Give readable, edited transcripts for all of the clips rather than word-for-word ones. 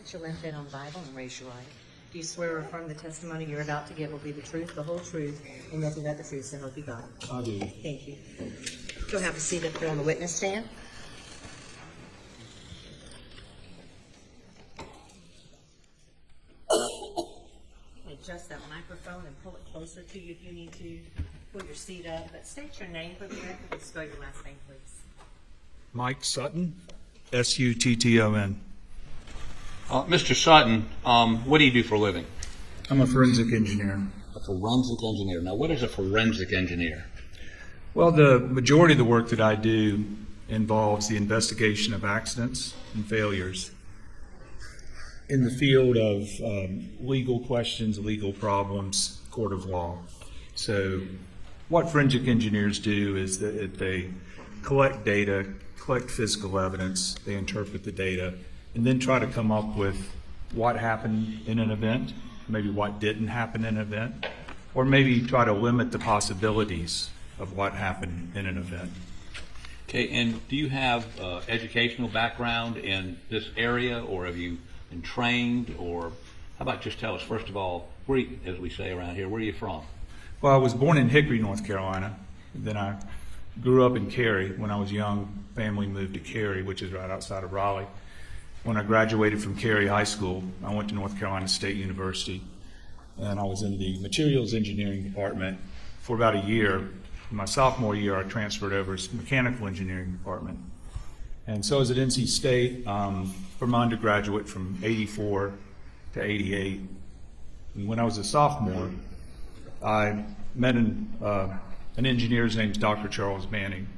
Put your left hand on the Bible and raise your right. Do you swear or affirm the testimony you're about to give will be the truth, the whole truth, and nothing but the truth, so help you God? I do. Thank you. You'll have a seat up there on the witness stand. Adjust that microphone and pull it closer to you if you need to. Pull your seat up, but state your name for the record and spell your last name, please. Mike Sutton, S-U-T-T-O-N. Mr. Sutton, what do you do for a living? I'm a forensic engineer. A forensic engineer. Now, what is a forensic engineer? Well, the majority of the work that I do involves the investigation of accidents and failures in the field of legal questions, legal problems, court of law. So what forensic engineers do is that they collect data, collect physical evidence, they interpret the data, and then try to come up with what happened in an event, maybe what didn't happen in an event, or maybe try to limit the possibilities of what happened in an event. Okay, and do you have educational background in this area, or have you been trained, or how about just tell us, first of all, where you, as we say around here, where are you from? Well, I was born in Hickory, North Carolina. Then I grew up in Cary. When I was young, family moved to Cary, which is right outside of Raleigh. When I graduated from Cary High School, I went to North Carolina State University, and I was in the materials engineering department for about a year. In my sophomore year, I transferred over to the mechanical engineering department. And so I was at NC State for my undergraduate from 84 to 88. And when I was a sophomore, I met an engineer, his name's Dr. Charles Manning,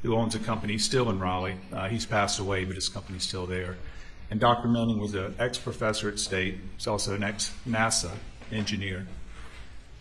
who owns a company still in Raleigh. He's passed away, but his company's still there. And Dr. Manning was an ex-professor at State. He's also an ex-NASA engineer.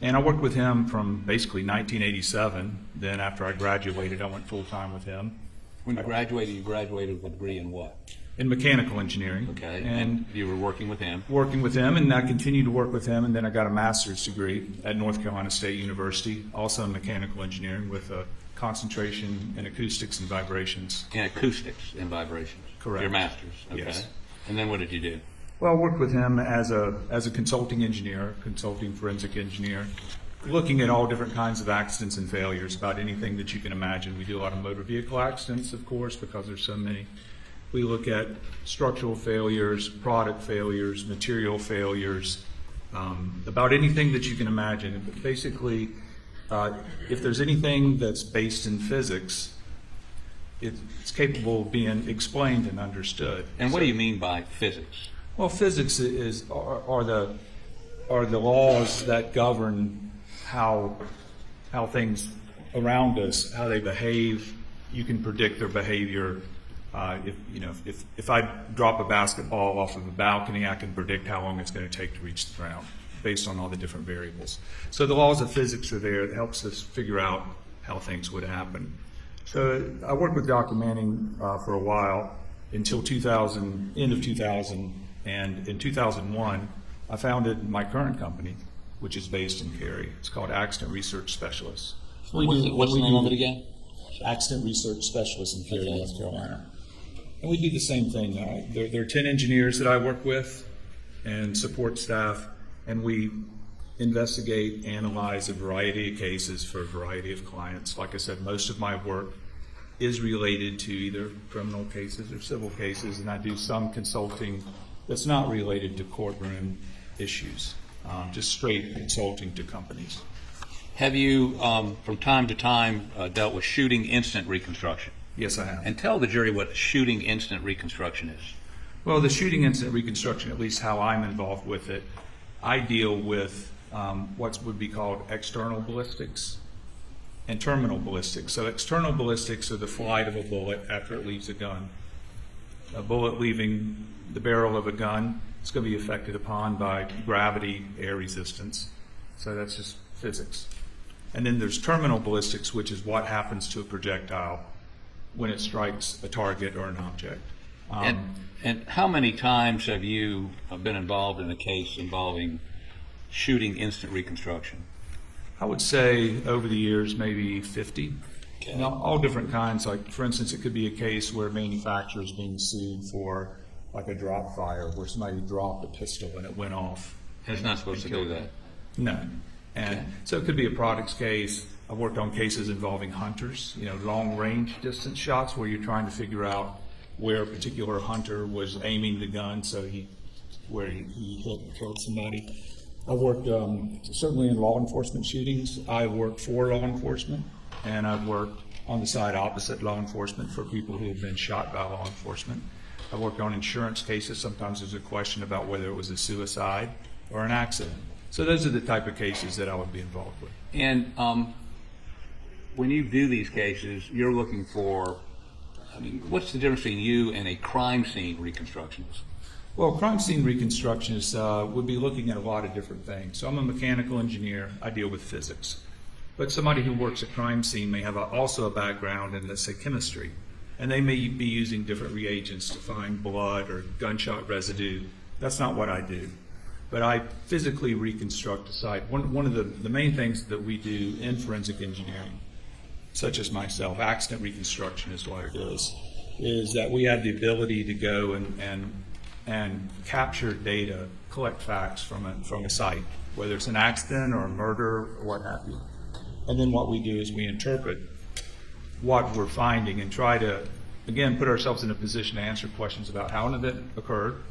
And I worked with him from basically 1987. Then after I graduated, I went full-time with him. When you graduated with a degree in what? In mechanical engineering. Okay, And you were working with him? working with him, and I continued to work with him, and then I got a master's degree at North Carolina State University, also in mechanical engineering with a concentration in acoustics and vibrations. In acoustics and vibrations? Correct. Your master's? Okay. Yes. And then what did you do? Well, I worked with him as a consulting engineer, consulting forensic engineer, looking at all different kinds of accidents and failures, about anything that you can imagine. We do a lot of motor vehicle accidents, of course, because there's so many. We look at structural failures, product failures, material failures, about anything that you can imagine. But basically, if there's anything that's based in physics, it's capable of being explained and understood. And what do you mean by physics? Well, physics are the laws that govern how things around us, how they behave. You can predict their behavior. If I drop a basketball off of a balcony, I can predict how long it's going to take to reach the ground based on all the different variables. So the laws of physics are there. It helps us figure out how things would happen. So I worked with Dr. Manning for a while until 2000, end of 2000, and in 2001, I founded my current company, which is based in Cary. It's called Accident Research Specialists. What's the name of it again? Accident Research Specialists in Cary, North Carolina. And we do the same thing. There are 10 engineers that I work with and support staff, and we investigate, analyze a variety of cases for a variety of clients. Like I said, most of my work is related to either criminal cases or civil cases, and I do some consulting that's not related to courtroom issues, just straight consulting to companies. Have you, from time to time, dealt with shooting instant reconstruction? Yes, I have. And tell the jury what shooting instant reconstruction is. Well, the shooting instant reconstruction, at least how I'm involved with it, I deal with what would be called external ballistics and terminal ballistics. So external ballistics are the flight of a bullet after it leaves a gun. A bullet leaving the barrel of a gun is going to be affected upon by gravity, air resistance. So that's just physics. And then there's terminal ballistics, which is what happens to a projectile when it strikes a target or an object. And how many times have you been involved in a case involving shooting instant reconstruction? I would say over the years, maybe 50. Okay. All different kinds. Like, for instance, it could be a case where a manufacturer is being sued for like a drop fire where somebody dropped a pistol and it went off. It's not supposed to do that. No. And so it could be a products case. I've worked on cases involving hunters, long range distance shots where you're trying to figure out where a particular hunter was aiming the gun where he hit and killed somebody. I've worked certainly in law enforcement shootings. I've worked for law enforcement, and I've worked on the side opposite law enforcement for people who have been shot by law enforcement. I've worked on insurance cases. Sometimes there's a question about whether it was a suicide or an accident. So those are the type of cases that I would be involved with. And when you do these cases, you're looking for, what's the difference between you and a crime scene reconstructionist? Well, crime scene reconstructionists would be looking at a lot of different things. So I'm a mechanical engineer. I deal with physics. But somebody who works at crime scene may have also a background in, let's say, chemistry. And they may be using different reagents to find blood or gunshot residue. That's not what I do. But I physically reconstruct a site. One of the main things that we do in forensic engineering, such as myself, accident reconstruction is what it is that we have the ability to go and capture data, collect facts from a site, whether it's an accident or a murder or what have you. And then what we do is we interpret what we're finding and try to, again, put ourselves in a position to answer questions about how an event occurred,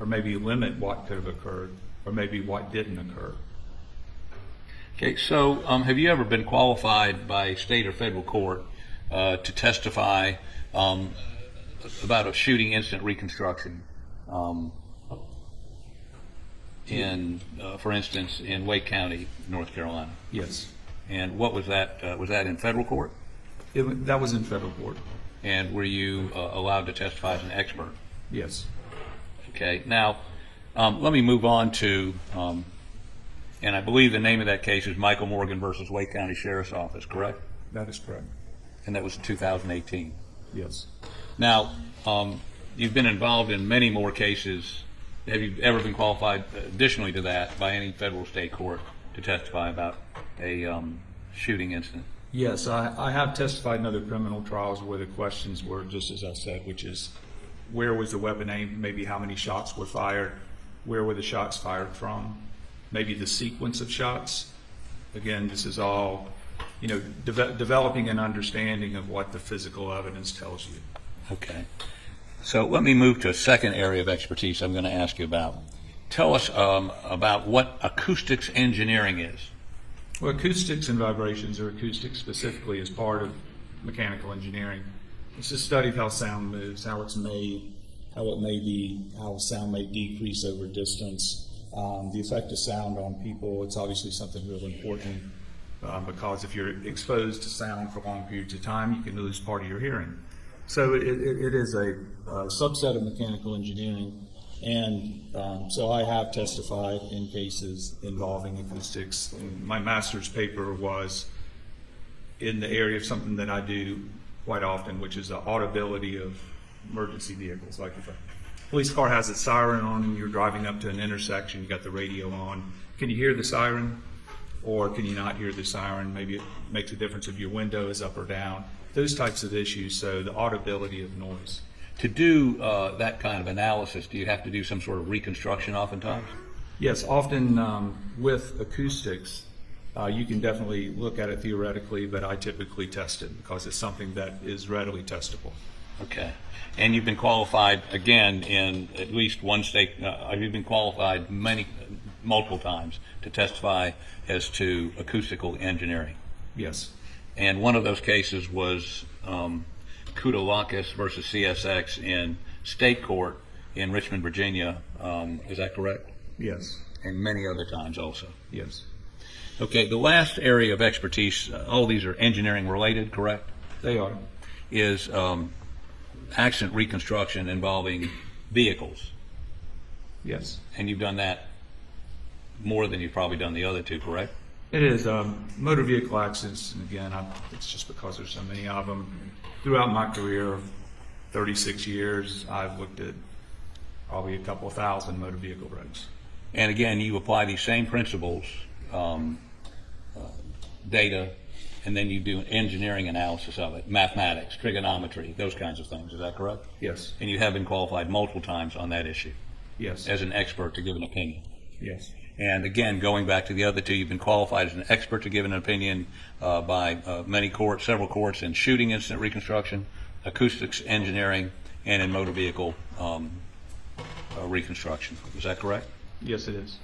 or maybe limit what could have occurred, or maybe what didn't occur. Okay, so have you ever been qualified by state or federal court to testify about a shooting incident reconstruction for instance, in Wake County, North Carolina? Yes. And what was that? Was that in federal court? That was in federal court. And were you allowed to testify as an expert? Yes. Okay. Now, let me move on to, and I believe the name of that case is Michael Morgan versus Wake County Sheriff's Office, correct? That is correct. And that was in 2018. Yes. Now, you've been involved in many more cases. Have you ever been qualified, additionally to that, by any federal or state court to testify about a shooting incident? Yes, I have testified in other criminal trials where the questions were just as I said, which is where was the weapon aimed, maybe how many shots were fired, where were the shots fired from, maybe the sequence of shots. Again, this is all, developing an understanding of what the physical evidence tells you. Okay. So let me move to a second area of expertise I'm going to ask you about. Tell us about what acoustics engineering is. Well, acoustics and vibrations, or acoustics specifically, is part of mechanical engineering. It's a study of how sound moves, how it's made, how sound may decrease over distance, the effect of sound on people. It's obviously something really important because if you're exposed to sound for long periods of time, you can lose part of your hearing. So it is a subset of mechanical engineering, and so I have testified in cases involving acoustics. And my master's paper was in the area of something that I do quite often, which is the audibility of emergency vehicles. Like if a police car has a siren on and you're driving up to an intersection, you got the radio on, can you hear the siren, or can you not hear the siren? Maybe it makes a difference if your window is up or down. Those types of issues, so the audibility of noise. To do that kind of analysis, do you have to do some sort of reconstruction oftentimes? Yes, often with acoustics, you can definitely look at it theoretically, but I typically test it because it's something that is readily testable. Okay. And you've been qualified, again, in at least one state. You've been qualified multiple times to testify as to acoustical engineering. Yes. And one of those cases was Koudalakis versus CSX in state court in Richmond, Virginia. Is that correct? Yes. And many other times also. Yes. Okay, the last area of expertise, all these are engineering related, correct? They are. Is accident reconstruction involving vehicles. Yes. And you've done that more than you've probably done the other two, correct? It is. Motor vehicle accidents, and again, it's just because there's so many of them. Throughout my career of 36 years, I've looked at probably a couple of thousand motor vehicle wrecks. And again, you apply these same principles, data and then you do an engineering analysis of it, mathematics, trigonometry, those kinds of things. Is that correct? Yes. And you have been qualified multiple times on that issue Yes. as an expert to give an opinion. Yes. And again, going back to the other two, you've been qualified as an expert to give an opinion by many courts, several courts, in shooting incident reconstruction, acoustics engineering, and in motor vehicle reconstruction. Is that correct? Yes, it is.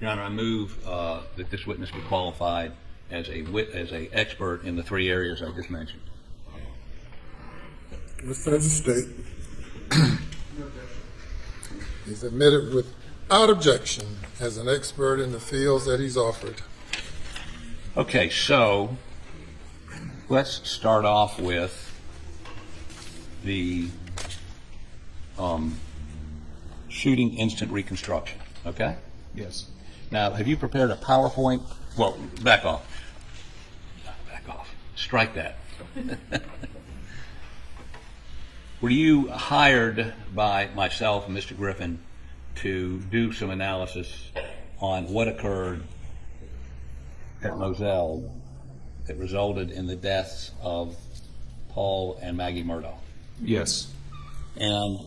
Your Honor, I move that this witness be qualified as a expert in the three areas I just mentioned. Mr. State is admitted without objection as an expert in the fields that he's offered. Okay, so let's start off with the shooting instant reconstruction, okay? Yes. Now, have you prepared a PowerPoint? Well, back off. Back off. Strike that. Were you hired by myself and Mr. Griffin to do some analysis on what occurred at Moselle that resulted in the deaths of Paul and Maggie Murdaugh? Yes. And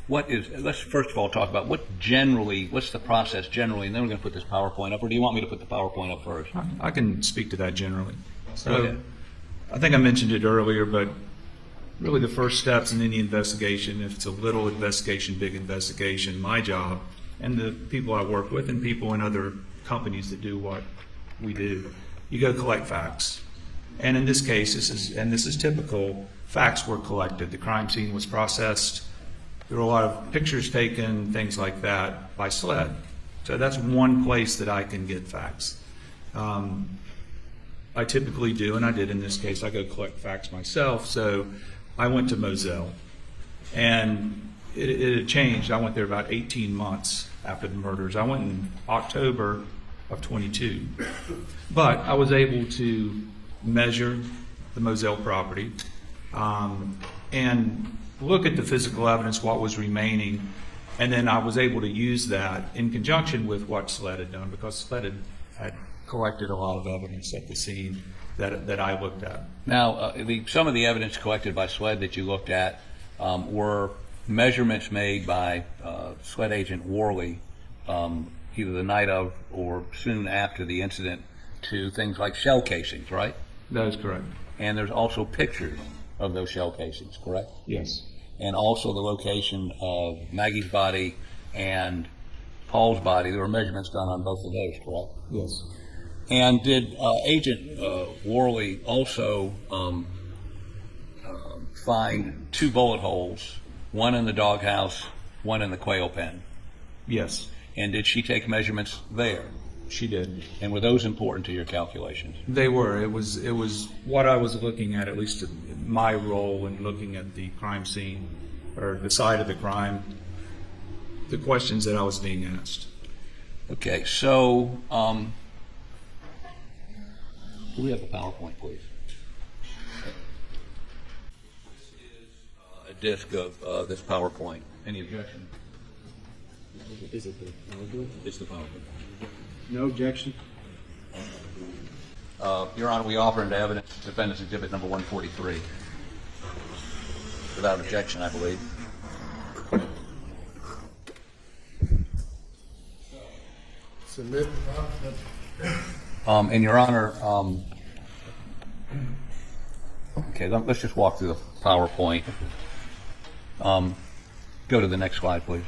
let's first of all talk about what's the process generally, and then we're going to put this PowerPoint up, or do you want me to put the PowerPoint up first? I can speak to that generally. Go So ahead. I think I mentioned it earlier, but really the first steps in any investigation, if it's a little investigation, big investigation, my job and the people I work with and people in other companies that do what we do, you go collect facts. And in this case, this is typical, facts were collected. The crime scene was processed. There were a lot of pictures taken, things like that, by SLED. So that's one place that I can get facts. I typically do, and I did in this case, I go collect facts myself. So I went to Moselle, and it had changed. I went there about 18 months after the murders. I went in October of 22. But I was able to measure the Moselle property and look at the physical evidence, what was remaining, and then I was able to use that in conjunction with what SLED had done, because SLED had collected a lot of evidence at the scene that I looked at. Now, some of the evidence collected by SLED that you looked at were measurements made by SLED agent Worley, either the night of or soon after the incident, to things like shell casings, right? That is correct. And there's also pictures of those shell casings, correct? Yes. And also the location of Maggie's body and Paul's body. There were measurements done on both of those, correct? Yes. And did Agent Worley also find two bullet holes, one in the doghouse, one in the quail pen? Yes, And did she take measurements there? she did. And were those important to your calculations? They were. It was what I was looking at least my role in looking at the crime scene, or the site of the crime, the questions that I was being asked. Okay, so do we have a PowerPoint, please? This is a disk of this PowerPoint. Any objection? Is it the PowerPoint? It's the PowerPoint. No objection. Your Honor, we offer into evidence Defendant's Exhibit number 143. Without objection, I believe. Submit. And Your Honor, okay, let's just walk through the PowerPoint. Go to the next slide, please.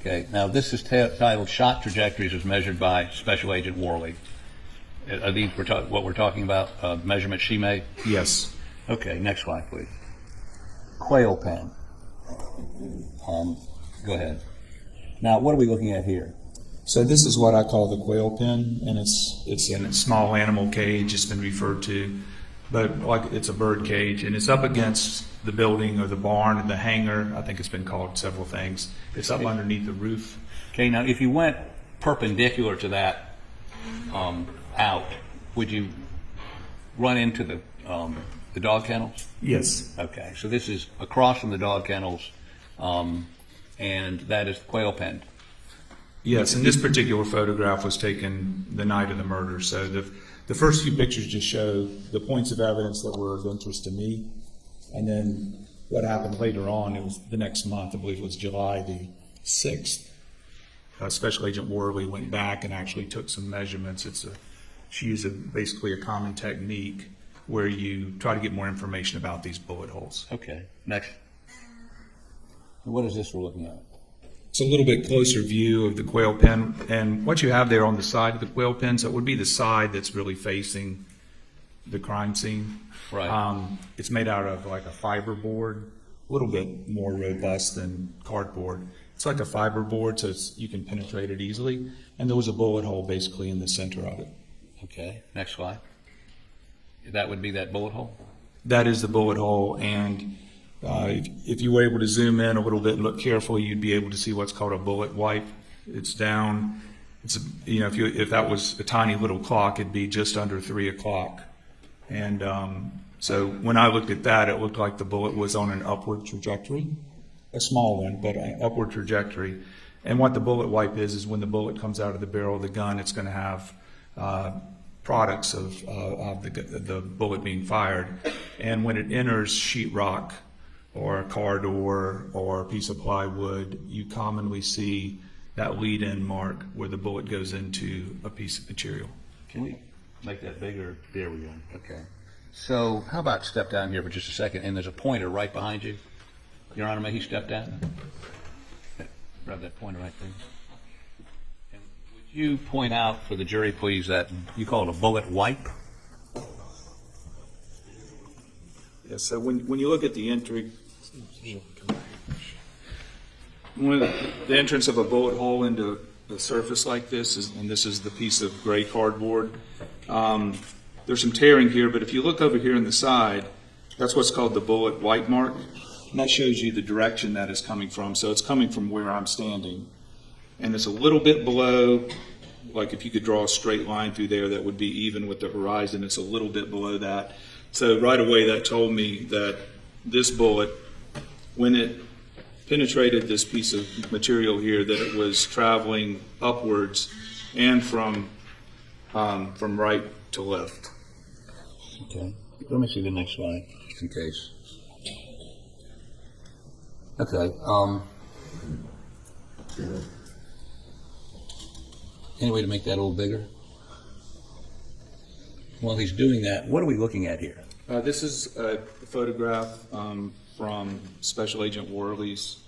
Okay, now this is titled Shot Trajectories as Measured by Special Agent Worley. Are these what we're talking about, measurements she made? Yes. Okay, next slide, please. Quail pen. Go ahead. Now, what are we looking at here? So this is what I call the quail pen, and it's in a small animal cage. It's been referred to, but like it's a bird cage, and it's up against the building or the barn, the hangar. I think it's been called several things. It's up underneath the roof. Okay, now if you went perpendicular to that out, would you run into the dog kennels? Yes. Okay, so this is across from the dog kennels, and that is the quail pen. Yes, and this particular photograph was taken the night of the murder. So the first few pictures just show the points of evidence that were of interest to me. And then what happened later on, it was the next month, I believe it was July the 6th. Special Agent Worley went back and actually took some measurements. She used basically a common technique where you try to get more information about these bullet holes. Okay, next. What is this we're looking at? It's a little bit closer view of the quail pen, and what you have there on the side of the quail pen, so it would be the side that's really facing the crime scene. Right. It's made out of like a fiber board, a little bit more robust than cardboard. It's like a fiber board, so you can penetrate it easily, and there was a bullet hole basically in the center of it. Okay, next slide. That would be that bullet hole? That is the bullet hole, and if you were able to zoom in a little bit and look carefully, you'd be able to see what's called a bullet wipe. It's down. If that was a tiny little clock, it'd be just under 3 o'clock. And so when I looked at that, it looked like the bullet was on an upward trajectory, a small one, but an upward trajectory. And what the bullet wipe is when the bullet comes out of the barrel of the gun, it's going to have products of the bullet being fired. And when it enters sheetrock or a car door or a piece of plywood, you commonly see that lead-in mark where the bullet goes into a piece of material. Can we make that bigger? There we go. Okay. So how about step down here for just a second, and there's a pointer right behind you. Your Honor, may he step down? Grab that pointer right there. And would you point out for the jury, please, that you call it a bullet wipe? Yeah, so when you look at the entry, when the entrance of a bullet hole into a surface like this, and this is the piece of gray cardboard, there's some tearing here, but if you look over here on the side, that's what's called the bullet wipe mark, and that shows you the direction that is coming from. So it's coming from where I'm standing, and it's a little bit below, like if you could draw a straight line through there that would be even with the horizon, it's a little bit below that. So right away that told me that this bullet, when it penetrated this piece of material here, that it was traveling upwards and from right to left. Okay. Let me see the next slide, just in case. Okay. Any way to make that a little bigger? While he's doing that, what are we looking at here? This is a photograph from Special Agent Worley's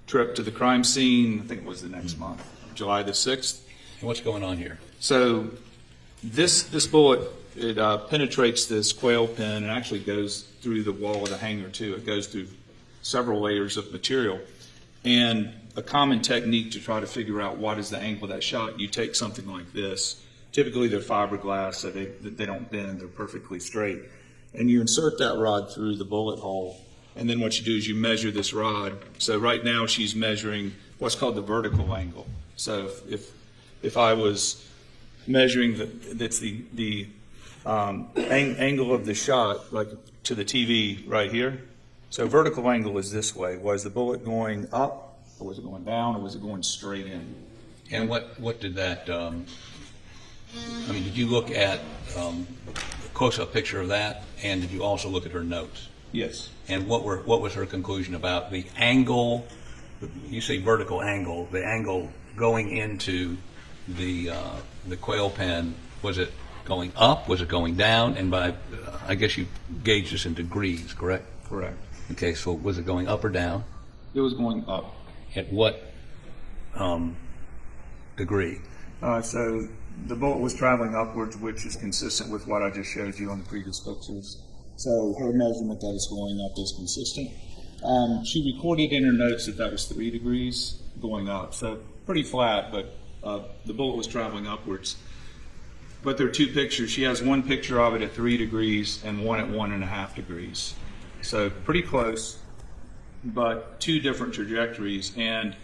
trip to the crime scene. I think it was the next month, July the 6th. And what's going on here? So this bullet, it penetrates this quail pen and actually goes through the wall of the hanger too. It goes through several layers of material. And a common technique to try to figure out what is the angle of that shot, you take something like this. Typically they're fiberglass, so they don't bend, they're perfectly straight. And you insert that rod through the bullet hole, and then what you do is you measure this rod. So right now she's measuring what's called the vertical angle. So if I was measuring the angle of the shot, like to the TV right here. So vertical angle is this way. Was the bullet going up, or was it going down, or was it going straight in? And what did that, did you look at a close-up picture of that, and did you also look at her notes? Yes. And what was her conclusion about the angle, you say vertical angle, the angle going into the quail pen? Was it going up? Was it going down? And by, I guess you gauge this in degrees, correct? Correct. Okay, so was it going up or down? It was going up. At what degree? So the bullet was traveling upwards, which is consistent with what I just showed you on the previous pictures. So her measurement that it's going up is consistent. She recorded in her notes that was 3 degrees going up, so pretty flat, but the bullet was traveling upwards. But there are two pictures. She has one picture of it at 3 degrees and one at 1.5 degrees. So pretty close, but two different trajectories. And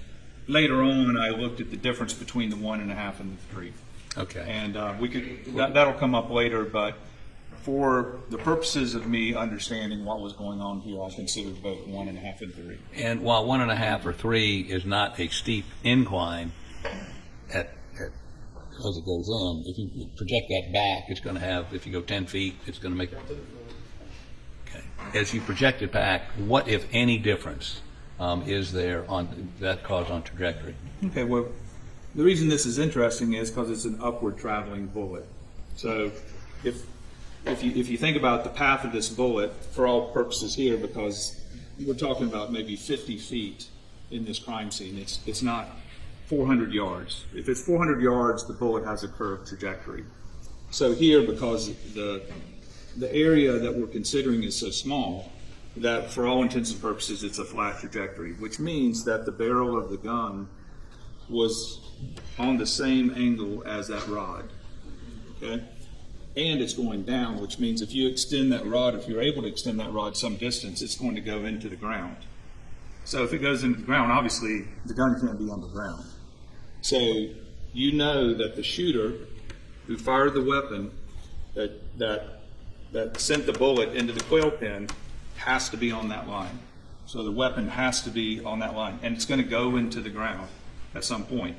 later on, I looked at the difference between the 1.5 and the 3. Okay. And we could that'll come up later, but For the purposes of me understanding what was going on here, I considered both 1.5 and 3. And while 1.5 or 3 is not a steep incline, as it goes in, if you project that back, it's going to have, if you go 10 feet, it's going to make, okay. As you project it back, what, if any, difference is there on that cause on trajectory? Okay, well, the reason this is interesting is because it's an upward traveling bullet. So if you think about the path of this bullet, for all purposes here, because we're talking about maybe 50 feet in this crime scene, it's not 400 yards. If it's 400 yards, the bullet has a curved trajectory. So here, because the area that we're considering is so small, that for all intents and purposes, it's a flat trajectory, which means that the barrel of the gun was on the same angle as that rod, okay? And it's going down, which means if you extend that rod, if you're able to extend that rod some distance, it's going to go into the ground. So if it goes into the ground, obviously the gun can't be underground. So you know that the shooter who fired the weapon that sent the bullet into the quail pen has to be on that line. So the weapon has to be on that line, and it's going to go into the ground at some point.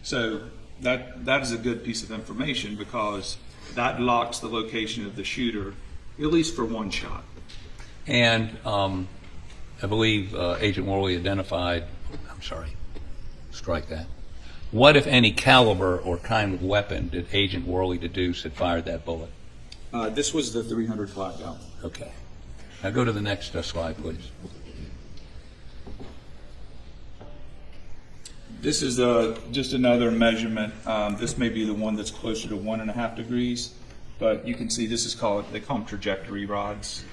So that is a good piece of information, because that locks the location of the shooter, at least for one shot. And I believe Agent Worley identified, I'm sorry, strike that. What, if any, caliber or kind of weapon did Agent Worley deduce had fired that bullet? This was the 300 cal. Okay. Now go to the next slide, please. This is just another measurement. This may be the one that's closer to 1.5 degrees, but you can see this is they call them trajectory rods,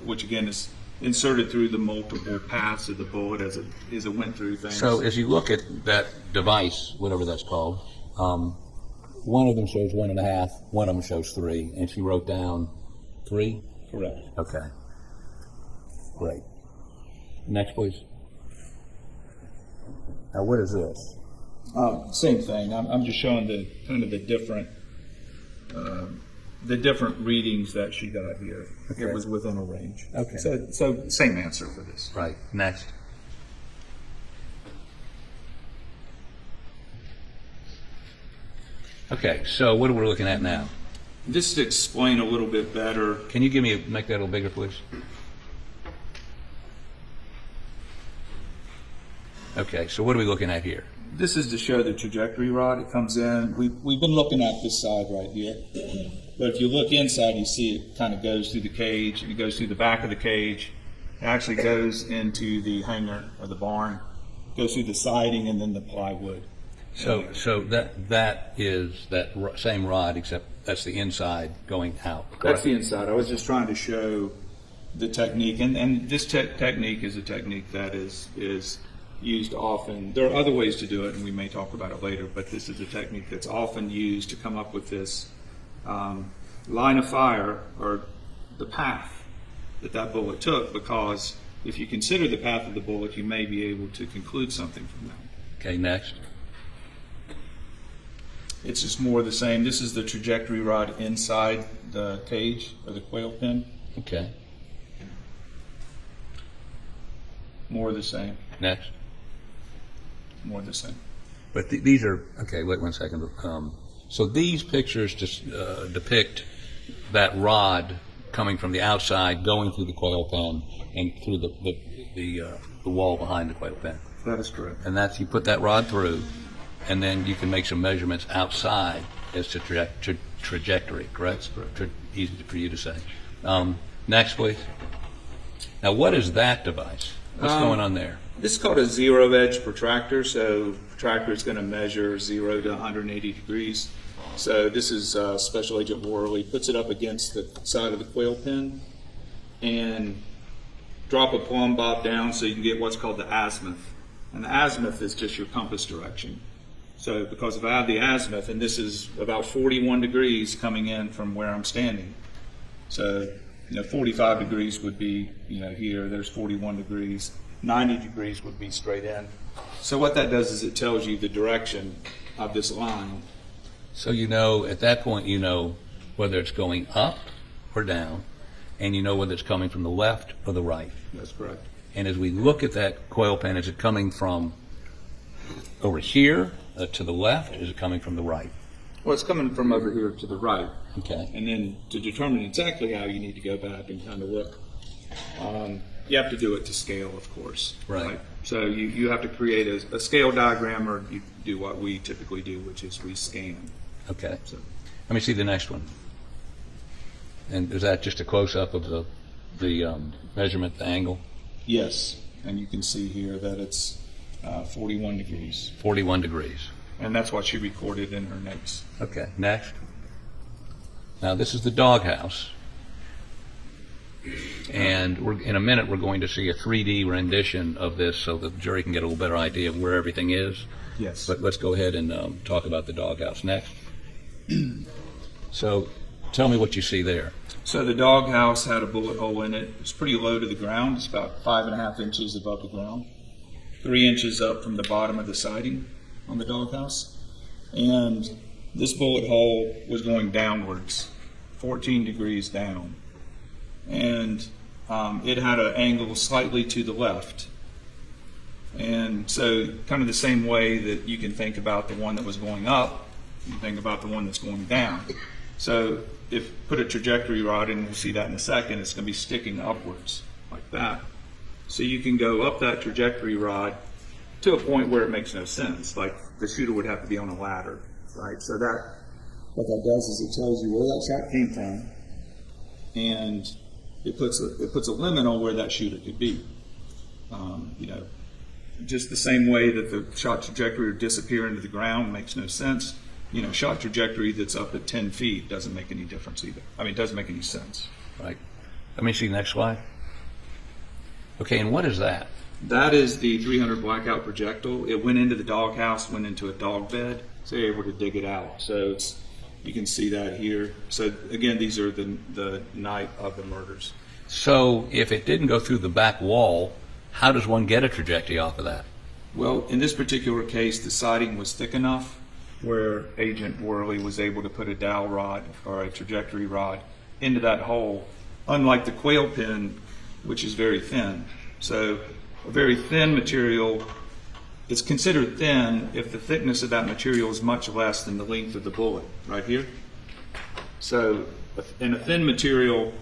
which again is inserted through the multiple paths of the bullet as it went through things. So as you look at that device, whatever that's called, one of them shows 1.5, one of them shows 3, and she wrote down 3? Correct. Okay. Great. Next, please. Now, what is this? Same thing. I'm just showing the different readings that she got here. Okay. It was within a range. Okay. So same answer for this. Right. Next. Okay, so what are we looking at now? Just to explain a little bit better. Can you make that a little bigger, please? Okay, so what are we looking at here? This is to show the trajectory rod. It comes in. We've been looking at this side right here. But if you look inside, you see it kind of goes through the cage, and it goes through the back of the cage. It actually goes into the hangar or the barn, goes through the siding and then the plywood. So that is that same rod, except that's the inside going out. That's correct? the inside. I was just trying to show the technique, and this technique is a technique that is used often. There are other ways to do it, and we may talk about it later, but this is a technique that's often used to come up with this line of fire, or the path that bullet took, because if you consider the path of the bullet, you may be able to conclude something from that. Okay, next. It's just more of the same. This is the trajectory rod inside the cage, or the quail pen. Okay, More of the same. next. More of the same. But these are, okay, wait 1 second. So these pictures just depict that rod coming from the outside, going through the quail pen, and through the wall behind the quail pen. That is correct. And that's, you put that rod through, and then you can make some measurements outside as to trajectory, correct? That's correct. Easy for you to say. Next, please. Now, what is that device? What's going on there? This is called a zero edge protractor. So protractor is going to measure 0 to 180 degrees. So this is Special Agent Worley puts it up against the side of the quail pen and drop a plumb bob down so you can get what's called the azimuth. And the azimuth is just your compass direction. So because if I have the azimuth, and this is about 41 degrees coming in from where I'm standing. So 45 degrees would be here, there's 41 degrees. 90 degrees would be straight in. So what that does is it tells you the direction of this line. So at that point, whether it's going up or down, and you know whether it's coming from the left or the right. That's correct. And as we look at that coil pin, is it coming from over here to the left? Is it coming from the right? Well, it's coming from over here to the right. Okay. And then to determine exactly how you need to go back and kind of look, you have to do it to scale, of course. Right. So you have to create a scale diagram, or you do what we typically do, which is we scan. Okay. So, Let me see the next one. And is that just a close-up of the measurement, the angle? yes, and you can see here that it's 41 degrees. 41 degrees. And that's what she recorded in her notes. Okay, next. Now, this is the doghouse. And in a minute, we're going to see a 3D rendition of this so the jury can get a little better idea of where everything is. Yes. But let's go ahead and talk about the doghouse next. So, tell me what you see there. So the doghouse had a bullet hole in it. It's pretty low to the ground. It's about 5.5 inches above the ground, 3 inches up from the bottom of the siding on the doghouse. And this bullet hole was going downwards, 14 degrees down. And it had an angle slightly to the left. And so kind of the same way that you can think about the one that was going up, you can think about the one that's going down. So if put a trajectory rod in, we'll see that in a second, it's going to be sticking upwards like that. So you can go up that trajectory rod to a point where it makes no sense. Like the shooter would have to be on a ladder, right? So that, what that does is it tells you where that shot came from, and it puts a limit on where that shooter could be. Just the same way that the shot trajectory would disappear into the ground makes no sense. Shot trajectory that's up at 10 feet doesn't make any difference either. I mean, it doesn't make any sense. Right. Let me see the next slide. Okay, and what is that? That is the 300 blackout projectile. It went into the doghouse, went into a dog bed, so you're able to dig it out. So you can see that here. So again, these are the night of the murders. So if it didn't go through the back wall, how does one get a trajectory off of that? Well, in this particular case, the siding was thick enough where Agent Worley was able to put a dowel rod or a trajectory rod into that hole, unlike the quail pin, which is very thin. So a very thin material is considered thin if the thickness of that material is much less than the length of the bullet, right here. So in a thin material,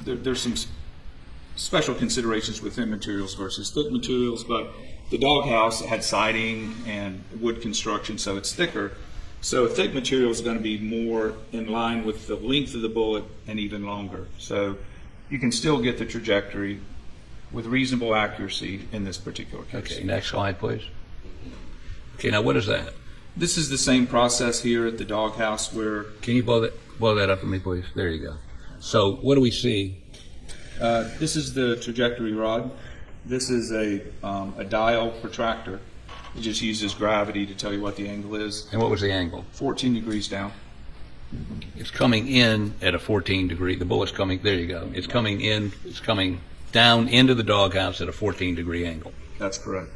there's some special considerations with thin materials versus thick materials, but the doghouse had siding and wood construction, so it's thicker. So thick material is going to be more in line with the length of the bullet and even longer. So you can still get the trajectory with reasonable accuracy in this particular case. Okay, next slide, please. Okay, now what is that? This is the same process here at the doghouse where Can you blow that up for me, please? There you go. So what do we see? this is the trajectory rod. This is a dial protractor. It just uses gravity to tell you what the angle is. And what was the angle? 14 degrees down. It's coming in at a 14 degree. The bullet's coming, there you go. It's coming in, it's coming down into the doghouse at a 14 degree angle. That's correct.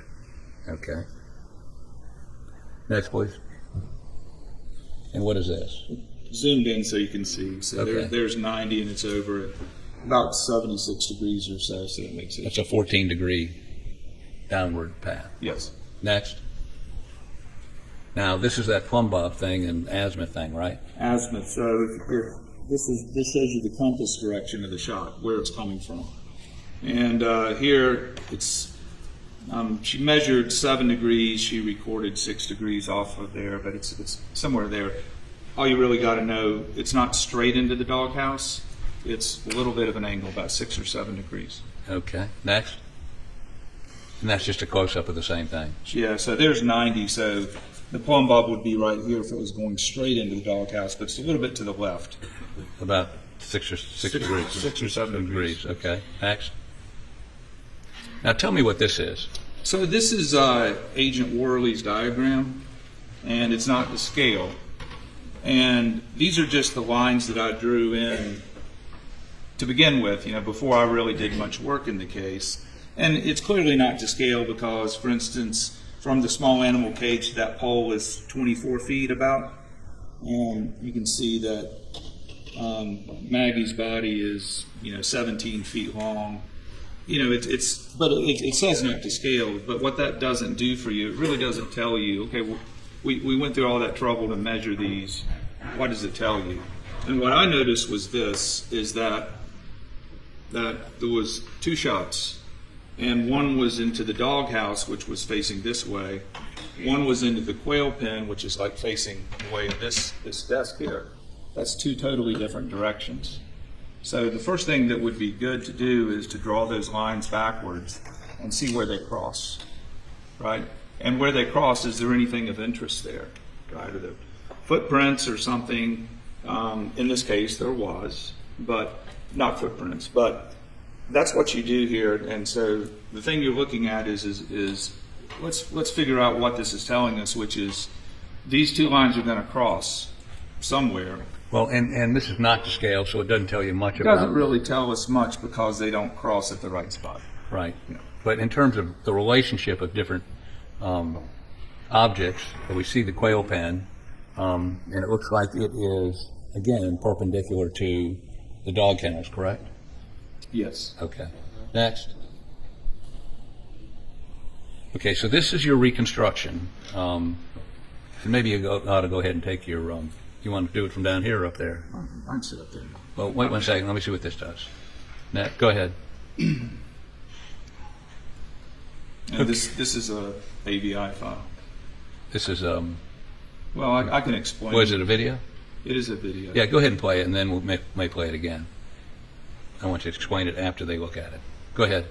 Okay. Next, please. And what is this? Zoomed in so you can see. So Okay. there's 90 and it's over at about 76 degrees or so, so that makes it. That's a 14 degree downward path. Yes. Next. Now, this is that plumb bob thing and azimuth thing, right? Azimuth. So this shows you the compass direction of the shot, where it's coming from. And here it's she measured 7 degrees. She recorded 6 degrees off of there, but it's somewhere there. All you really got to know, it's not straight into the doghouse. It's a little bit of an angle, about 6 or 7 degrees. Okay. Next. And that's just a close-up of the same thing. Yeah, so there's 90. So the plumb bob would be right here if it was going straight into the doghouse, but it's a little bit to the left. About six degrees. 6 or 7 degrees. Okay. Next. Now tell me what this is. So this is Agent Worley's diagram, and it's not to scale. And these are just the lines that I drew in to begin with, before I really did much work in the case. And it's clearly not to scale because, for instance, from the small animal cage, that pole is 24 feet about. And you can see that Maggie's body is, 17 feet long. But it says not to scale. But what that doesn't do for you, it really doesn't tell you. Okay, well, we went through all that trouble to measure these. What does it tell you? And what I noticed was this: is that there was 2 shots, and one was into the doghouse, which was facing this way. One was into the quail pen, which is like facing the way of this desk here. That's 2 totally different directions. So the first thing that would be good to do is to draw those lines backwards and see where they cross, right? And where they cross, is there anything of interest there, right? Are there footprints or something? In this case, there was, but not footprints. But that's what you do here. And so the thing you're looking at is let's figure out what this is telling us, which is these 2 lines are going to cross somewhere. Well, and this is not to scale, so it doesn't tell you much It about doesn't really tell us much because they don't cross at the right spot. Right. Yeah. But in terms of the relationship of different objects, we see the quail pen, and it looks like it is, again, perpendicular to the dog kennels, correct? Yes. Okay. Next. Okay, so this is your reconstruction. And maybe you ought to go ahead and take your, you want to do it from down here or up there? I'd sit up there. Well, wait 1 second. Let me see what this does. Next, go ahead. And this is a AVI file. This is, Well, I can explain. was it a video? It is a video. Yeah, go ahead and play it, and then we may play it again. I want you to explain it after they look at it. Go ahead.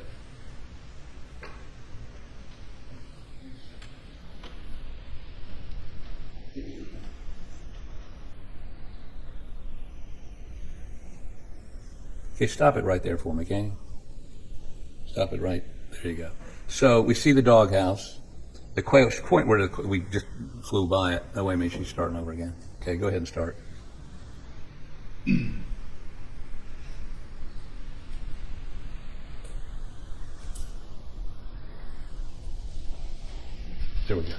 Okay, stop it right there for me, can you? Stop it right there. You go. So we see the doghouse. The quail point where we just flew by it. Oh, wait a minute, she's starting over again. Okay, go ahead and start. There we go.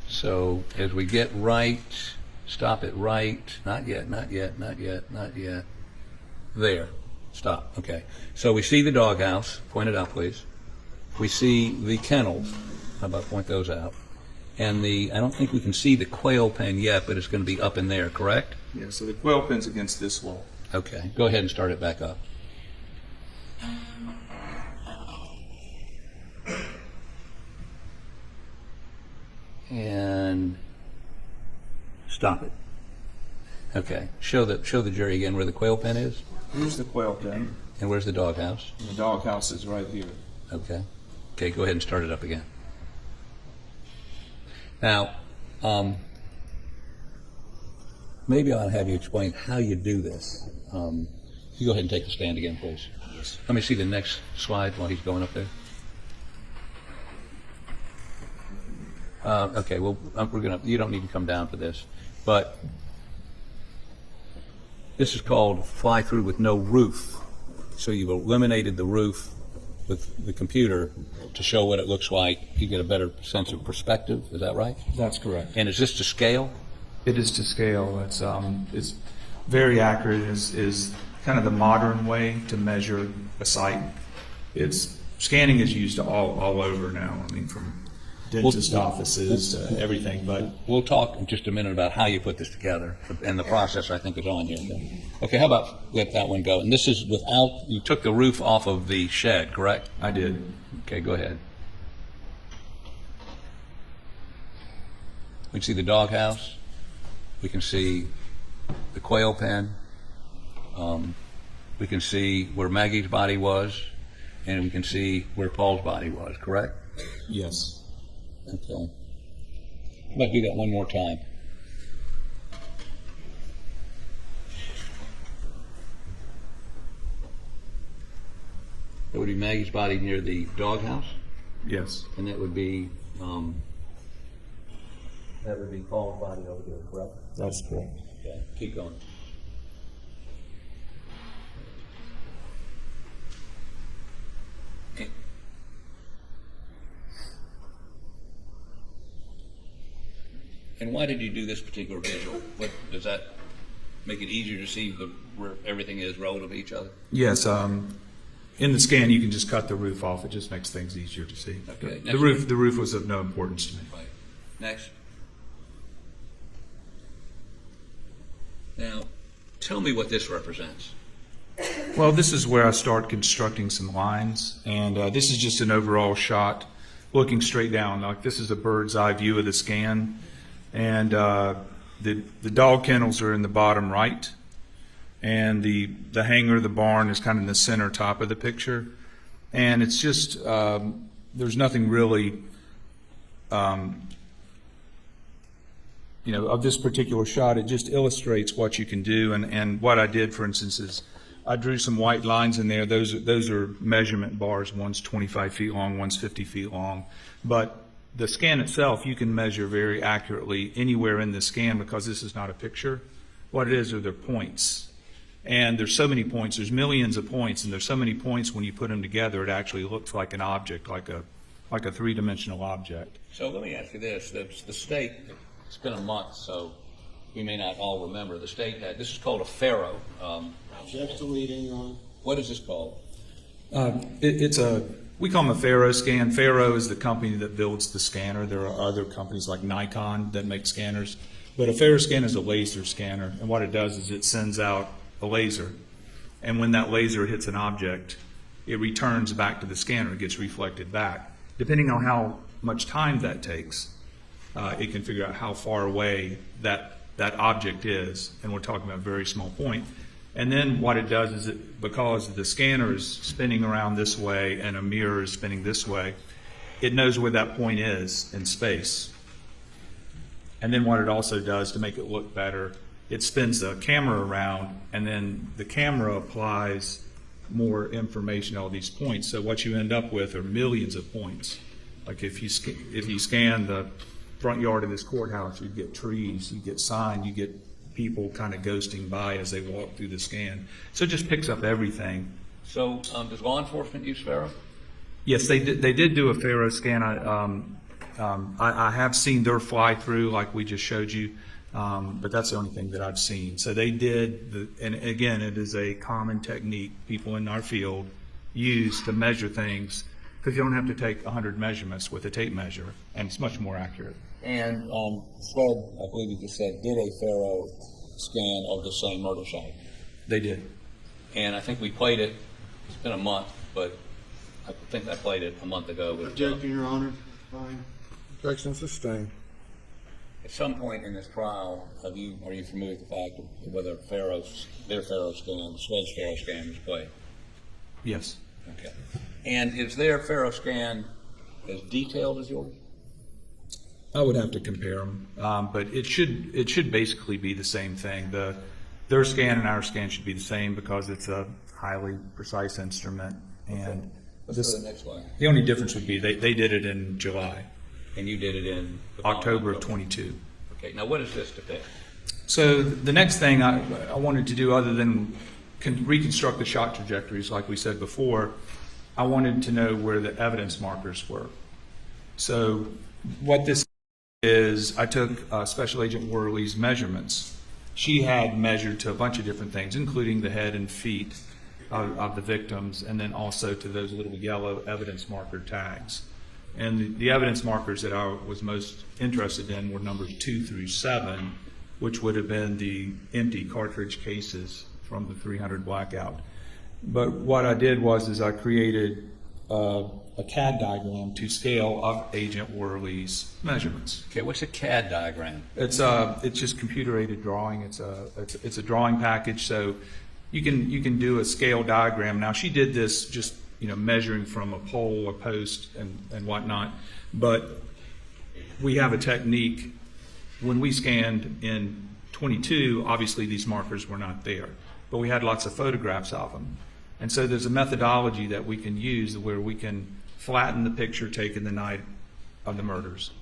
So as we get right, stop it right. Not yet, not yet, not yet, not yet. There. Stop. Okay. So we see the doghouse. Point it out, please. We see the kennels. How about point those out? And I don't think we can see the quail pen yet, but it's going to be up in there, correct? Yeah, so the quail pen's against this wall. Okay. Go ahead and start it back up. And stop it. Okay. Show the jury again where the quail pen is. Here's the quail pen, And where's the doghouse? and the doghouse is right here. Okay. Okay, go ahead and start it up again. Now, maybe I'll have you explain how you do this. You go ahead and take the stand again, please. Yes. Let me see the next slide while he's going up there. Okay, well, you don't need to come down for this, but this is called fly through with no roof. So you've eliminated the roof with the computer to show what it looks like. You get a better sense of perspective. Is that right? That's correct. And is this to scale? It is to scale. It's very accurate. Is kind of the modern way to measure a site. Scanning is used all over now. I mean, from dentist offices to everything. But We'll talk in just a minute about how you put this together, and the process I think is on here. Okay, how about let that one go? And this is without, you took the roof off of the shed, correct? I did. Okay, go ahead. We can see the doghouse. We can see the quail pen. We can see where Maggie's body was, and we can see where Paul's body was, correct? Yes. Okay. Let's do that one more time. That would be Maggie's body near the doghouse, Yes. and that would be Paul's body over there, correct? That's correct. Okay, keep going. And why did you do this particular visual? What does that make it easier to see where everything is relative to each other? Yes, in the scan, you can just cut the roof off. It just makes things easier to see. Okay, The next roof was of no importance to me. Right. Next. Now, tell me what this represents. Well, this is where I start constructing some lines, and this is just an overall shot looking straight down. Like, this is a bird's eye view of the scan, and the dog kennels are in the bottom right, and the hangar, the barn, is kind of in the center top of the picture. And it's just, there's nothing really, of this particular shot. It just illustrates what you can do. And what I did, for instance, is I drew some white lines in there. Those are measurement bars. One's 25 feet long, one's 50 feet long. But the scan itself, you can measure very accurately anywhere in the scan, because this is not a picture. What it is are their points. And there's so many points, there's millions of points, and there's so many points when you put them together, it actually looks like an object, like a three-dimensional object. So let me ask you this. The state, it's been a month, so we may not all remember. The state had, this is called a FARO. Object deleting on. What is this called? We call them a FARO scan. FARO is the company that builds the scanner. There are other companies like Nikon that make scanners. But a FARO scan is a laser scanner, and what it does is it sends out a laser, and when that laser hits an object, it returns back to the scanner. It gets reflected back. Depending on how much time that takes, it can figure out how far away that object is, and we're talking about a very small point. And then what it does is, because the scanner is spinning around this way and a mirror is spinning this way, it knows where that point is in space. And then what it also does to make it look better, it spins the camera around, and then the camera applies more information to all these points. So what you end up with are millions of points. Like if you scan the front yard of this courthouse, you get trees, you get sign, you get people kind of ghosting by as they walk through the scan. So it just picks up everything. So does law enforcement use FARO? Yes, they did do a FARO scan. I have seen their fly through, like we just showed you. But that's the only thing that I've seen. So they did, and again, it is a common technique people in our field use to measure things, because you don't have to take 100 measurements with a tape measure, and it's much more accurate. And Fred, I believe you just said, did a FARO scan of the same murder site. They did. And I think we played it, it's been a month, but I think I played it a month ago. With, Objecting, Your Honor. Fine. Objection sustained. At some point in this trial, are you familiar with the fact of whether their FARO scan, Sled's FARO scan was played? Yes. Okay. And is their FARO scan as detailed as yours? I would have to compare them, but it should basically be the same thing. Their scan and our scan should be the same, because it's a highly precise instrument. And Let's go to the next slide. the only difference would be they did it in July, And you did it in October of 22. Okay. Now, what does this depict? So the next thing I wanted to do, other than reconstruct the shot trajectories like we said before, I wanted to know where the evidence markers were. So what this is, I took Special Agent Worley's measurements. She had measured to a bunch of different things, including the head and feet of the victims, and then also to those little yellow evidence marker tags. And the evidence markers that I was most interested in were numbers 2 through 7, which would have been the empty cartridge cases from the 300 blackout. But what I did was I created a CAD diagram to scale of Agent Worley's measurements. Okay. What's a CAD diagram? It's just computer-aided drawing. It's a drawing package, so you can do a scale diagram. Now, she did this just measuring from a pole, a post, and whatnot. But we have a technique. When we scanned in 22, obviously these markers were not there, but we had lots of photographs of them. And so there's a methodology that we can use where we can flatten the picture taken the night of the murders,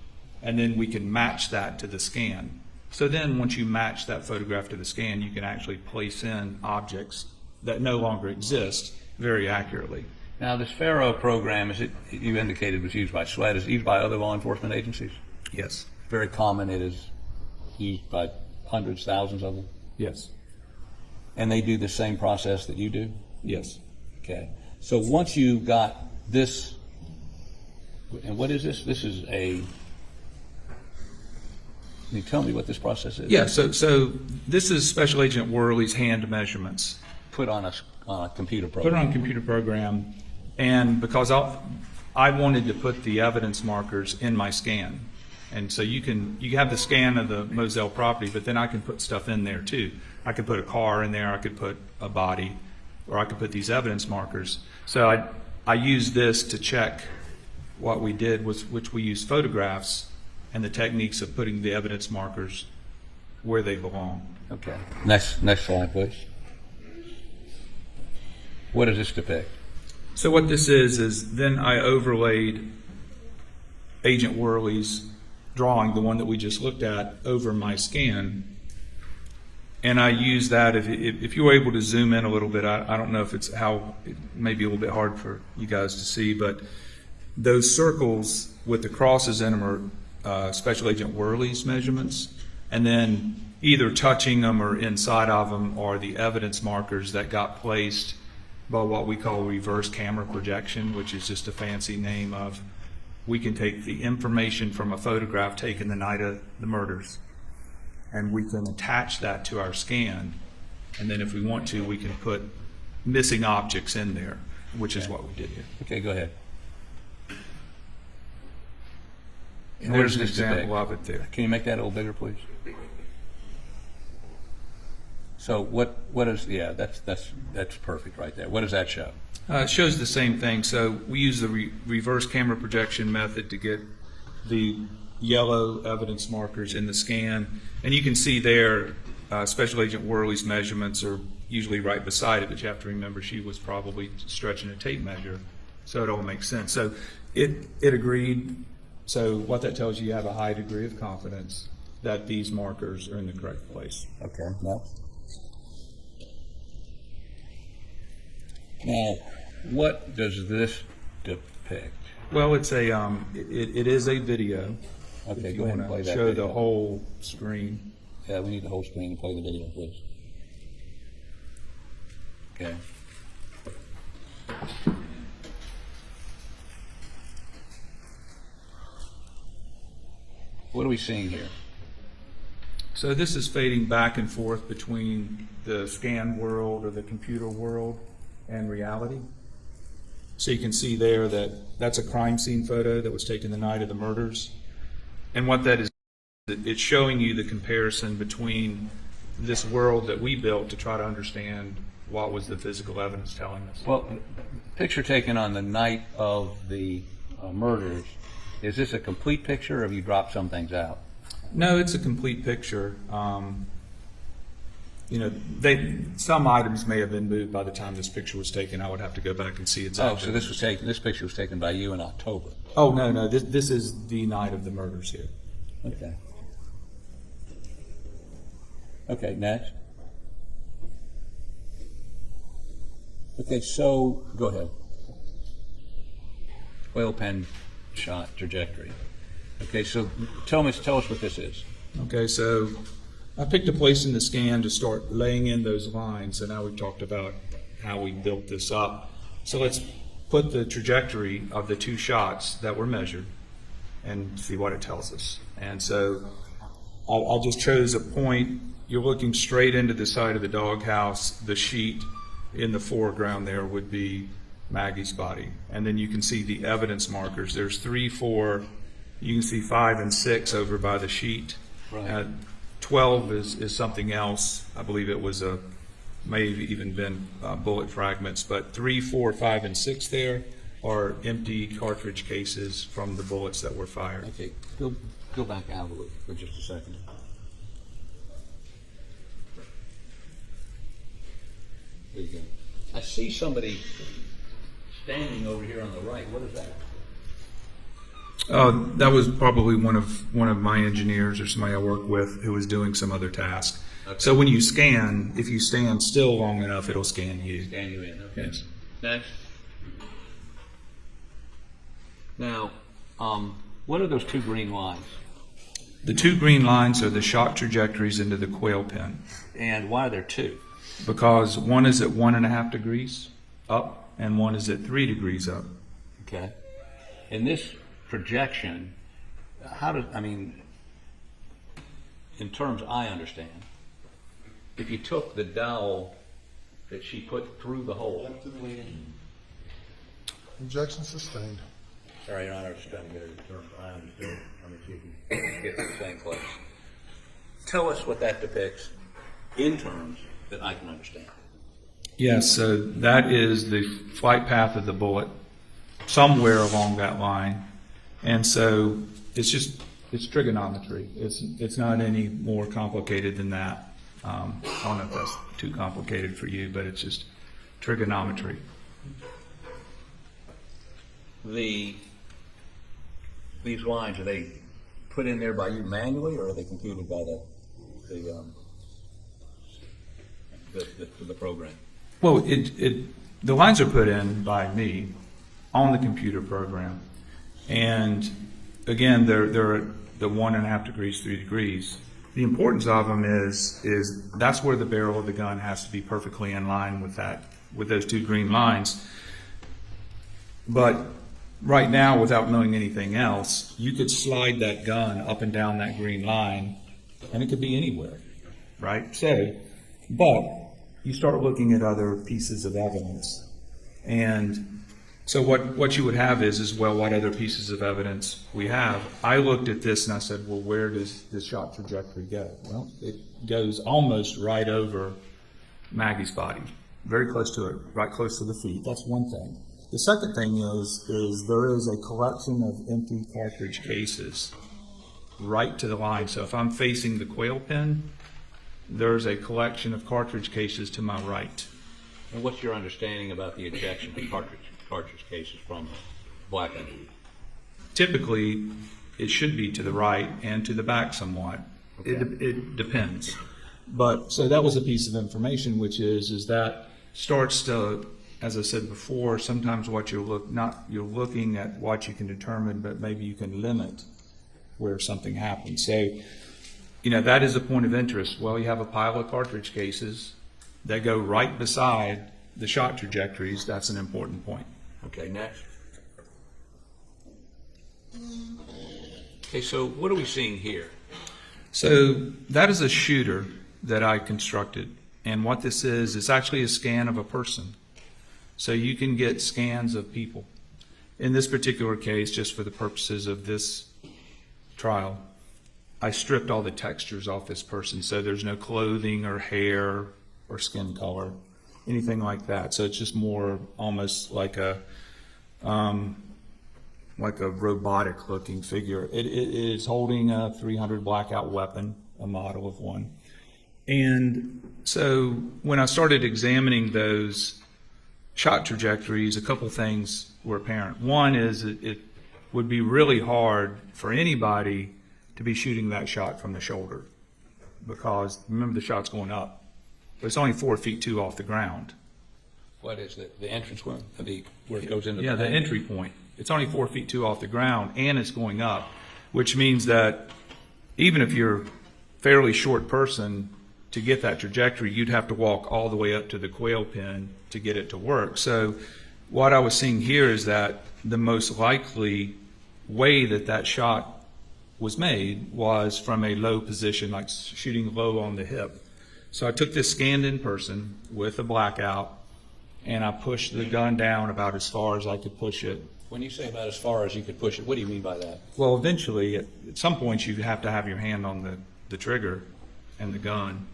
and then we can match that to the scan. So then once you match that photograph to the scan, you can actually place in objects that no longer exist very accurately. Now, this FARO program, you indicated was used by SLED, is it used by other law enforcement agencies? Yes. Very common. It is used by hundreds, thousands of them. Yes. And they do the same process that you do? Yes. Okay. So once you got this, and what is this? This is a, can you tell me what this process is? Yeah, so this is Special Agent Worley's hand measurements. Put on a computer Put it program. on a computer program, and because I wanted to put the evidence markers in my scan. And so you have the scan of the Moselle property, but then I can put stuff in there too. I could put a car in there, I could put a body, or I could put these evidence markers. So I used this to check what we did, which we used photographs and the techniques of putting the evidence markers where they belong. Okay. Next slide, please. What does this depict? So what this is then I overlaid Agent Worley's drawing, the one that we just looked at, over my scan. And I use that, if you were able to zoom in a little bit, I don't know if it may be a little bit hard for you guys to see, but those circles with the crosses in them are Special Agent Worley's measurements. And then either touching them or inside of them are the evidence markers that got placed by what we call reverse camera projection, which is just a fancy name of, we can take the information from a photograph taken the night of the murders, and we can attach that to our scan, and then if we want to, we can put missing objects in there, which is what we did here. Okay, go ahead. And there's an this example depict? of it there. Can you make that a little bigger, please? So what is, yeah, that's perfect right there. What does that show? It shows the same thing. So we use the reverse camera projection method to get the yellow evidence markers in the scan. And you can see there, Special Agent Worley's measurements are usually right beside it, but you have to remember she was probably stretching a tape measure, so it all makes sense. So it agreed. So what that tells you have a high degree of confidence that these markers are in the correct place. Okay, no. Now, what does this depict? Well, it's a it is a video. Okay, If go you ahead and wanna play that show video. the whole screen. Yeah, we need the whole screen to play the video, please. Okay. What are we seeing here? So this is fading back and forth between the scan world or the computer world and reality. So you can see there that that's a crime scene photo that was taken the night of the murders. And what that is, it's showing you the comparison between this world that we built to try to understand what was the physical evidence telling us. Well, picture taken on the night of the murders, is this a complete picture or have you dropped some things out? No, it's a complete picture. You know, some items may have been moved by the time this picture was taken. I would have to go back and see exactly. Oh, so this picture was taken by you in October. Oh, no, this is the night of the murders here. Okay. Okay, next. Okay, so go ahead. Oil pen shot trajectory. Okay, so tell us what this is. Okay, so I picked a place in the scan to start laying in those lines, and now we've talked about how we built this up. So let's put the trajectory of the two shots that were measured and see what it tells us. And so I just chose a point. You're looking straight into the side of the doghouse. The sheet in the foreground there would be Maggie's body. And then you can see the evidence markers. There's 3, 4, you can see 5 and 6 over by the sheet. Right. 12 is something else. I believe it was may have even been bullet fragments, but 3, 4, 5, and 6 there are empty cartridge cases from the bullets that were fired. Okay, go back out a little for just a second. There you go. I see somebody standing over here on the right. What is that? That was probably one of my engineers or somebody I work with who was doing some other task. Okay. So when you scan, if you stand still long enough, it'll scan you. Scan you in. Okay. Yes. Next. Now, what are those 2 green lines? The 2 green lines are the shot trajectories into the quail pen. And why are there 2? because one is at 1.5 degrees up and one is at 3 degrees up. Okay. In this projection, in terms I understand, if you took the dowel that she put through the hole. Objective leading. Objection sustained. Sorry, Your Honor, I was trying to get it in terms I understood. Let me see if you can get to the same place. Tell us what that depicts in terms that I can understand. Yes, so that is the flight path of the bullet somewhere along that line. And so it's trigonometry. It's not any more complicated than that. I don't know if that's too complicated for you, but it's just trigonometry. These lines, are they put in there by you manually, or are they computed by the program? Well, the lines are put in by me on the computer program, and again, they're the 1.5 degrees, 3 degrees. The importance of them is that's where the barrel of the gun has to be perfectly in line with those two green lines. But right now, without knowing anything else, you could slide that gun up and down that green line, and it could be anywhere, right? But you start looking at other pieces of evidence, and so what you would have is well, what other pieces of evidence we have? I looked at this and I said, well, where does the shot trajectory go? Well, it goes almost right over Maggie's body, very close to it, right close to the feet. That's one thing. The second thing is there is a collection of empty cartridge cases right to the line. So if I'm facing the quail pin, there's a collection of cartridge cases to my right. And what's your understanding about the ejection of cartridge cases from black gun? Typically, it should be to the right and to the back somewhat. Okay. It depends. But so that was a piece of information, which is that starts to, as I said before, sometimes what you're looking at what you can determine, but maybe you can limit where something happens. So, that is a point of interest. Well, you have a pile of cartridge cases that go right beside the shot trajectories. That's an important point. Okay, next. Okay, so what are we seeing here? So that is a shooter that I constructed. And what this is, it's actually a scan of a person. So you can get scans of people. In this particular case, just for the purposes of this trial, I stripped all the textures off this person. So there's no clothing or hair or skin color, anything like that. So it's just more almost like a robotic looking figure. It is holding a .300 blackout weapon, a model of one. And so when I started examining those shot trajectories, a couple things were apparent. One is it would be really hard for anybody to be shooting that shot from the shoulder, because remember, the shot's going up, but it's only 4 feet 2 off the ground. What is the entrance where it goes into the entry point? It's only 4 feet 2 off the ground, and it's going up, which means that even if you're a fairly short person, to get that trajectory, you'd have to walk all the way up to the quail pin to get it to work. So what I was seeing here is that the most likely way that shot was made was from a low position, like shooting low on the hip. So I took this scanned in person with a blackout, and I pushed the gun down about as far as I could push it. When you say about as far as you could push it, what do you mean by that? Well, eventually, at some point, you have to have your hand on the trigger and the gun.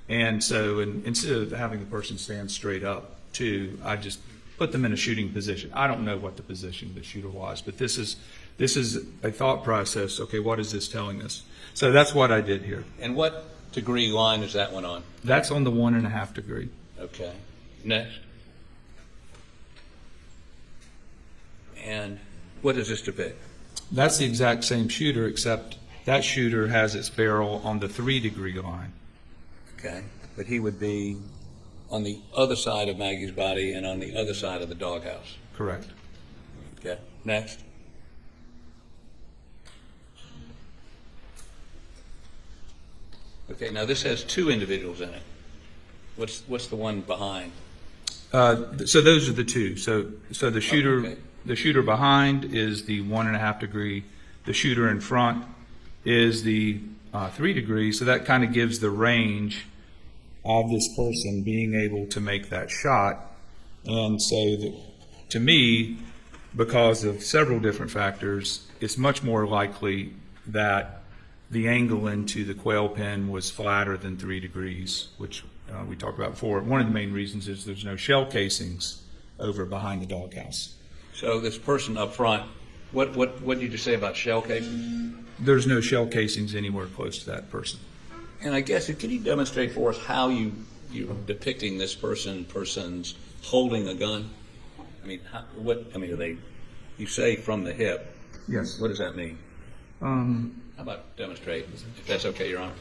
And so instead of having the person stand straight up, too, I just put them in a shooting position. I don't know what the position of the shooter was, but this is a thought process. Okay, what is this telling us? So that's what I did here. And what degree line is that one on? That's on the 1.5 degree. Okay. Next. And what does this depict? That's the exact same shooter, except that shooter has its barrel on the 3 degree line. Okay. But he would be on the other side of Maggie's body and on the other side of the doghouse. Correct. Okay. Next. Okay, now this has 2 individuals in it. What's the one behind? So those are the two. So the shooter, okay. the shooter behind is the 1.5 degree. The shooter in front is the 3 degrees. So that kind of gives the range of this person being able to make that shot. And so that, to me, because of several different factors, it's much more likely that the angle into the quail pen was flatter than 3 degrees, which we talked about before. One of the main reasons is there's no shell casings over behind the doghouse. So this person up front, what did you just say about shell casings? There's no shell casings anywhere close to that person. And I guess, can you demonstrate for us how you're depicting this person's holding a gun? I mean, are they, you say from the hip. Yes. What does that mean? How about demonstrate, if that's okay, Your Honor?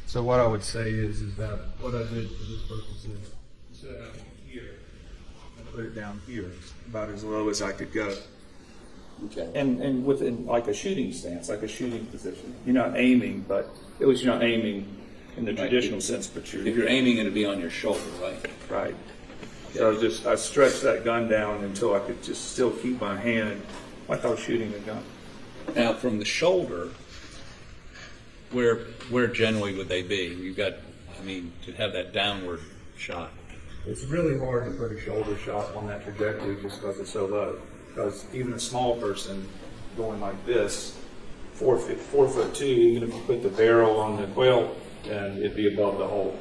So what I would say is that what I did for this purpose is set it here and put it down here, about as low as I could go. Okay. And within like a shooting stance, like a shooting position. You're not aiming, but at least you're not aiming in the traditional sense, but If you're aiming, it'd be on your shoulder, right? right. So I stretched that gun down until I could just still keep my hand like I was shooting a gun. Now, from the shoulder, where generally would they be? You've got, to have that downward shot. It's really hard to put a shoulder shot on that trajectory just because it's so low. Because even a small person going like this, 4'2", even if you put the barrel on the quail, then it'd be above the hole.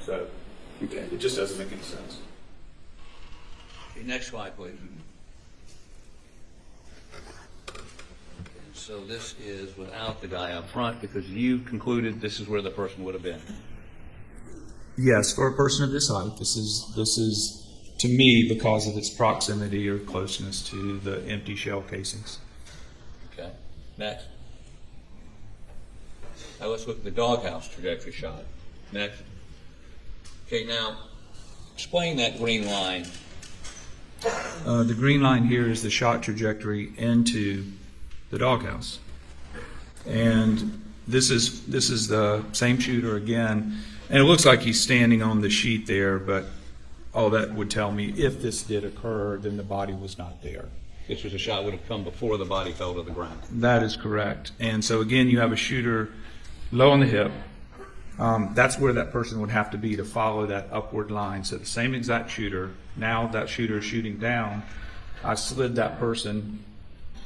So it just doesn't make any sense. Okay, next slide, please. So this is without the guy up front because you concluded this is where the person would have been. Yes, for a person of this height, this is to me because of its proximity or closeness to the empty shell casings. Okay. Next. Now let's look at the doghouse trajectory shot. Next. Okay, now explain that green line. The green line here is the shot trajectory into the doghouse, and this is the same shooter again, and it looks like he's standing on the sheet there, but all that would tell me if this did occur, then the body was not there. This was a shot that would have come before the body fell to the ground. That is correct. And so again, you have a shooter low on the hip. That's where that person would have to be to follow that upward line. So the same exact shooter, now that shooter is shooting down, I slid that person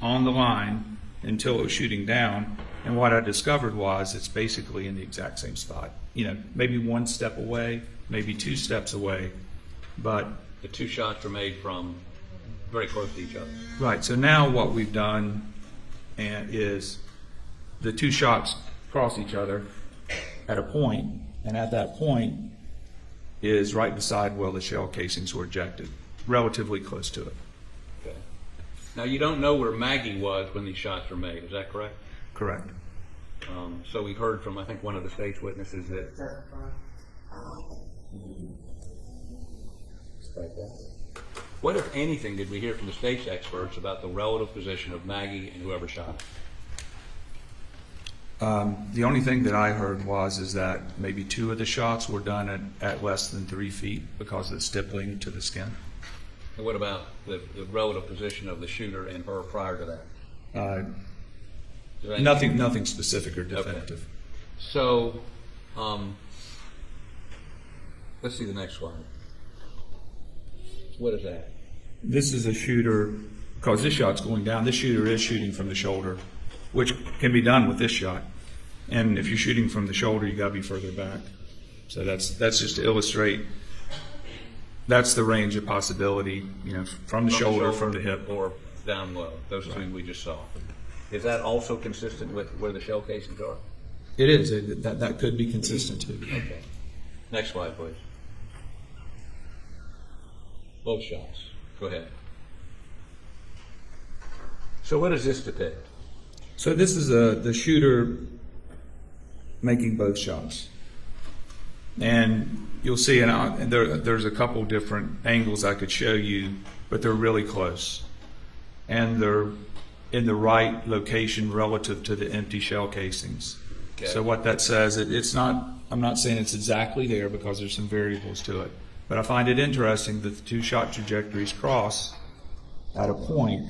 on the line until it was shooting down. And what I discovered was it's basically in the exact same spot. Maybe 1 step away, maybe 2 steps away, but The two shots were made from very close to each other. right. So now what we've done is the 2 shots cross each other at a point, and at that point is right beside where the shell casings were ejected, relatively close to it. Okay. Now you don't know where Maggie was when these shots were made. Is that correct? Correct. So we heard from, I think, one of the state's witnesses that. What, if anything, did we hear from the state's experts about the relative position of Maggie and whoever shot her? The only thing that I heard is that maybe 2 of the shots were done at less than 3 feet because of the stippling to the skin. And what about the relative position of the shooter and her prior to that? Is there anything- Nothing specific or definitive. Okay. So, let's see the next slide. What is that? This is a shooter, because this shot's going down, this shooter is shooting from the shoulder, which can be done with this shot. And if you're shooting from the shoulder, you gotta be further back. So that's just to illustrate, that's the range of possibility, from the shoulder, from the hip. Or down low, those two we just saw. Is that also consistent with where the shell casings are? It is, that could be consistent too. Okay. Next slide, please. Both shots. Go ahead. So what does this depict? So this is the shooter making both shots. And you'll see, and there's a couple different angles I could show you, but they're really close. And they're in the right location relative to the empty shell casings. Okay. So what that says, it's not I'm not saying it's exactly there because there's some variables to it, but I find it interesting that the two shot trajectories cross at a point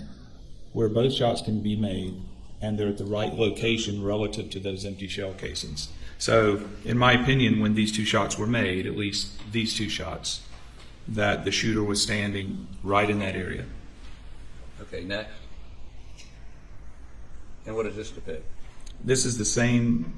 where both shots can be made and they're at the right location relative to those empty shell casings. So, in my opinion, when these two shots were made, at least these two shots, that the shooter was standing right in that area. Okay, next. And what does this depict? This is the same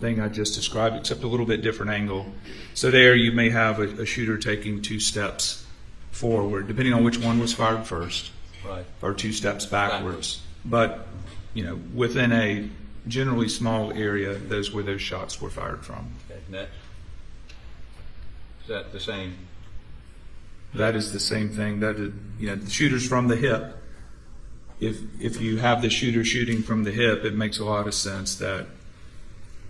thing I just described, except a little bit different angle. So there you may have a shooter taking 2 steps forward, depending on which one was fired first, Right. or 2 steps backwards. But, you know, within a generally small area, those where those shots were fired from. Okay, next. Is that the same? That is the same thing. That is, you know, the shooter's from the hip. If you have the shooter shooting from the hip, it makes a lot of sense that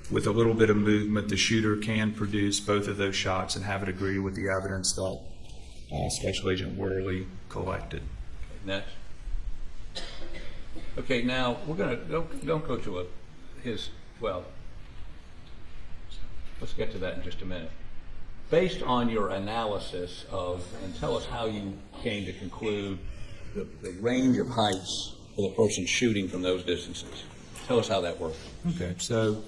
with a little bit of movement, the shooter can produce both of those shots and have it agree with the evidence that Special Agent Worley collected. Next. Okay, now we're gonna don't go to let's get to that in just a minute. Based on your analysis of, and tell us how you came to conclude the range of heights for the person shooting from those distances. Tell us how that worked. Okay, so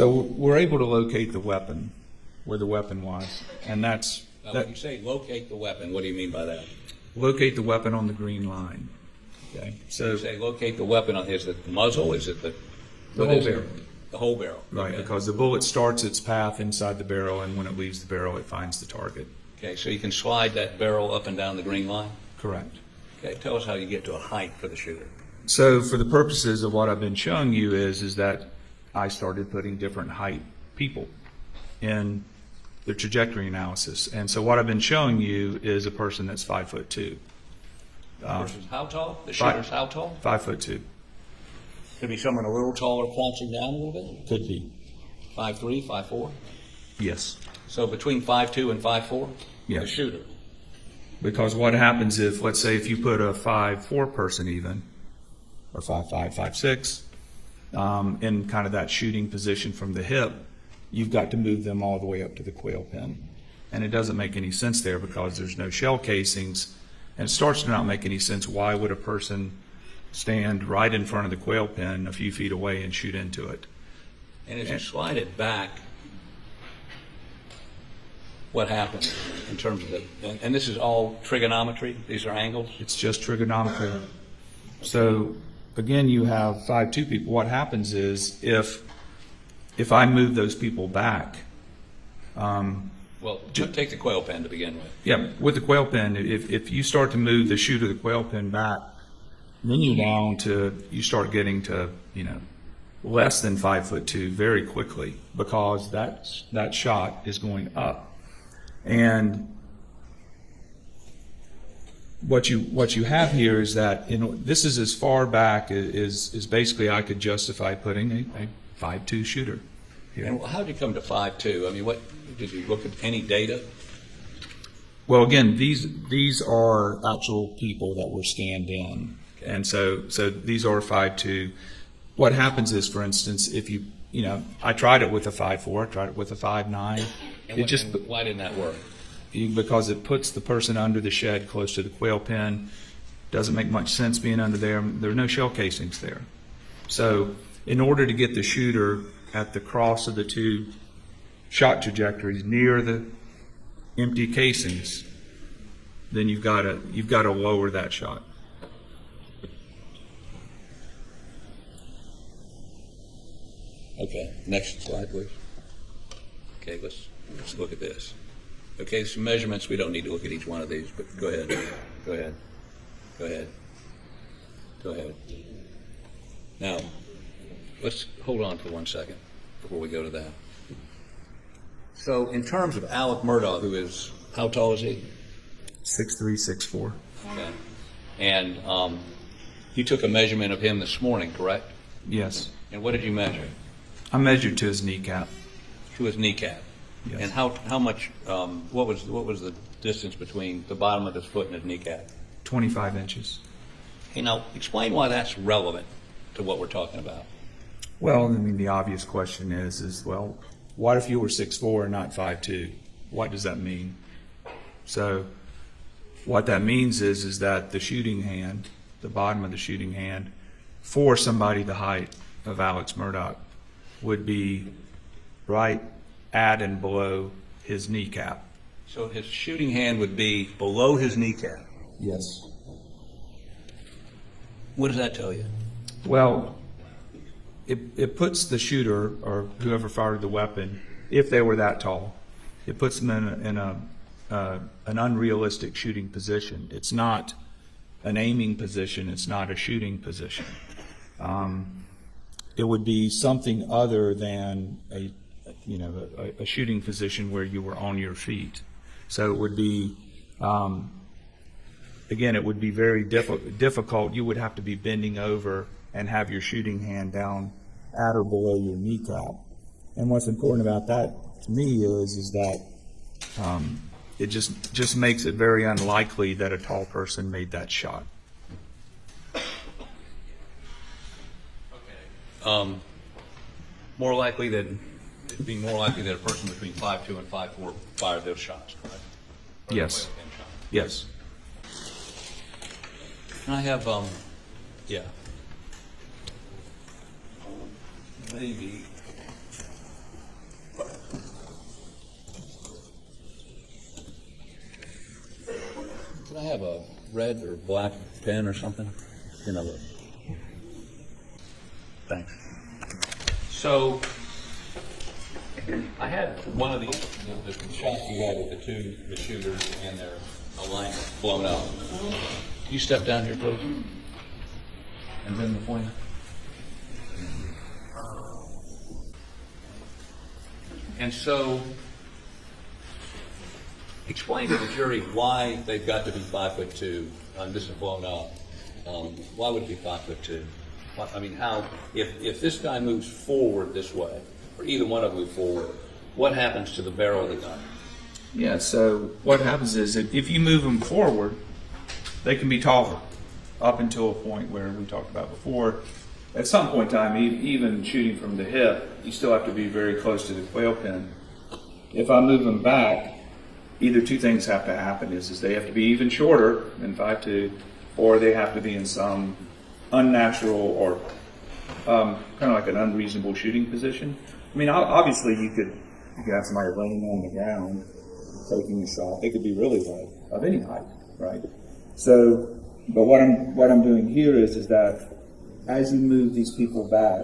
we're able to locate the weapon, where the weapon was, and that's When you say locate the weapon, what do you mean by that? locate the weapon on the green line. Okay, so You say locate the weapon on, is it the muzzle? Is it the The what whole is it? barrel. The whole barrel. right, Okay. because the bullet starts its path inside the barrel, and when it leaves the barrel, it finds the target. Okay, so you can slide that barrel up and down the green line? Correct. Okay, tell us how you get to a height for the shooter. So for the purposes of what I've been showing you is that I started putting different height people in the trajectory analysis. And so what I've been showing you is a person that's 5'2". Versus how tall? The Fi- shooter's how tall? 5'2". Could be someone a little taller crouching down a little bit? Could be. 5'3", 5'4"? Yes. So between 5'2" and 5'4"? Yeah. The shooter. Because what happens if, let's say, if you put a 5'4" person even, or 5'5", 5'6", in kind of that shooting position from the hip, you've got to move them all the way up to the quail pin. And it doesn't make any sense there because there's no shell casings, and it starts to not make any sense. Why would a person stand right in front of the quail pin a few feet away and shoot into it? And as you slide it back, what happens in terms of the, and this is all trigonometry? These are angles? It's just trigonometry. So again, you have 5'2" people. What happens is if I move those people back, Well, take the quail pen to begin with. yeah, with the quail pin, if you start to move the shooter, the quail pin back, then you start getting to, you know, less than 5'2" very quickly because that shot is going up. And what you have here is that, you know, this is as far back as basically I could justify putting a 5'2" shooter here. And how did you come to 5'2"? I mean, what did you look at any data? Well, again, these are actual people that were scanned in, Okay. and so these are 5'2". What happens is, for instance, if you know, I tried it with a 5'4", tried it with a 5'9". And why didn't that work? Because it puts the person under the shed close to the quail pen. Doesn't make much sense being under there. There are no shell casings there. So in order to get the shooter at the cross of the two shot trajectories near the empty casings, then you've got to lower that shot. Okay, next slide, please. Okay, let's look at this. Okay, some measurements. We don't need to look at each one of these, but go ahead. Go ahead. Go ahead. Go ahead. Now, let's hold on for 1 second before we go to that. So, in terms of Alec Murdaugh, who is, how tall is he? 6'3", 6'4". Okay. And you took a measurement of him this morning, correct? Yes. And what did you measure? I measured to his kneecap. To his kneecap. Yes. And how much? What was the distance between the bottom of his foot and his kneecap? 25 inches. Hey, now explain why that's relevant to what we're talking about. Well, I mean, the obvious question is, well, what if you were 6'4" and not 5'2"? What does that mean? So what that means is that the shooting hand, the bottom of the shooting hand, for somebody the height of Alex Murdaugh would be right at and below his kneecap. So his shooting hand would be below his kneecap. Yes. What does that tell you? Well, it puts the shooter or whoever fired the weapon, if they were that tall, it puts them in an unrealistic shooting position. It's not an aiming position. It's not a shooting position. It would be something other than a shooting position where you were on your feet. So it would be, again, it would be very difficult. You would have to be bending over and have your shooting hand down at or below your kneecap. And what's important about that to me is that it just makes it very unlikely that a tall person made that shot. More likely that it'd be more likely that a person between 5'2" and 5'4" fired those shots, correct? Or Yes. the quail pin shot. Yes. I have, yeah. Maybe. Could I have a red or black pen or something? You know, thanks. So, I had one of the shots you had with the shooters and their alignment blown out. Can you step down here, please? And then the pointer. And so, explain to the jury why they've got to be 5'2". This is blown up. Why would it be 5'2"? I mean, how? If this guy moves forward this way, or either one of them move forward, what happens to the barrel of the gun? Yeah, so what happens is that if you move them forward, they can be taller up until a point where we talked about before. At some point in time, even shooting from the hip, you still have to be very close to the quail pin. If I move them back, either two things have to happen is they have to be even shorter than 5'2", or they have to be in some unnatural or kind of like an unreasonable shooting position. I mean, obviously you could have somebody laying on the ground taking a shot. They could be really low, of any height, right? So, but what I'm doing here is that as you move these people back,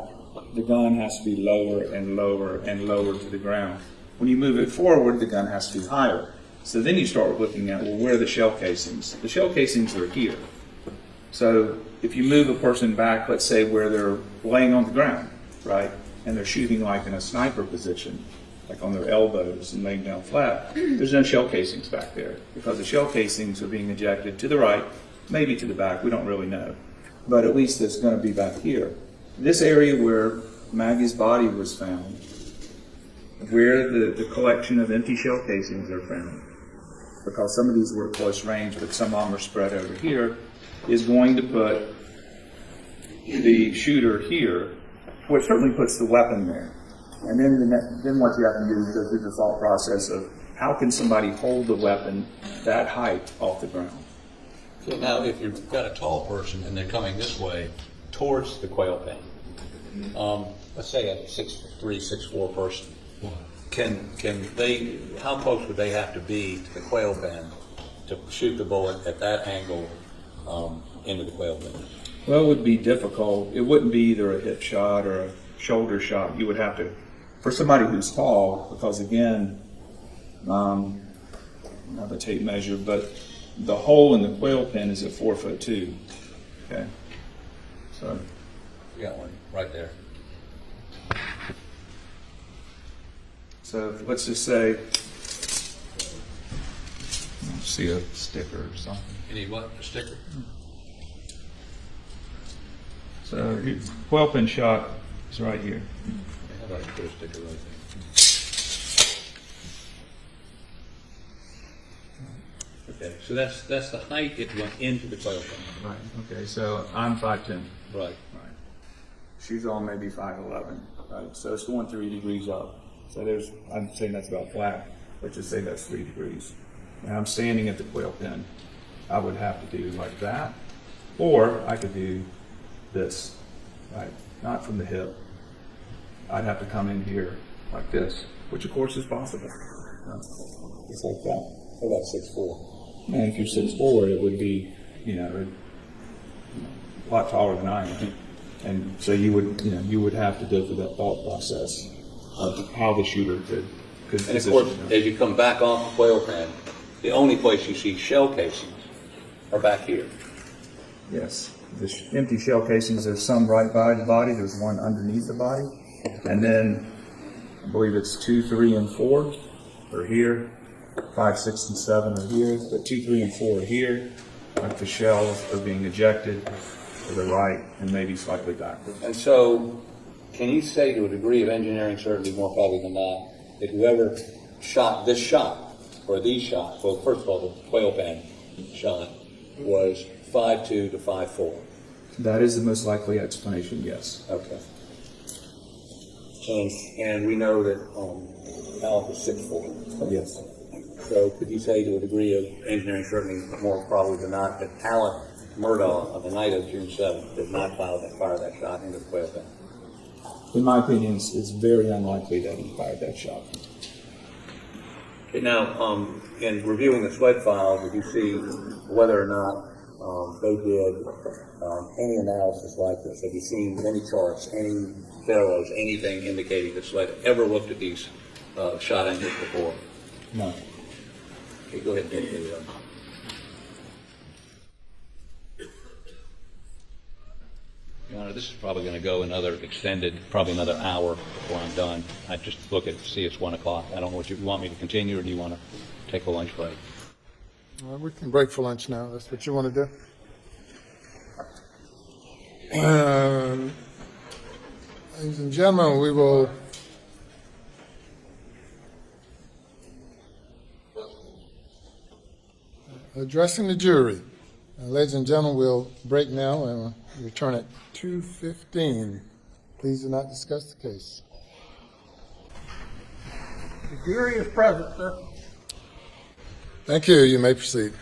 the gun has to be lower and lower and lower to the ground. When you move it forward, the gun has to be higher. So then you start looking at, well, where are the shell casings? The shell casings are here. So if you move a person back, let's say where they're laying on the ground, right, and they're shooting like in a sniper position, like on their elbows and laying down flat, there's no shell casings back there because the shell casings are being ejected to the right, maybe to the back, we don't really know. But at least it's going to be back here. This area where Maggie's body was found, where the collection of empty shell casings are found, because some of these were close range, but some of them are spread over here, is going to put the shooter here, which certainly puts the weapon there. And then what you have to do is go through the thought process of how can somebody hold the weapon that height off the ground? So now, if you've got a tall person and they're coming this way towards the quail pin, let's say a 6'3", 6'4" person, can they? How close would they have to be to the quail pin to shoot the bullet at that angle into the quail pin? Well, it would be difficult. It wouldn't be either a hip shot or a shoulder shot. You would have to, for somebody who's tall, because again, I have a tape measure, but the hole in the quail pin is at 4'2". Okay, so You got one right there. so let's just say, see a sticker or something. You need what? A sticker? So quail pin shot is right here. How about I put a sticker right there? Okay, so that's the height it went into the quail pin. Right. Okay. So I'm 5'10". Right. Right. She's on maybe 5'11", right? So it's going 3 degrees up. So I'm saying that's about flat. Let's just say that's 3 degrees. And I'm standing at the quail pen. I would have to do like that, or I could do this, right? Not from the hip. I'd have to come in here like this, which of course is possible. Just like that. What about 6'4"? And if you're 6'4", it would be, a lot taller than I am. And so you would have to go through that thought process of how the shooter could And of course, as you come back off the quail pen, the only place you see shell casings are back here. Yes, the empty shell casings, there's some right by the body, there's one underneath the body, and then I believe it's 2, 3, and 4 are here, 5, 6, and 7 are here, but 2, 3, and 4 are here, like the shells are being ejected to the right and maybe slightly backwards. And so, can you say to a degree of engineering certainty, more probably than not, that whoever shot this shot, or these shots, well, first of all, the quail pen shot was 5'2" to 5'4"? That is the most likely explanation, yes. Okay. And we know that Alec was 6'4". Yes. So could you say to a degree of engineering certainty, more probably than not, that Alec Murdaugh on the night of June 7th did not fire that shot into the quail pen? In my opinion, it's very unlikely that he fired that shot. Okay, now, in reviewing the SWED files, did you see whether or not they did any analysis like this? Have you seen any charts, any photos, anything indicating that SWED ever looked at these shot engines before? No. Okay, go ahead and get the Your Honor, this is probably going to go another extended, probably another hour before I'm done. I just look at, see it's 1 o'clock. I don't know what you want me to continue, or do you want to take a lunch break? We can break for lunch now. That's what you want to do? Ladies and gentlemen, we will addressing the jury. Ladies and gentlemen, we'll break now and return at 2:15. Please do not discuss the case. The jury is present, sir. Thank you. You may proceed.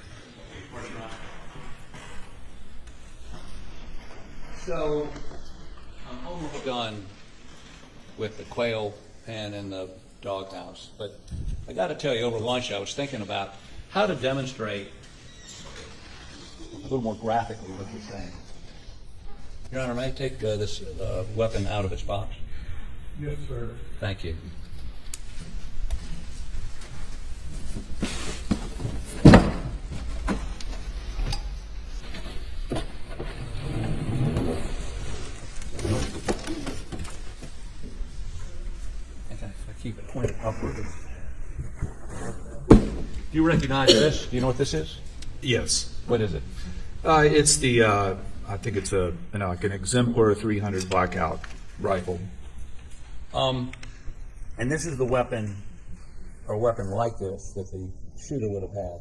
So, I'm almost done with the quail pen and the doghouse, but I got to tell you, over lunch I was thinking about how to demonstrate a little more graphically what you're saying. Your Honor, may I take this weapon out of its box? Yes, sir. Thank you. I keep it pointed upward. Do you recognize this? Do you know what this is? Yes. What is it? It's the, I think it's like an exemplar 300 blackout rifle. And this is the weapon, or a weapon like this, that the shooter would have had.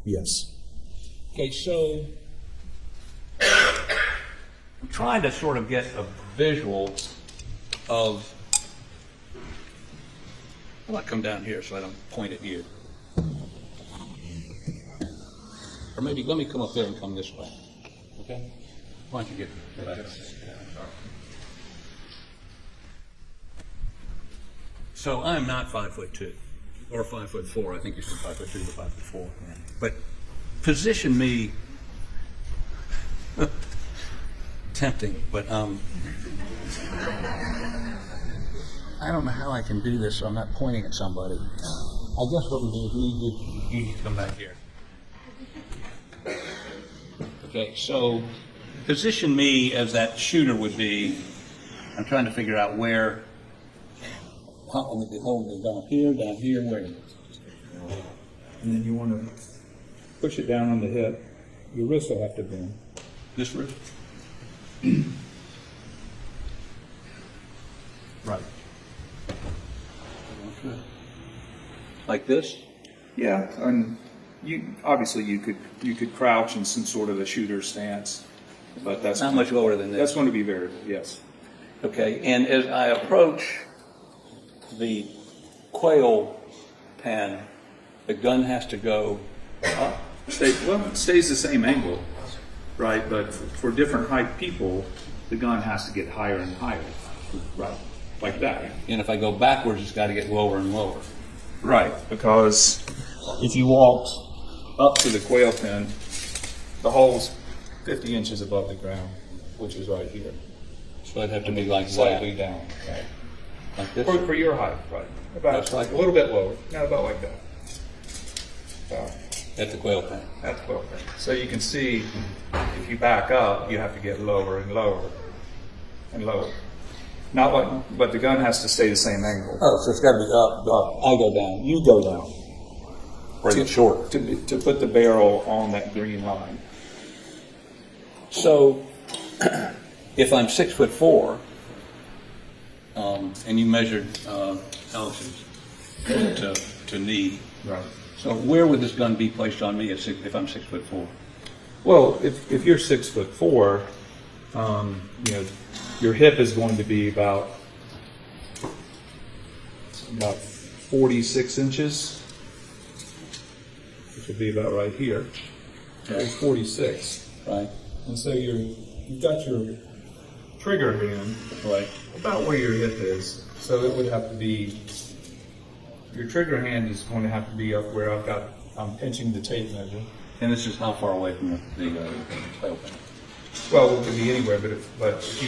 Yes. Okay, so I'm trying to sort of get a visual of. How about I come down here so I don't point at you? Or maybe let me come up there and come this way. Okay? Why don't you get back? So I'm not 5'2" or 5'4". I think you said 5'2" or 5'4". But position me. Tempting, but I don't know how I can do this so I'm not pointing at somebody. I guess what we do is you need to come back here. Okay, so position me as that shooter would be. I'm trying to figure out where. Hold me down here, where? And then you want to push it down on the hip. Your wrist will have to bend. This wrist? Right. Okay. Like this? Yeah, and you could crouch in some sort of a shooter stance, but that's Not much lower than this. That's going to be variable. Yes. Okay, and as I approach the quail pen, the gun has to go up. It stays the same angle, right? But for different height people, the gun has to get higher and higher, right? Like that. And if I go backwards, it's got to get lower and lower. Right, because if you walked up to the quail pen, the hole's 50 inches above the ground, which is right here. So I'd have to be like Slightly that, down, right? like this. For your height, right? About That's like- a little bit lower, not about like that. At the quail pen. That's quail pen. So you can see, if you back up, you have to get lower and lower and lower. Not like, but the gun has to stay the same angle. Oh, so it's got to be up. I go down. You go down Or get short. to put the barrel on that green line. So, if I'm 6'4", and you measured Alex's to knee, Right. so where would this gun be placed on me if I'm 6'4"? Well, if you're 6'4", you know, your hip is going to be about 46 inches, which would be about right here. It's 46, Right. and so you've got your trigger hand Right. about where your hip is. So it would have to be, your trigger hand is going to have to be up where I'm pinching the tape measure. And this is how far away from the quail pen? Well, it could be anywhere, but if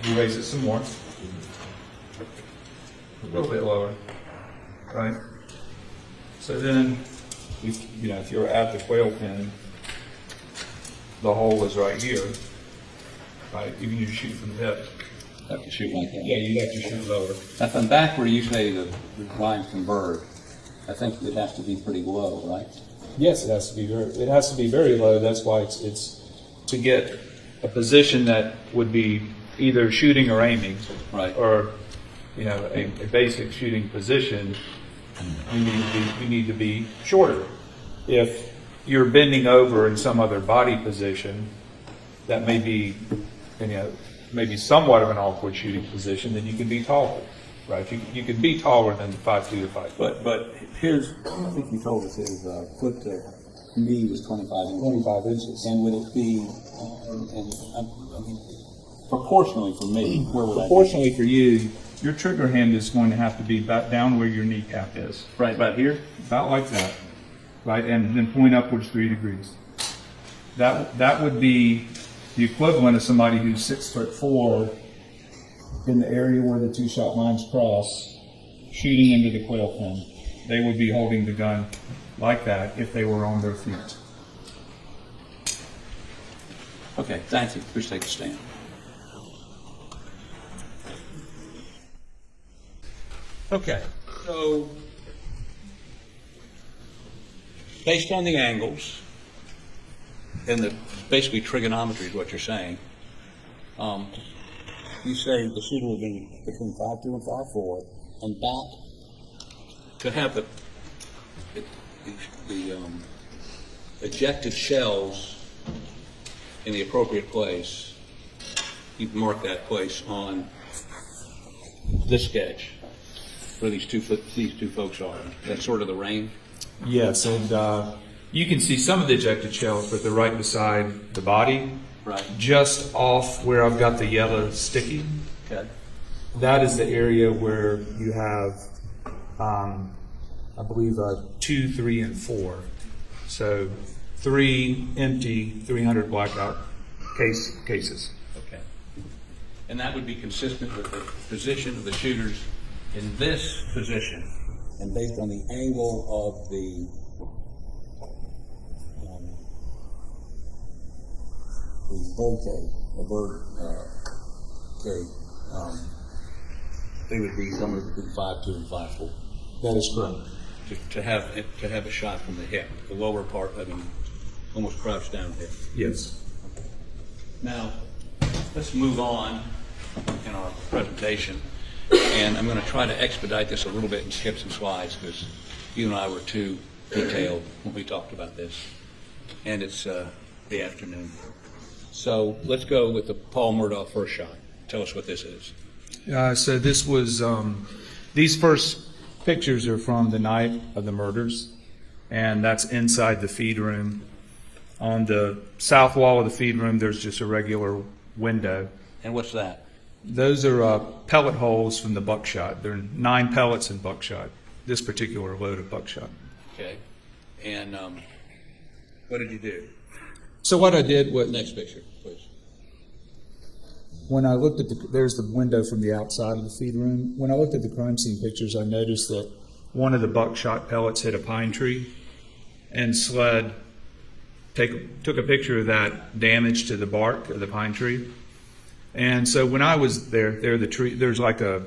you raise it some more, a little bit lower, right? So then, if you're at the quail pen, the hole is right here, right? You can just shoot from the hip. I have to shoot like that. Yeah, you have to shoot lower. If I'm back where you say the line converge, I think it has to be pretty low, right? Yes, it has to be very low. That's why it's to get a position that would be either shooting or aiming, Right. or a basic shooting position. You need to be shorter. If you're bending over in some other body position, that may be maybe somewhat of an awkward shooting position. Then you can be taller, right? You can be taller than 5'2" or 5'4". But his, I think you told us his foot to knee was 25 inches. 25 inches. And would it be, I mean, proportionally for me, where would I be? Proportionally for you, your trigger hand is going to have to be about down where your kneecap is. Right about here? About like that, right? And then point upwards 3 degrees. That would be the equivalent of somebody who's 6'4" in the area where the two shot lines cross, shooting into the quail pen. They would be holding the gun like that if they were on their feet. Okay, thank you. Please take a stand. Okay, so based on the angles and the basically trigonometry is what you're saying, you say the shooter would be between 5'2" and 5'4", and that to have the ejected shells in the appropriate place. You can mark that place on this sketch where these two folks are. That's sort of the range. Yes, and you can see some of the ejected shells, but they're right beside the body, Right. just off where I've got the yellow sticky. Okay. That is the area where you have, I believe, 2, 3, and 4. So 3 empty, 300 blackout cases. Okay. And that would be consistent with the position of the shooters in this position, and based on the angle of the bird cage, they would be somewhere between 5'2" and 5'4". That is correct. To have a shot from the hip, the lower part, I mean, almost crouched down hip. Yes. Now, let's move on in our presentation, and I'm going to try to expedite this a little bit and skip some slides because you and I were too detailed when we talked about this, and it's the afternoon. So let's go with the Paul Murdaugh first shot. tell us what this is. So this was, these first pictures are from the night of the murders, and that's inside the feed room. On the south wall of the feed room, there's just a regular window. And what's that? Those are pellet holes from the buckshot. There are 9 pellets in buckshot, this particular load of buckshot. Okay. And what did you do? So what I did was, Next picture, please. when I looked at there's the window from the outside of the feed room. When I looked at the crime scene pictures, I noticed that one of the buckshot pellets hit a pine tree, and SLED took a picture of that damage to the bark of the pine tree. And so when I was there's like a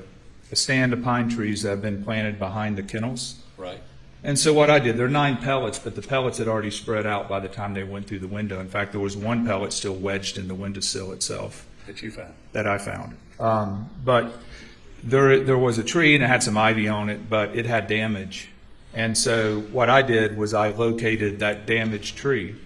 stand of pine trees that have been planted behind the kennels. Right. And so what I did, there are 9 pellets, but the pellets had already spread out by the time they went through the window. In fact, there was one pellet still wedged in the windowsill itself. That you found. That I found. But there was a tree and it had some ivy on it, but it had damage. And so what I did was I located that damaged tree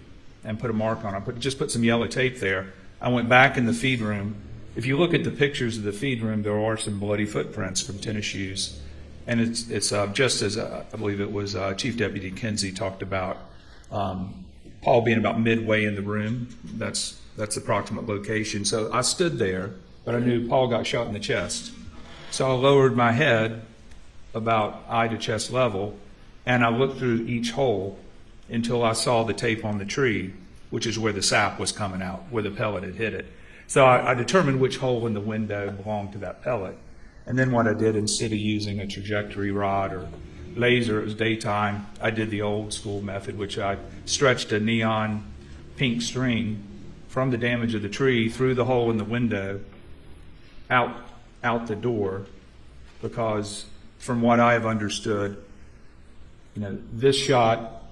and put a mark on it. Just put some yellow tape there. I went back in the feed room. If you look at the pictures of the feed room, there are some bloody footprints from tennis shoes. And it's just as I believe it was Chief Deputy Kinsey talked about Paul being about midway in the room. That's the approximate location. So I stood there, but I knew Paul got shot in the chest. So I lowered my head about eye to chest level, and I looked through each hole until I saw the tape on the tree, which is where the sap was coming out, where the pellet had hit it. So I determined which hole in the window belonged to that pellet. And then what I did, instead of using a trajectory rod or laser, it was daytime, I did the old school method, which I stretched a neon pink string from the damage of the tree through the hole in the window out the door, because from what I have understood, this shot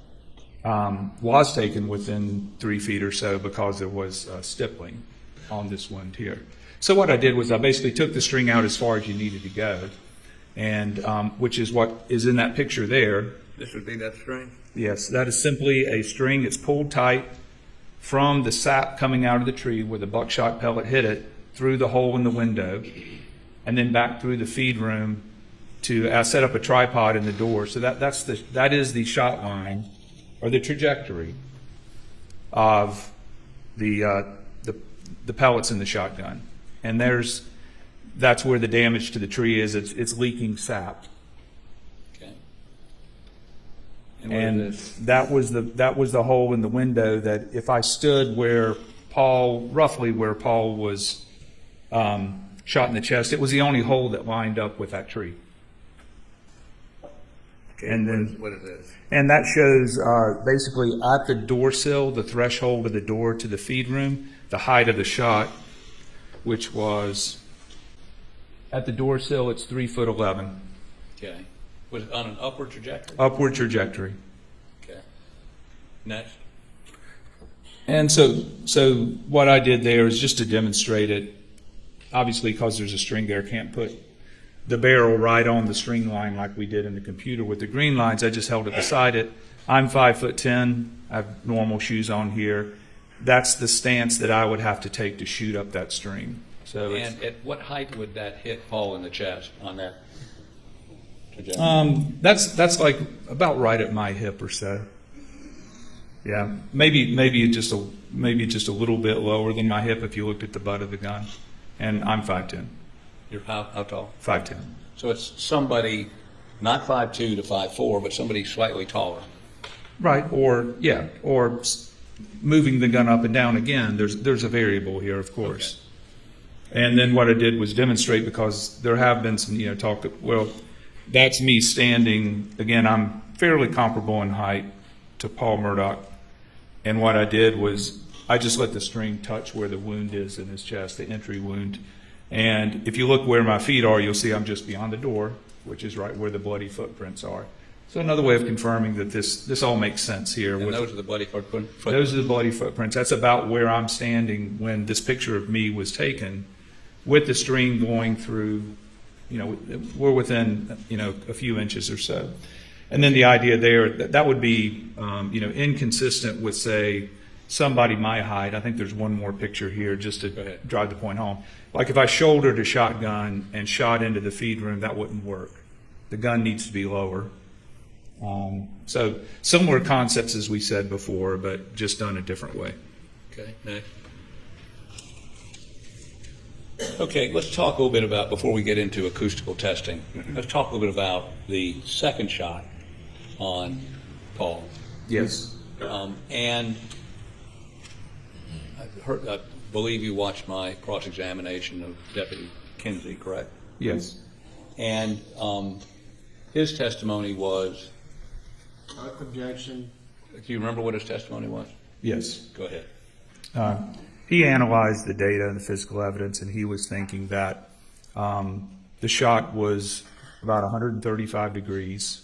was taken within 3 feet or so because there was stippling on this wound here. So what I did was I basically took the string out as far as you needed to go, and which is what is in that picture there. This would be that string? Yes, that is simply a string. It's pulled tight from the sap coming out of the tree where the buckshot pellet hit it, through the hole in the window, and then back through the feed room to set up a tripod in the door. So that is the shot line or the trajectory of the pellets in the shotgun. And that's where the damage to the tree is. It's leaking sap. Okay. And that was the hole in the window that if I stood roughly where Paul was shot in the chest, it was the only hole that lined up with that tree. Okay. And then what is this? And that shows basically at the door sill, the threshold of the door to the feed room, the height of the shot, which was at the door sill, it's 3'11". Okay. Was it on an upward trajectory? Upward trajectory. Okay. Next. And so what I did there is just to demonstrate it. Obviously, because there's a string there, can't put the barrel right on the string line like we did in the computer with the green lines. I just held it beside it. I'm 5'10". I have normal shoes on here. That's the stance that I would have to take to shoot up that string. So And at what height would that hit Paul in the chest on that trajectory? that's like about right at my hip or so. Yeah, maybe just a little bit lower than my hip if you looked at the butt of the gun. And I'm 5'10". You're how tall? 5'10". So it's somebody not 5'2" to 5'4", but somebody slightly taller. Right, or moving the gun up and down again. There's a variable here, of course. Okay. And then what I did was demonstrate, because there have been some talk. Well, that's me standing. Again, I'm fairly comparable in height to Paul Murdaugh, and what I did was I just let the string touch where the wound is in his chest, the entry wound. And if you look where my feet are, you'll see I'm just beyond the door, which is right where the bloody footprints are. So another way of confirming that this all makes sense here. And those are the bloody footprints? Those are the bloody footprints. That's about where I'm standing when this picture of me was taken, with the string going through, we're within, a few inches or so. And then the idea there, that would be, inconsistent with, say, somebody my height, I think there's one more picture here just to Go ahead. drive the point home. Like if I shouldered a shotgun and shot into the feed room, that wouldn't work. The gun needs to be lower. So similar concepts as we said before, but just done a different way. Okay, next. Okay, let's talk a little bit about, before we get into acoustical testing, let's talk a little bit about the second shot on Paul. Yes. And I believe you watched my cross-examination of Deputy Kinsey, correct? Yes. And his testimony was, Objection. do you remember what his testimony was? Yes. Go ahead. He analyzed the data and the physical evidence, and he was thinking that the shot was about 135 degrees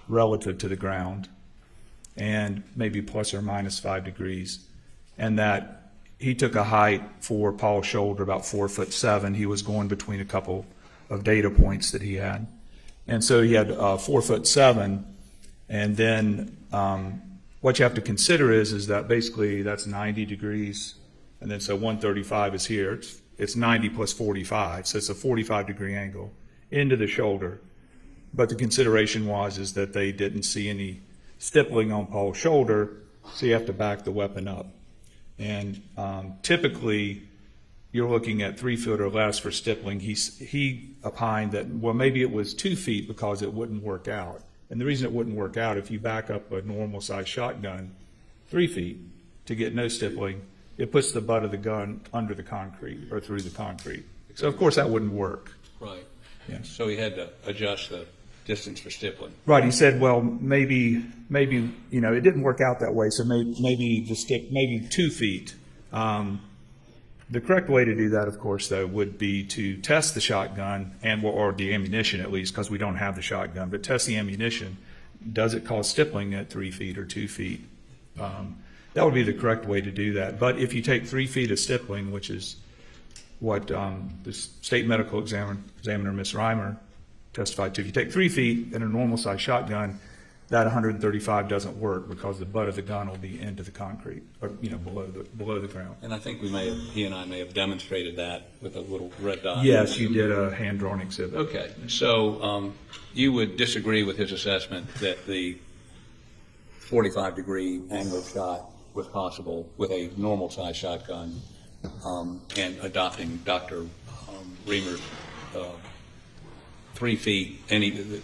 relative to the ground, and maybe plus or minus 5 degrees, and that he took a height for Paul's shoulder about 4'7". He was going between a couple of data points that he had, and so he had 4'7", and then what you have to consider is that basically that's 90 degrees. And then so 135 is here. It's 90 plus 45, so it's a 45-degree angle into the shoulder. But the consideration is that they didn't see any stippling on Paul's shoulder, so you have to back the weapon up. And typically, you're looking at 3 feet or less for stippling. He opined that, well, maybe it was 2 feet because it wouldn't work out. And the reason it wouldn't work out, if you back up a normal-sized shotgun 3 feet to get no stippling, it puts the butt of the gun under the concrete or through the concrete. So, of course, that wouldn't work. Right. Yes. So he had to adjust the distance for stippling. Right. He said, well, maybe it didn't work out that way, so maybe 2 feet. The correct way to do that, of course, though, would be to test the shotgun or the ammunition at least, because we don't have the shotgun, but test the ammunition. Does it cause stippling at 3 feet or 2 feet? That would be the correct way to do that. But if you take 3 feet of stippling, which is what the state medical examiner, Ms. Reimer, testified to, if you take 3 feet in a normal-sized shotgun, that 135 doesn't work because the butt of the gun will be into the concrete or below the ground. And I think he and I may have demonstrated that with a little red dot. Yes, you did a hand-drawn exhibit. Okay, so you would disagree with his assessment that the 45-degree angle shot was possible with a normal-sized shotgun, and adopting Dr. Reamer's 3 feet,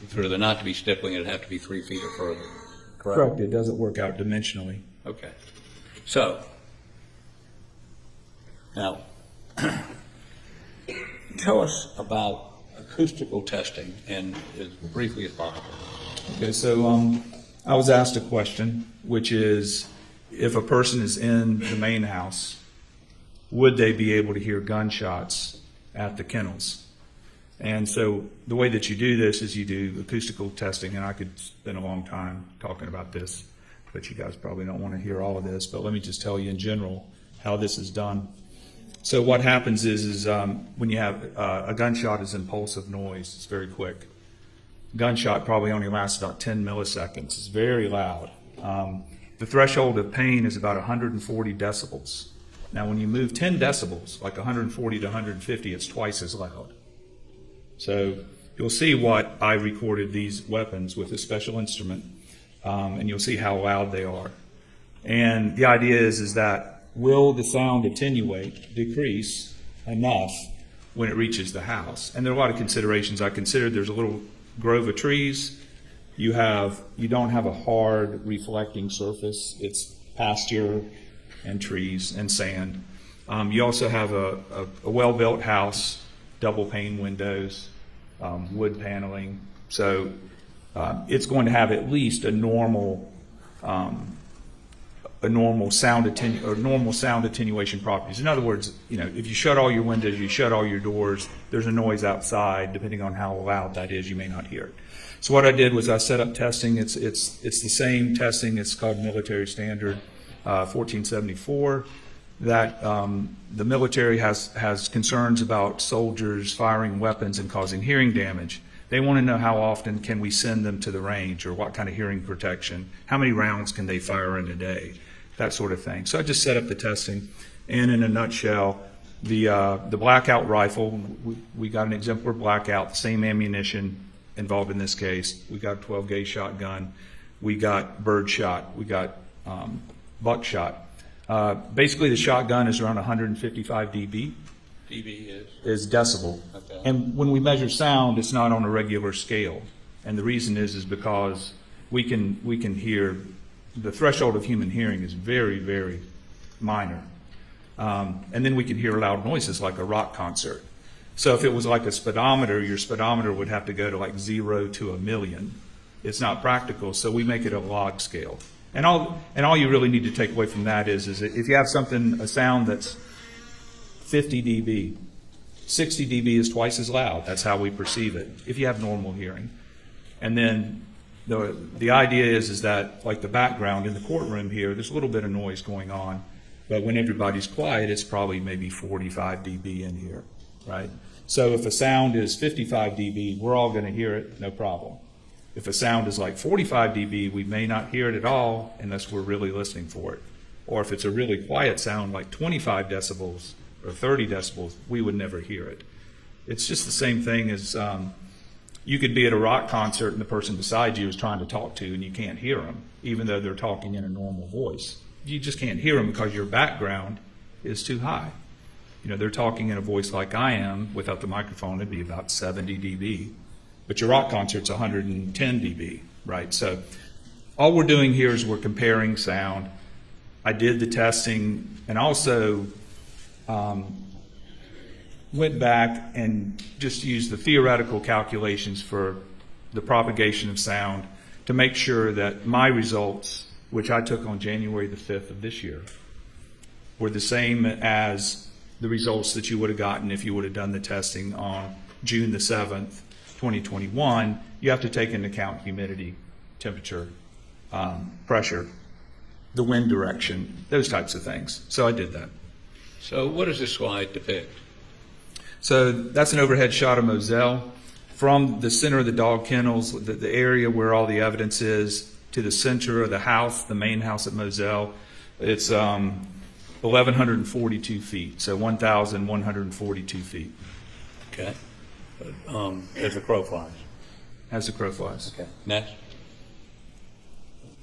for there not to be stippling, it'd have to be 3 feet or further. Correct. It doesn't work out dimensionally. Okay. So, now, tell us about acoustical testing, and as briefly as possible. Okay, so I was asked a question, which is, if a person is in the main house, would they be able to hear gunshots at the kennels? And so the way that you do this is you do acoustical testing, and I could spend a long time talking about this, but you guys probably don't want to hear all of this, but let me just tell you in general how this is done. So what happens is when you have a gunshot is impulsive noise, it's very quick. Gunshot probably only lasts about 10 milliseconds. It's very loud. The threshold of pain is about 140 decibels. Now when you move 10 decibels, like 140 to 150, it's twice as loud. So you'll see what I recorded these weapons with a special instrument, and you'll see how loud they are. And the idea is that will the sound attenuate, decrease enough when it reaches the house? And there are a lot of considerations. I considered there's a little grove of trees. You don't have a hard reflecting surface. It's pasture and trees and sand. You also have a well-built house, double pane windows, wood paneling. So it's going to have at least a normal sound attenuation properties. In other words, if you shut all your windows, you shut all your doors, there's a noise outside. Depending on how loud that is, you may not hear it. So what I did was I set up testing. It's the same testing. It's called military standard 1474. That the military has concerns about soldiers firing weapons and causing hearing damage. They want to know how often can we send them to the range, or what kind of hearing protection, how many rounds can they fire in a day. that sort of thing. So I just set up the testing, and in a nutshell, the blackout rifle, we got an exemplar blackout, the same ammunition involved in this case. We got a 12-gauge shotgun. We got bird shot. We got buckshot. Basically, the shotgun is around 155 dB. dB Is decibel. Okay. And when we measure sound, it's not on a regular scale. And the reason is because we can hear, the threshold of human hearing is very, very minor. And then we can hear loud noises like a rock concert. So if it was like a speedometer, your speedometer would have to go to like 0 to 1,000,000. It's not practical, so we make it a log scale. And all you really need to take away from that is that if you have a sound that's 50 dB, 60 dB is twice as loud. That's how we perceive it, if you have normal hearing. And then the idea is that, like the background in the courtroom here, there's a little bit of noise going on, but when everybody's quiet, it's probably maybe 45 dB in here, right? So if a sound is 55 dB, we're all going to hear it, no problem. If a sound is like 45 dB, we may not hear it at all unless we're really listening for it. Or if it's a really quiet sound like 25 decibels or 30 decibels, we would never hear it. It's just the same thing as you could be at a rock concert and the person beside you is trying to talk to you and you can't hear them, even though they're talking in a normal voice. You just can't hear them because your background is too high. You know, they're talking in a voice like I am. Without the microphone, it'd be about 70 dB. But your rock concert's 110 dB, right? So all we're doing here is we're comparing sound. I did the testing and also went back and just used the theoretical calculations for the propagation of sound to make sure that my results, which I took on January the 5th of this year, were the same as the results that you would have gotten if you would have done the testing on June the 7th, 2021. You have to take into account humidity, temperature, pressure, the wind direction, those types of things. So I did that. So what does this slide depict? So that's an overhead shot of Moselle. From the center of the dog kennels, the area where all the evidence is, to the center of the house, the main house at Moselle, it's 1,142 feet, so 1,142 feet. Okay. As the crow flies. As the crow flies. Okay. Next.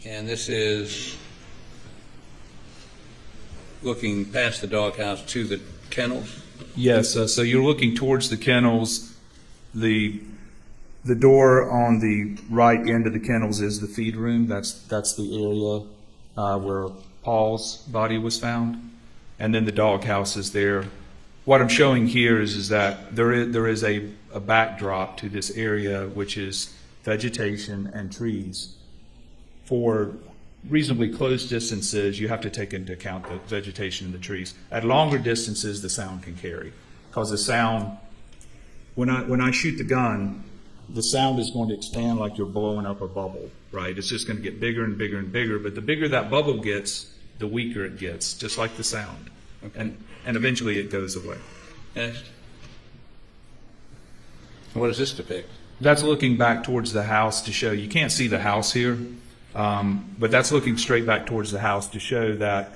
And this is looking past the doghouse to the kennels. Yes, so you're looking towards the kennels. The door on the right end of the kennels is the feed room. That's the area where Paul's body was found. And then the doghouse is there. What I'm showing here is that there is a backdrop to this area, which is vegetation and trees. For reasonably close distances, you have to take into account the vegetation and the trees. At longer distances, the sound can carry, because the sound, when I shoot the gun, the sound is going to expand like you're blowing up a bubble, right? It's just going to get bigger and bigger and bigger, but the bigger that bubble gets, the weaker it gets, just like the sound. Okay. And eventually it goes away. Next. What does this depict? That's looking back towards the house to show, you can't see the house here, but that's looking straight back towards the house to show that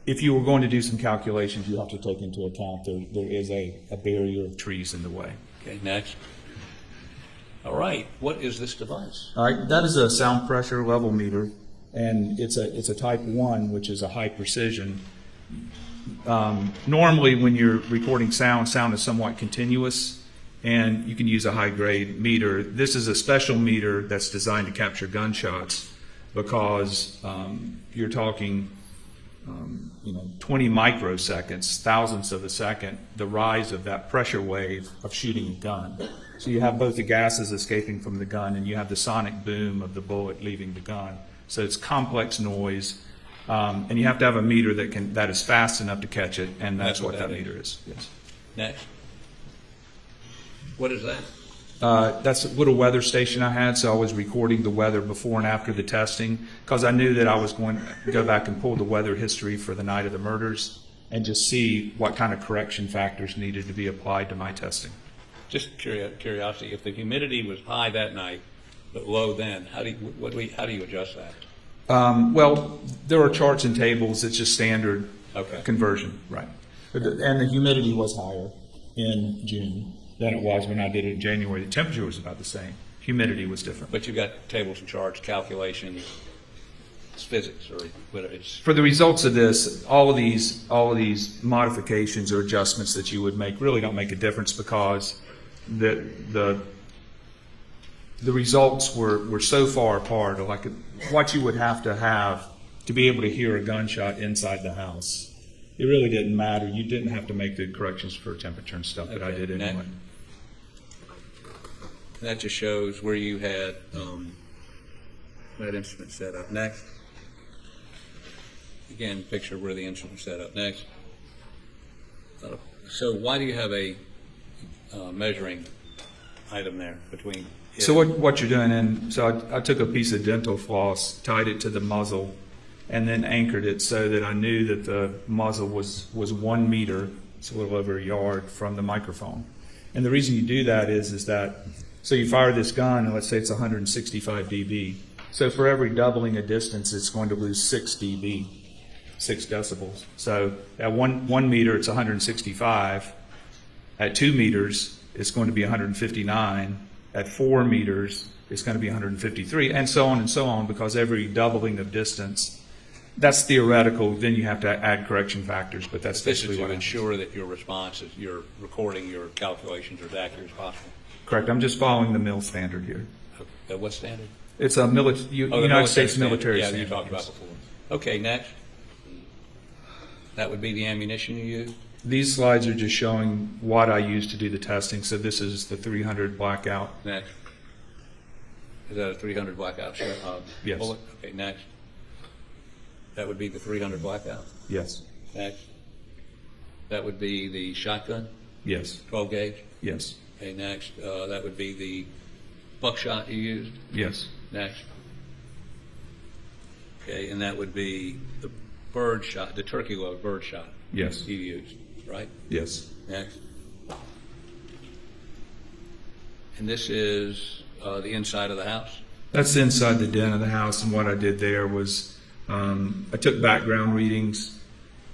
if you were going to do some calculations, you have to take into account there is a barrier of trees in the way. Okay, next. All right, what is this device? All right, that is a sound pressure level meter, and it's a type 1, which is a high precision. Normally when you're recording sound is somewhat continuous, and you can use a high grade meter. This is a special meter that's designed to capture gunshots, because you're talking 20 microseconds, thousandths of a second, the rise of that pressure wave of shooting a gun. So you have both the gases escaping from the gun and you have the sonic boom of the bullet leaving the gun. So it's complex noise, and you have to have a meter that is fast enough to catch it, and that's what that meter is. Yes. Next. What is that? That's a little weather station I had, so I was recording the weather before and after the testing, because I knew that I was going to go back and pull the weather history for the night of the murders and just see what kind of correction factors needed to be applied to my testing. Just curiosity, if the humidity was high that night but low then, how do you adjust that? Well, there are charts and tables. It's just standard Okay. conversion, right? And the humidity was higher in June than it was when I did it in January. The temperature was about the same. Humidity was different. But you've got tables and charts, calculations, it's physics, or whether it's, For the results of this, all of these modifications or adjustments that you would make really don't make a difference because the results were so far apart. Like what you would have to be able to hear a gunshot inside the house. It really didn't matter. You didn't have to make the corrections for temperature and stuff that I Okay. did anyway. that just shows where you had that instrument set up. Next. Again, picture where the instrument set up. Next. So why do you have a measuring item there between? So what you're doing, I took a piece of dental floss, tied it to the muzzle, and then anchored it so that I knew that the muzzle was 1 meter, it's a little over a yard from the microphone. And the reason you do that is that, so you fire this gun, and let's say it's 165 dB. So for every doubling of distance, it's going to lose 6 dB, 6 decibels. So at 1 meter, it's 165. At 2 meters, it's going to be 159. At 4 meters, it's going to be 153, and so on, because every doubling of distance, that's theoretical. Then you have to add correction factors, but that's This is basically to what ensure that your response, your recording, your calculations are as accurate as possible. correct. I'm just following the mill standard here. Okay. What standard? It's a Oh, the United States standard. military Yeah, standard. you talked about before. Okay, next. That would be the ammunition you use? These slides are just showing what I used to do the testing. So this is the 300 blackout. Next. Is that a 300 blackout shot? Yes. Bullet? Okay, next. That would be the 300 blackout. Yes. Next. That would be the shotgun, Yes. 12 gauge. Yes. Okay, next. That would be the buckshot you used. Yes. Next. Okay, and that would be the bird shot, the turkey load bird shot Yes. you used, right? Yes. Next. And this is the inside of the house? That's inside the den of the house, and what I did there was I took background readings.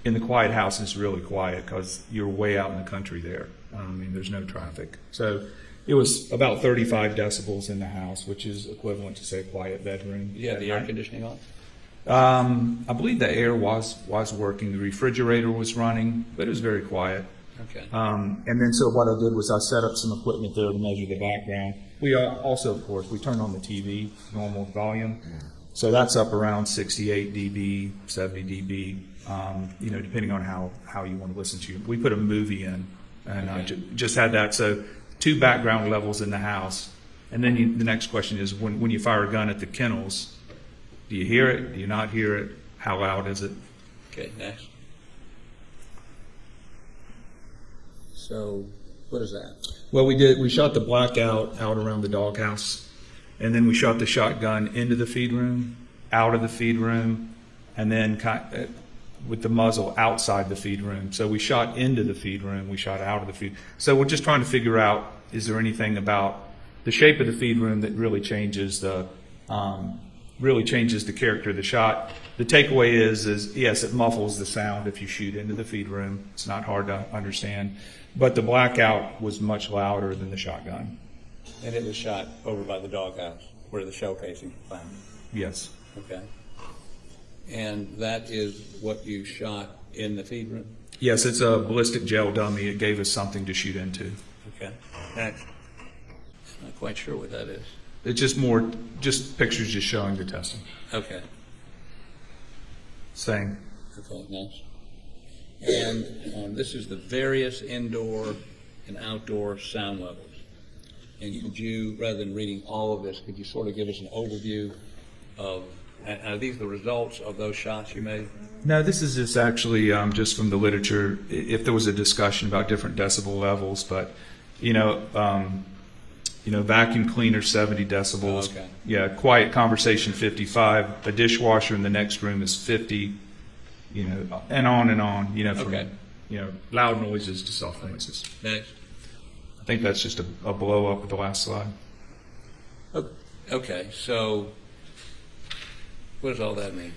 In the quiet house, it's really quiet because you're way out in the country there. I mean, there's no traffic. So it was about 35 decibels in the house, which is equivalent to, say, a quiet bedroom. You had the air conditioning on? I believe the air was working. The refrigerator was running, but it was very quiet. Okay. And then so what I did was I set up some equipment there to measure the background. We also, of course, we turned on the TV, normal volume. So that's up around 68 dB, 70 dB, depending on how you want to listen to it. We put a movie in, and I just had that. So 2 background levels in the house. And then the next question is, when you fire a gun at the kennels, do you hear it? Do you not hear it? How loud is it? Okay, next. So, what is that? Well, we shot the blackout out around the doghouse, and then we shot the shotgun into the feed room, out of the feed room, and then with the muzzle outside the feed room. So we shot into the feed room, we shot out of the feed. So we're just trying to figure out, is there anything about the shape of the feed room that really changes the character of the shot? The takeaway is yes, it muffles the sound if you shoot into the feed room. It's not hard to understand. But the blackout was much louder than the shotgun. And it was shot over by the doghouse where the shell casing was found. Yes. Okay. And that is what you shot in the feed room? Yes, it's a ballistic gel dummy. It gave us something to shoot into. Okay. Next. Not quite sure what that is. It's just pictures just showing the testing. Okay. Same. Okay, next. And this is the various indoor and outdoor sound levels. And could you, rather than reading all of this, could you sort of give us an overview of, and are these the results of those shots you made? No, this is just actually just from the literature. If there was a discussion about different decibel levels, but vacuum cleaner 70 decibels. Oh, okay. Yeah, quiet conversation 55. A dishwasher in the next room is 50. And on and on. From Okay. loud noises to soft noises. Next. I think that's just a blow up with the last slide. Okay, so What does all that mean?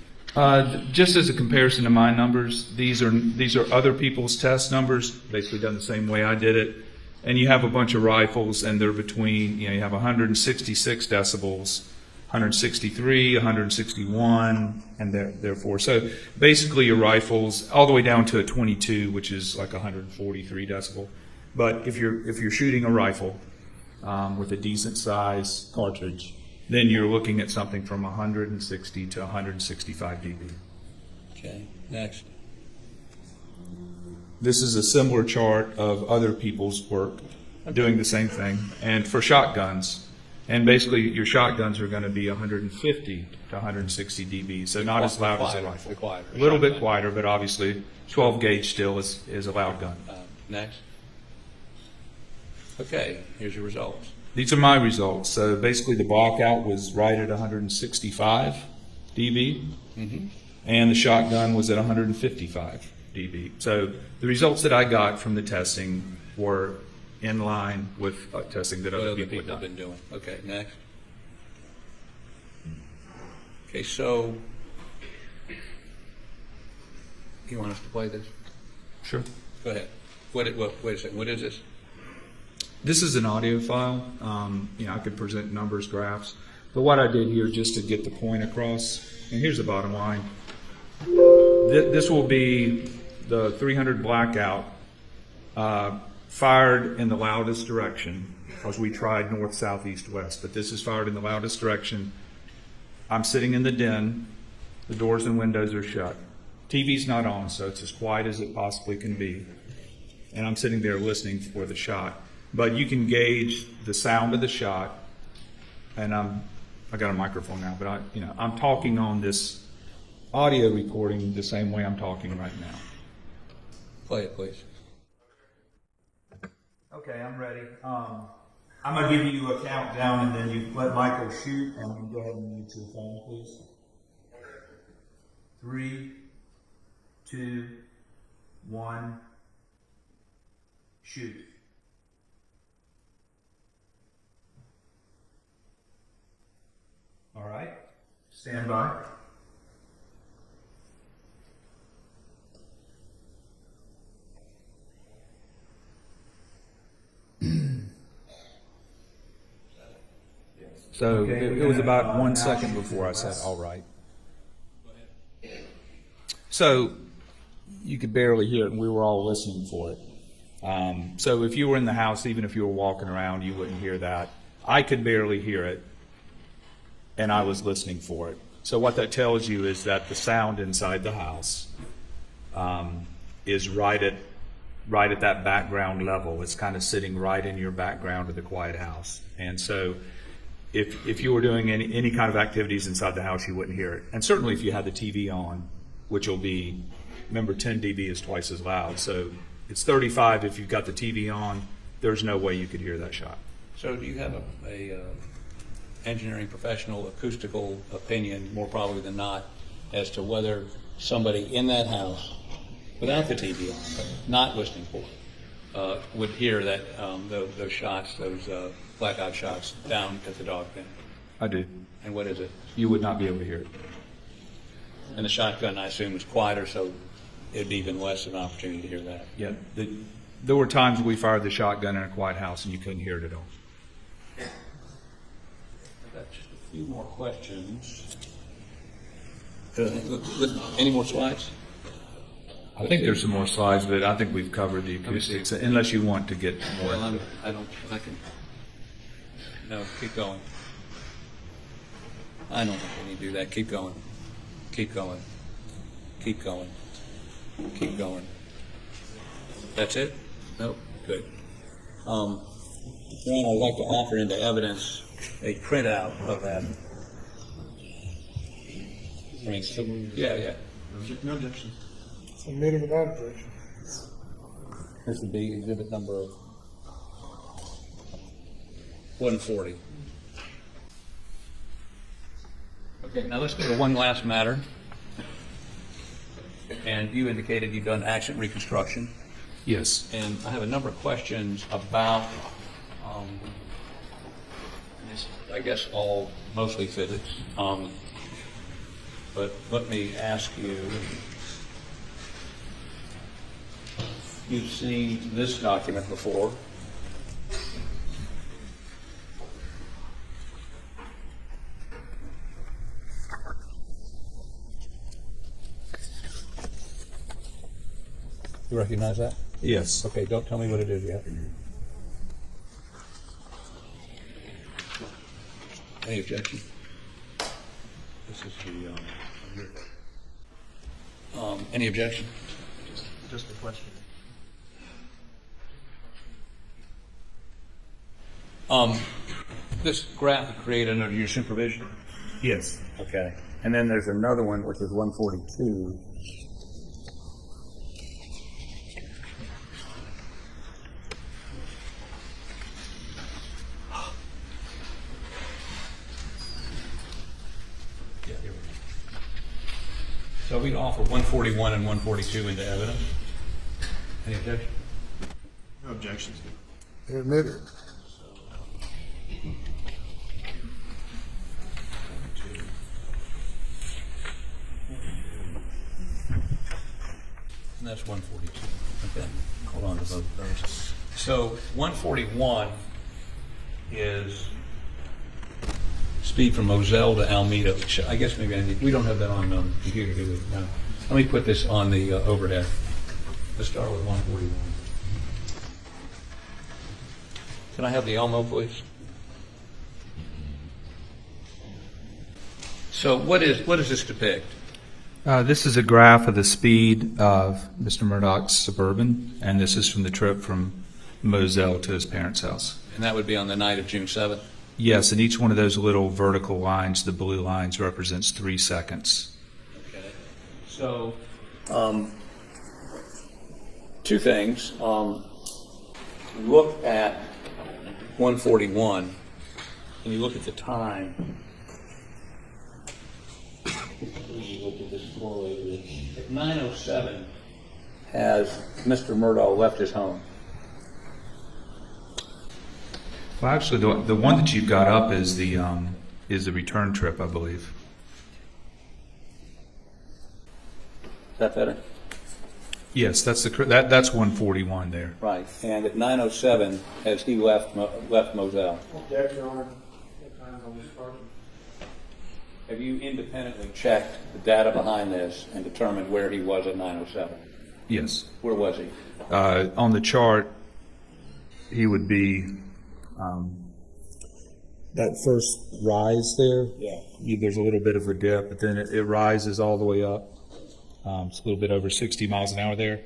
Just as a comparison to my numbers, these are other people's test numbers, basically done the same way I did it. And you have a bunch of rifles, and they're between, you have 166 decibels, 163, 161, and therefore. So basically your rifles, all the way down to a 22, which is like 143 decibel. But if you're shooting a rifle with a decent size cartridge, then you're looking at something from 160 to 165 dB. Okay, next. This is a similar chart of other people's work doing the same thing. And for shotguns, and basically your shotguns are going to be 150 to 160 dB, so not as loud as a rifle. A little bit quieter, but obviously 12 gauge still is a loud gun. Next. Okay, here's your results. These are my results. So basically the blackout was right at 165 dB, and the shotgun was at 155 dB. So the results that I got from the testing were in line with testing that What other other people people had have done. been doing. Okay, next. Okay, so you want us to play this? Sure. Go ahead. Wait a second. What is this? This is an audio file. I could present numbers, graphs, but what I did here just to get the point across, and here's the bottom line. This will be the 300 blackout fired in the loudest direction, because we tried north, south, east, west, but this is fired in the loudest direction. I'm sitting in the den. The doors and windows are shut. TV's not on, so it's as quiet as it possibly can be. And I'm sitting there listening for the shot. But you can gauge the sound of the shot, and I got a microphone now, but I'm talking on this audio recording the same way I'm talking right now. Play it, please. Okay, I'm ready. I'm gonna give you a countdown, and then you let Michael shoot, and you go ahead and mute your phone, please. 3, 2, 1, shoot. All right, stand by. So it was about 1 second before I said, all right. So you could barely hear it, and we were all listening for it. So if you were in the house, even if you were walking around, you wouldn't hear that. I could barely hear it, and I was listening for it. So what that tells you is that the sound inside the house is right at that background level. It's kind of sitting right in your background of the quiet house. And so if you were doing any kind of activities inside the house, you wouldn't hear it. And certainly if you had the TV on, which will be, remember 10 dB is twice as loud. So it's 35 if you've got the TV on. There's no way you could hear that shot. So do you have a engineering professional acoustical opinion, more probably than not, as to whether somebody in that house, without the TV on, not listening for it, would hear that those shots, those blackout shots down at the dog pen? I do. And what is it? You would not be able to hear it. And the shotgun, I assume, is quieter, so it'd be even less of an opportunity to hear that. Yeah. There were times we fired the shotgun in a quiet house and you couldn't hear it at all. I've got just a few more questions. Any more slides? I think there's some more slides, but I think we've covered the acoustics, unless you want to get more. Well, I can. No, keep going. I don't think we need to do that. Keep going. Keep going. Keep going. Keep going. That's it? No? Good. Your Honor, I'd like to offer into evidence a printout of that. I mean, yeah. No objection. Submitted without objection. This would be exhibit number 140. Okay, now let's go to one last matter. And you indicated you've done action reconstruction. Yes. And I have a number of questions about, I guess all mostly physics. but let me ask you, you've seen this document before. You recognize that? Yes. Okay, don't tell me what it is yet. Any objection? This is the, any objection? Just a question. This graph was created under your supervision? Yes. Okay. And then there's another one, which is 142. So we'd offer 141 and 142 into evidence. Any objection? No objections. They're admitted. And that's 142. Okay. Hold on to both of those. So 141 is speed from Moselle to Alameda, which I guess maybe we don't have that on computer, do we? No. Let me put this on the overhead. Let's start with 141. Can I have the Elmo, please? So what does this depict? This is a graph of the speed of Mr. Murdaugh's Suburban, and this is from the trip from Moselle to his parents' house. And that would be on the night of June 7th? Yes, and each one of those little vertical lines, the blue lines, represents 3 seconds. Okay. So, two things. Look at 141, and you look at the time. You look at this correlated. At 9:07, has Mr. Murdaugh left his home? Well, actually, the one that you've got up is the return trip, I believe. Is that better? Yes, that's that's 141 there. Right. And at 9:07, has he left Moselle? Objection, Your Honor. What time's on this card? Have you independently checked the data behind this and determined where he was at 9:07? Yes. Where was he? On the chart, he would be that first rise there. Yeah. There's a little bit of a dip, but then it rises all the way up. It's a little bit over 60 miles an hour there.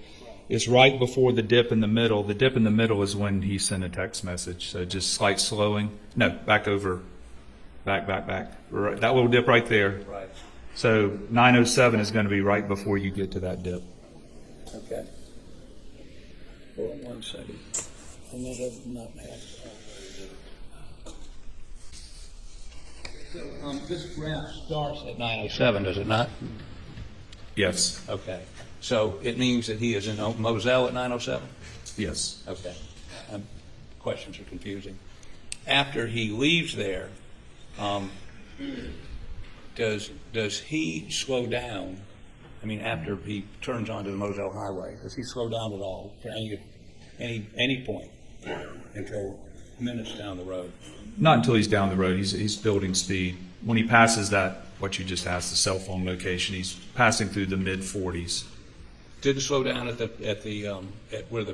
It's right before the dip in the middle. The dip in the middle is when he sent a text message. So just slight slowing. No, back over. Back. Right, that little dip right there. Right. So 9:07 is going to be right before you get to that dip. Okay. Hold on 1 second. And that does not have. So, this graph starts at 9:07, does it not? Yes. Okay. So it means that he is in Moselle at 9:07? Yes. Okay. Questions are confusing. After he leaves there, does he slow down? I mean, after he turns onto the Moselle Highway, does he slow down at all for any point until minutes down the road? Not until he's down the road. He's building speed. When he passes that, what you just asked, the cell phone location, he's passing through the mid 40s. Did it slow down at where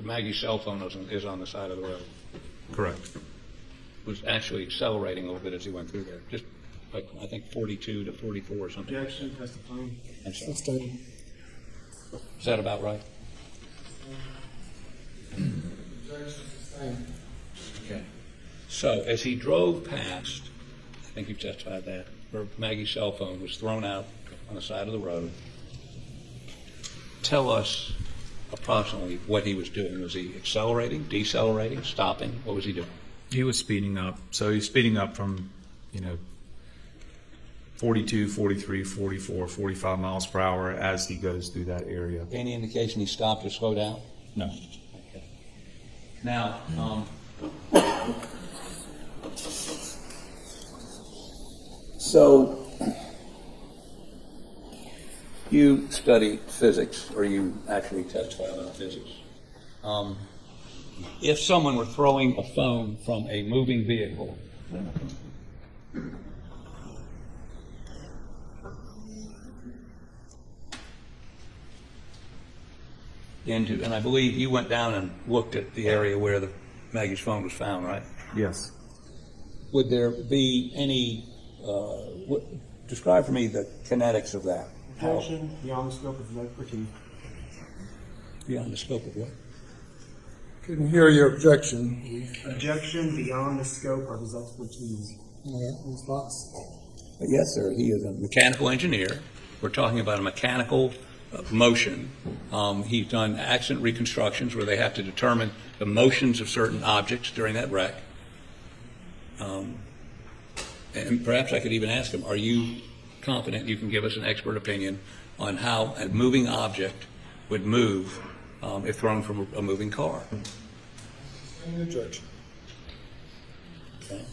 Maggie's cell phone is on the side of the road? Correct. Was actually accelerating a little bit as he went through there, just like I think 42 to 44 or something. Objection, testifying. I'm sorry. Sustained. Is that about right? Objection, sustained. Okay. So as he drove past, I think you've testified that, where Maggie's cell phone was thrown out on the side of the road, tell us approximately what he was doing. Was he accelerating, decelerating, stopping? What was he doing? He was speeding up. So he's speeding up from, 42, 43, 44, 45 miles per hour as he goes through that area. Any indication he stopped or slowed down? No. Okay. Now, so You study physics, or you actually testify about physics. If someone were throwing a phone from a moving vehicle, and I believe you went down and looked at the area where Maggie's phone was found, right? Yes. Would there be any, describe for me the kinetics of that? Objection beyond the scope of his expertise. Beyond the scope of what? Couldn't hear your objection. Objection beyond the scope of his expertise. All right, response. Yes, sir. He is a mechanical engineer. We're talking about a mechanical motion. He's done accident reconstructions where they have to determine the motions of certain objects during that wreck. And perhaps I could even ask him, are you confident you can give us an expert opinion on how a moving object would move if thrown from a moving car? Any objection? Okay.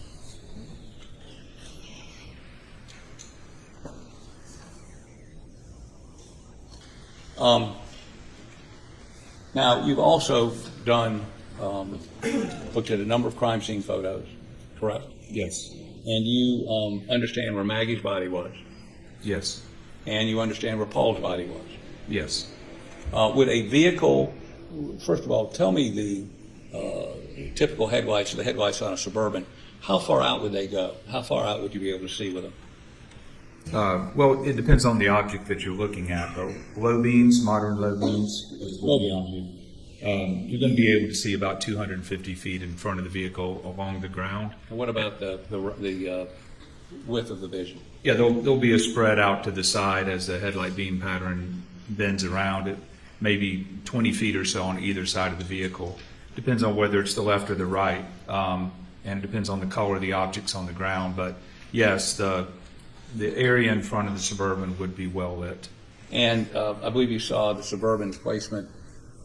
Now, you've also done, looked at a number of crime scene photos, correct? Yes. And you understand where Maggie's body was, Yes. and you understand where Paul's body was. Yes. Would a vehicle, first of all, tell me the typical headlights, the headlights on a Suburban, how far out would they go? How far out would you be able to see with them? Well, it depends on the object that you're looking at. But low beams, modern low beams, you're going to be able to see about 250 feet in front of the vehicle along the ground. And what about the width of the vision? Yeah, there'll be a spread out to the side as the headlight beam pattern bends around it, maybe 20 feet or so on either side of the vehicle. Depends on whether it's the left or the right, and it depends on the color of the objects on the ground. But yes, the area in front of the Suburban would be well lit. And I believe you saw the Suburban's placement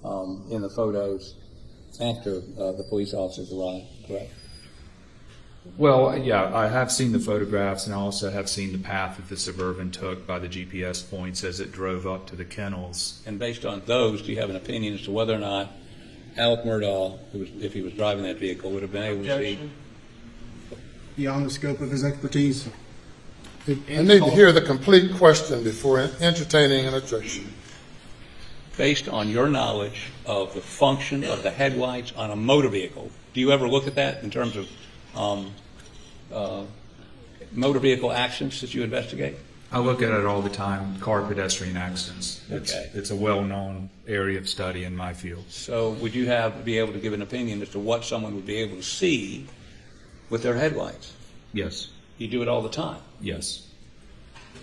in the photos after the police officers arrived, correct? Well, yeah, I have seen the photographs, and I also have seen the path that the Suburban took by the GPS points as it drove up to the kennels. And based on those, do you have an opinion as to whether or not Alec Murdaugh, if he was driving that vehicle, would have been able to see? Objection beyond the scope of his expertise. I need to hear the complete question before entertaining an objection. Based on your knowledge of the function of the headlights on a motor vehicle, do you ever look at that in terms of motor vehicle accidents that you investigate? I look at it all the time, car pedestrian accidents. Okay. It's a well-known area of study in my field. So would you be able to give an opinion as to what someone would be able to see with their headlights? Yes. You do it all the time. Yes.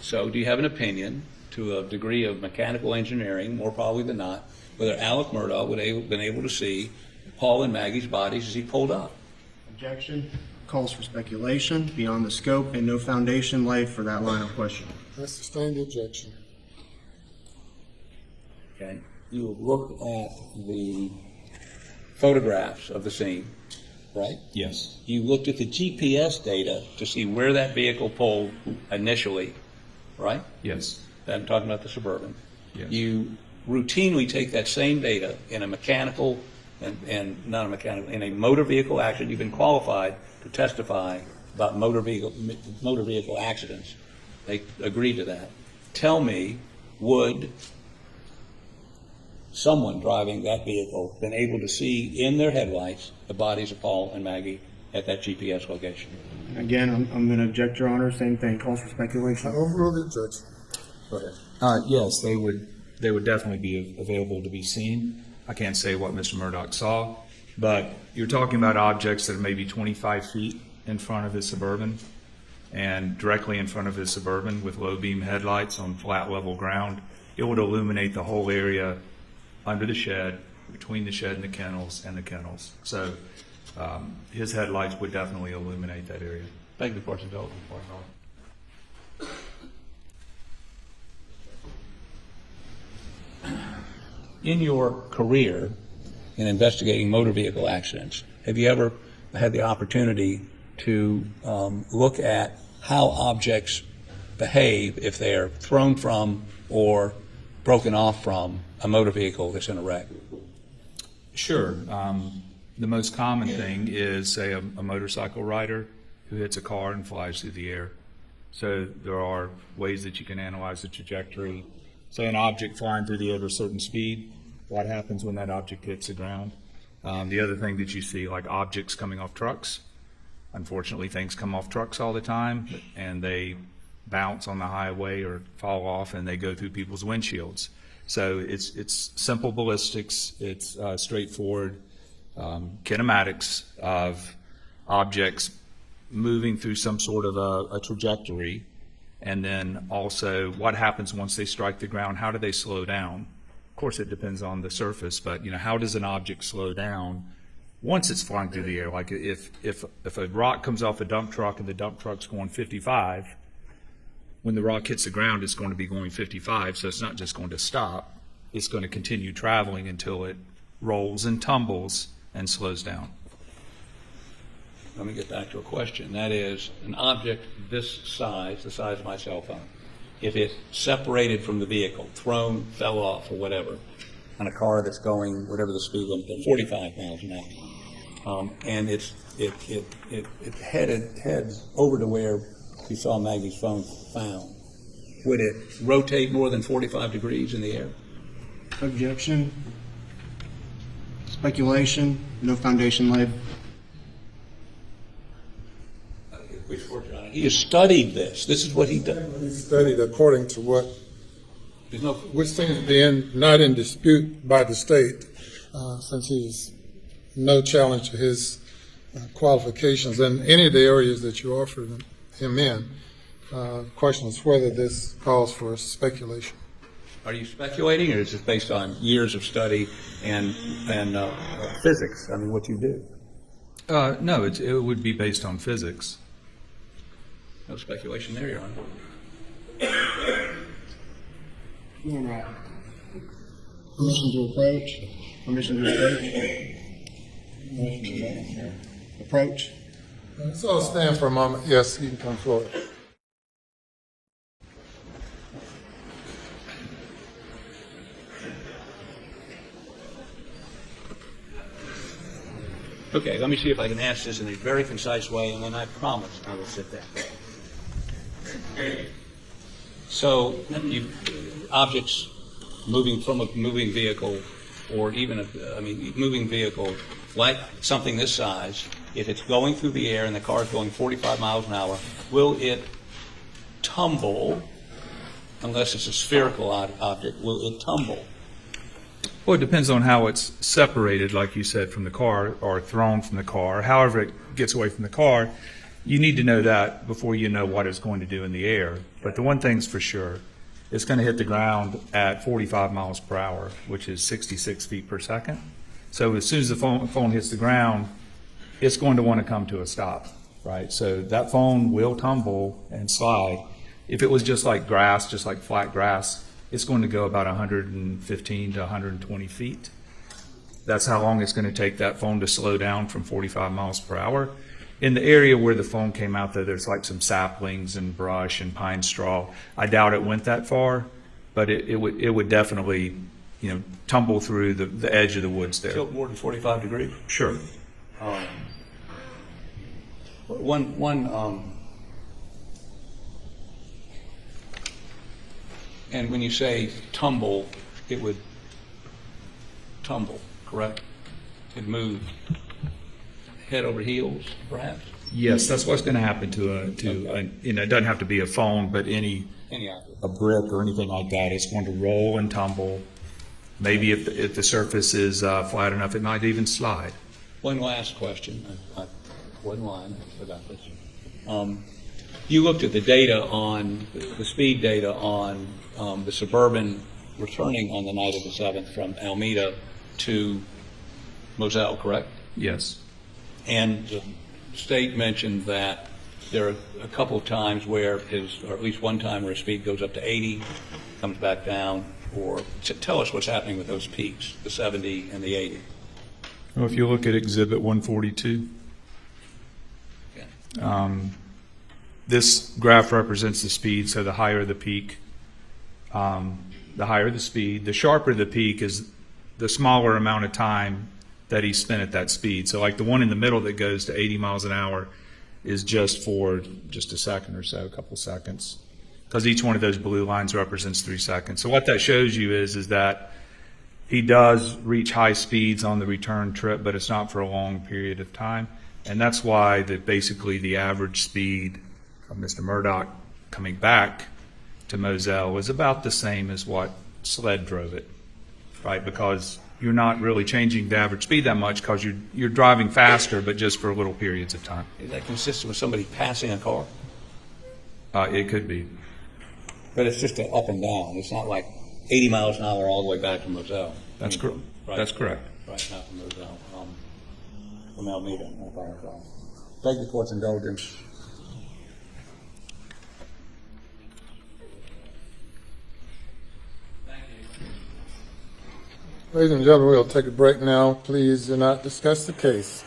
So do you have an opinion, to a degree of mechanical engineering, more probably than not, whether Alec Murdaugh would have been able to see Paul and Maggie's bodies as he pulled up? Objection calls for speculation beyond the scope and no foundation laid for that line of question. I sustain the objection. Okay. You have looked at the photographs of the scene, right? Yes. You looked at the GPS data to see where that vehicle pulled initially, right? Yes. I'm talking about the Suburban. Yes. You routinely take that same data in a mechanical and not a mechanical, in a motor vehicle accident. You've been qualified to testify about motor vehicle accidents. They agreed to that. Tell me, would someone driving that vehicle been able to see in their headlights the bodies of Paul and Maggie at that GPS location? Again, I'm going to object, Your Honor. Same thing, calls for I speculation. overrule the objection. Go ahead. Yes, they would definitely be available to be seen. I can't say what Mr. Murdaugh saw, but you're talking about objects that are maybe 25 feet in front of his Suburban and directly in front of his Suburban with low beam headlights on flat level ground. It would illuminate the whole area under the shed, between the shed and the kennels. So his headlights would definitely illuminate that area. Thank you, of course, indulgence. In your career in investigating motor vehicle accidents, have you ever had the opportunity to look at how objects behave if they are thrown from or broken off from a motor vehicle that's in a wreck? Sure. The most common thing is, say, a motorcycle rider who hits a car and flies through the air. So there are ways that you can analyze the trajectory. Say an object flying through the air at a certain speed, what happens when that object hits the ground? The other thing that you see, like objects coming off trucks. Unfortunately, things come off trucks all the time, and they bounce on the highway or fall off, and they go through people's windshields. So it's simple ballistics. It's straightforward kinematics of objects moving through some sort of a trajectory, and then also what happens once they strike the ground. How do they slow down? Of course, it depends on the surface, but how does an object slow down once it's flying through the air? Like if a rock comes off a dump truck and the dump truck's going 55, when the rock hits the ground, it's going to be going 55, so it's not just going to stop. It's going to continue traveling until it rolls and tumbles and slows down. Let me get back to a question. That is, an object this size, the size of my cell phone, if it separated from the vehicle, thrown, fell off, or whatever, on a car that's going whatever the speed limit is, 45 miles an hour, and it heads over to where you saw Maggie's phone found, would it rotate more than 45 degrees in the air? Objection. Speculation, no foundation laid. He has studied this. This is what he does. He studied according to what, There's no. which seems to be not in dispute by the state, since he's no challenge to his qualifications in any of the areas that you offered him in. The question is whether this calls for speculation. Are you speculating, or is this based on years of study and physics? I mean, what you do. No, it would be based on physics. No speculation there, Your Honor. Permission to approach. Permission to approach. Approach. So I'll stand for a moment. Yes, you can come forward. Okay, let me see if I can ask this in a very concise way, and then I promise I will sit down. So, objects moving from a moving vehicle, or even moving vehicle like something this size, if it's going through the air and the car is going 45 miles an hour, will it tumble, unless it's a spherical object, will it tumble? Well, it depends on how it's separated, like you said, from the car or thrown from the car. However it gets away from the car, you need to know that before you know what it's going to do in the air. But the one thing's for sure, it's going to hit the ground at 45 miles per hour, which is 66 feet per second. So as soon as the phone hits the ground, it's going to want to come to a stop, right? So that phone will tumble and slide. If it was just like grass, just like flat grass, it's going to go about 115 to 120 feet. That's how long it's going to take that phone to slow down from 45 miles per hour. In the area where the phone came out, though, there's like some saplings and brush and pine straw. I doubt it went that far, but it would definitely, tumble through the edge of the woods there. Tilt more than 45 degrees? Sure. And when you say tumble, it would tumble, correct? It'd move head over heels, perhaps? Yes, that's what's going to happen to it doesn't have to be a phone, but a brick or anything like that. It's going to roll and tumble. Maybe if the surface is flat enough, it might even slide. One last question. One line about this. You looked at the data the speed data on the Suburban returning on the night of the 7th from Alameda to Moselle, correct? Yes. And the state mentioned that there are a couple of times where or at least one time where his speed goes up to 80, comes back down, or tell us what's happening with those peaks, the 70 and the 80. Well, if you look at Exhibit 142, Okay. This graph represents the speed, so the higher the peak, the higher the speed. The sharper the peak is the smaller amount of time that he spent at that speed. So like the one in the middle that goes to 80 miles an hour is just for just a second or so, a couple seconds, because each one of those blue lines represents 3 seconds. So what that shows you is that he does reach high speeds on the return trip, but it's not for a long period of time. And that's why basically the average speed of Mr. Murdaugh coming back to Moselle was about the same as what SLED drove it, right? Because you're not really changing the average speed that much because you're driving faster, but just for little periods of time. Is that consistent with somebody passing a car? It could be. But it's just up and down. It's not like 80 miles an hour all the way back to Moselle. That's correct. Right. That's correct. Right, not from Moselle. From Almeida. I apologize. Thank the court's indulgence. Ladies and gentlemen, we'll take a break now. Please do not discuss the case.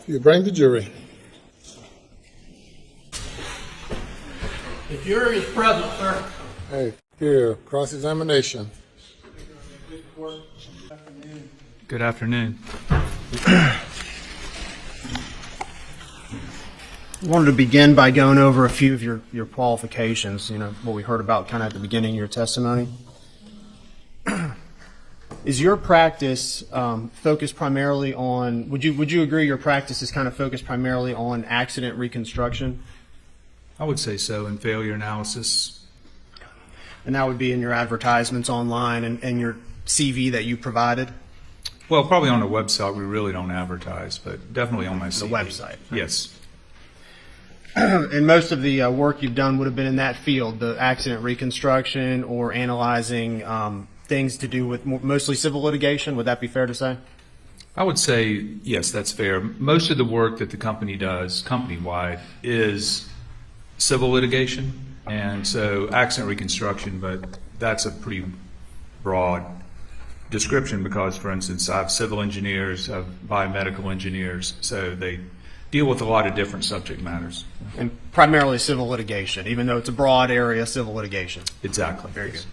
You bring the jury. The jury is present, sir. Hey, here, cross-examination. Good afternoon. I wanted to begin by going over a few of your qualifications, what we heard about kind of at the beginning of your testimony. Is your practice focused primarily on, would you agree your practice is kind of focused primarily on accident reconstruction? I would say so, in failure analysis. And that would be in your advertisements online and your CV that you provided? Well, probably on the website we really don't advertise, but definitely on my CV. The website? Yes. And most of the work you've done would have been in that field, the accident reconstruction or analyzing things to do with mostly civil litigation. Would that be fair to say? I would say, yes, that's fair. Most of the work that the company does, company-wide, is civil litigation, and so accident reconstruction, but that's a pretty broad description because, for instance, I have civil engineers, I have biomedical engineers, so they deal with a lot of different subject matters. And primarily civil litigation, even though it's a broad area, civil litigation. Exactly. Very good.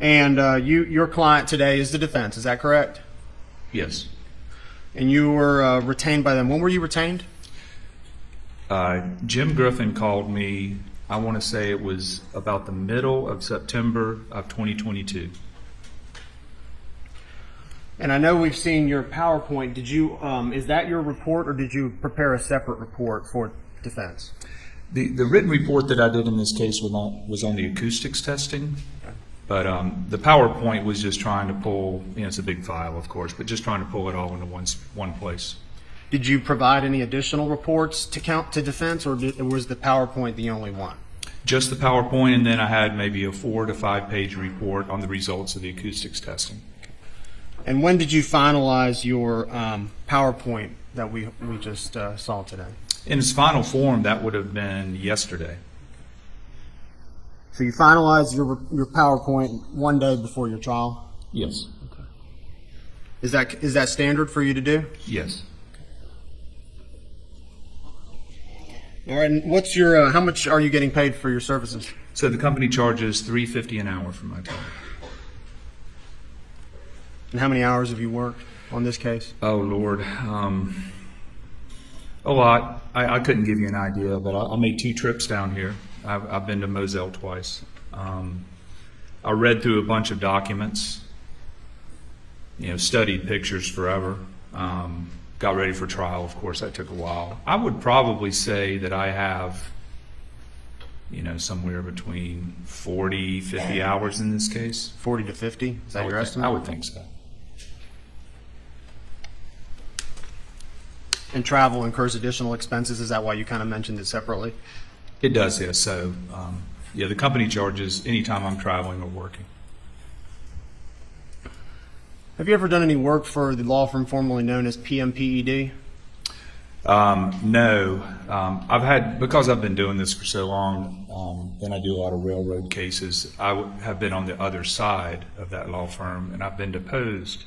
And your client today is the defense, is that correct? Yes. And you were retained by them. When were you retained? Jim Griffin called me, I want to say it was about the middle of September of 2022. And I know we've seen your PowerPoint. Did you, is that your report or did you prepare a separate report for defense? The written report that I did in this case was on the acoustics testing, but the PowerPoint was just trying to pull, it's a big file, of course, but just trying to pull it all into one place. Did you provide any additional reports to count to defense, or was the PowerPoint the only one? Just the PowerPoint, and then I had maybe a 4 to 5 page report on the results of the acoustics testing. And when did you finalize your PowerPoint that we just saw today? In its final form, that would have been yesterday. So you finalized your PowerPoint one day before your trial? Yes. Is that standard for you to do? Yes. All right. And what's your how much are you getting paid for your services? So the company charges $3.50 an hour for my time. And how many hours have you worked on this case? Oh, Lord. A lot. I couldn't give you an idea, but I made 2 trips down here. I've been to Moselle twice. I read through a bunch of documents, studied pictures forever. Got ready for trial, of course. That took a while. I would probably say that I have, somewhere between 40, 50 hours in this case. 40 to 50? Is that your estimate? I would think so. And travel incurs additional expenses. Is that why you kind of mentioned it separately? It does, yes. So, the company charges anytime I'm traveling or working. Have you ever done any work for the law firm formerly known as PMPED? No. Because I've been doing this for so long, and I do a lot of railroad cases, I have been on the other side of that law firm, and I've been deposed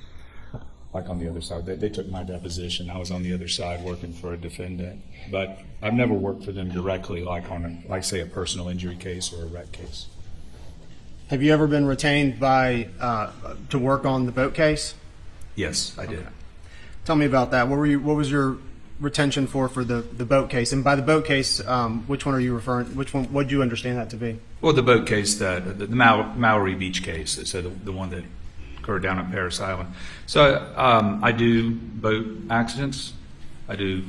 like on the other side. They took my deposition. I was on the other side working for a defendant. But I've never worked for them directly, like on, say, a personal injury case or a wreck case. Have you ever been retained by to work on the boat case? Yes, I did. Tell me about that. What was your retention for the boat case? And by the boat case, which one are you referring? Which one? What do you understand that to be? Well, the boat case, the Maori Beach case, so the one that occurred down at Paris Island. So I do boat accidents. I do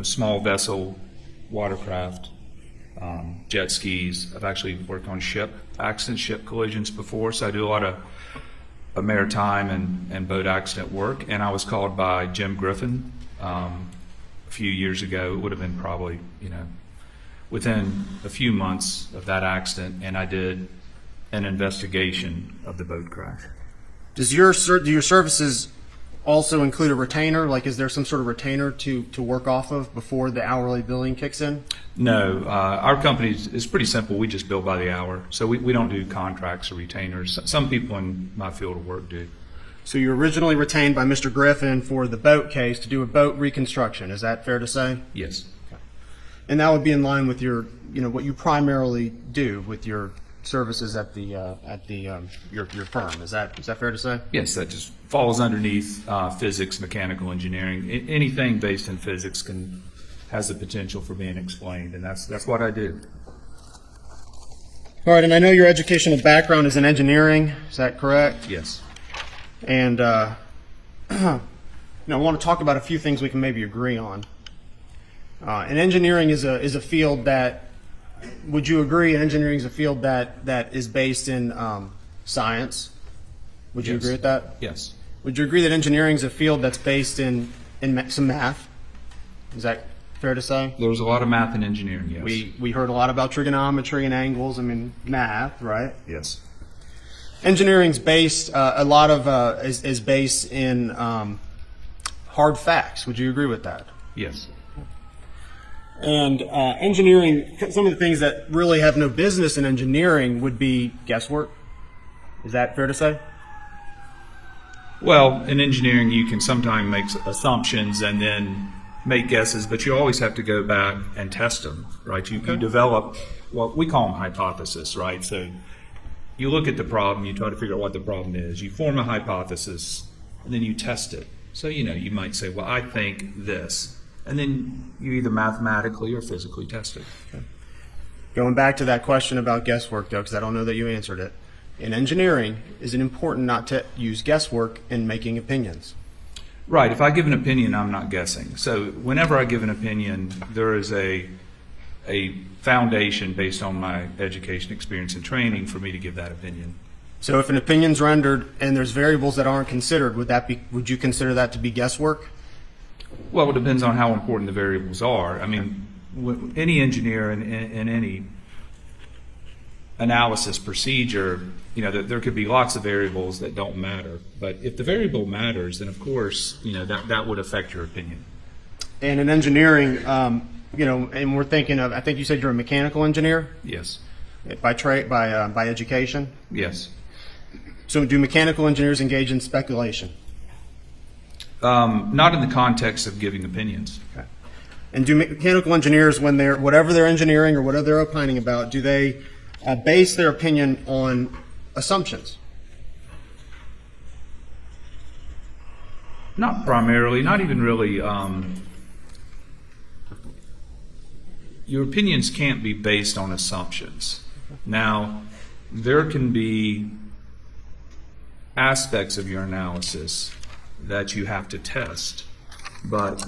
small vessel, watercraft, jet skis. I've actually worked on ship accidents, ship collisions before, so I do a lot of maritime and boat accident work. And I was called by Jim Griffin a few years ago. It would have been probably, within a few months of that accident, and I did an investigation of the boat crash. Do your services also include a retainer? Like, is there some sort of retainer to work off of before the hourly billing kicks in? No, our company is pretty simple. We just bill by the hour, so we don't do contracts or retainers. Some people in my field of work do. So you were originally retained by Mr. Griffin for the boat case to do a boat reconstruction. Is that fair to say? Yes. And that would be in line with your, what you primarily do with your services at your firm. Is that fair to say? Yes, that just falls underneath physics, mechanical engineering. Anything based in physics has the potential for being explained, and that's what I do. All right, and I know your educational background is in engineering. Is that correct? Yes. And I want to talk about a few things we can maybe agree on. And engineering is a field that, would you agree, engineering is a field that is based in science? Would you Yes. agree with that? Yes. Would you agree that engineering is a field that's based in some math? Is that fair to say? There's a lot of math in engineering, yes. We heard a lot about trigonometry and angles. I mean, math, right? Yes. Engineering's based a lot of is based in hard facts. Would you agree with that? Yes. And engineering, some of the things that really have no business in engineering would be guesswork. Is that fair to say? Well, in engineering, you can sometimes make assumptions and then make guesses, but you always have to go back and test them, right? You develop what we call them hypothesis, right? So you look at the problem, you try to figure out what the problem is, you form a hypothesis, and then you test it. So, you might say, well, I think this. And then you either mathematically or physically test it. Okay. Going back to that question about guesswork, though, because I don't know that you answered it. In engineering, is it important not to use guesswork in making opinions? Right. If I give an opinion, I'm not guessing. So whenever I give an opinion, there is a foundation based on my education, experience, and training for me to give that opinion. So if an opinion's rendered and there's variables that aren't considered, would you consider that to be guesswork? Well, it depends on how important the variables are. I mean, any engineer in any analysis procedure, there could be lots of variables that don't matter. But if the variable matters, then of course, that would affect your opinion. And in engineering, and we're thinking of, I think you said you're a mechanical engineer Yes. by trade, by education. Yes. So do mechanical engineers engage in speculation? Not in the context of giving opinions. Okay. And do mechanical engineers, when whatever they're engineering or whatever they're opining about, do they base their opinion on assumptions? Not primarily, not even really. Your opinions can't be based on assumptions. Now, there can be aspects of your analysis that you have to test, but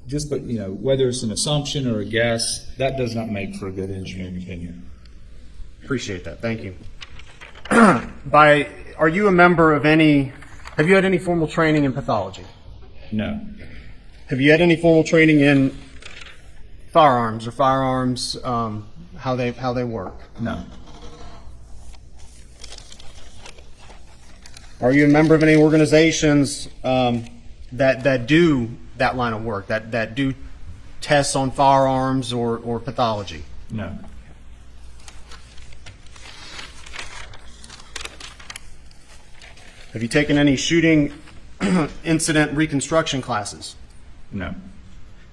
whether it's an assumption or a guess, that does not make for a good engineering opinion. Appreciate that. Thank you. Are you a member of have you had any formal training in pathology? No. Have you had any formal training in firearms how they work? No. Are you a member of any organizations that do that line of work, that do tests on firearms or pathology? No. Have you taken any shooting incident reconstruction classes? No.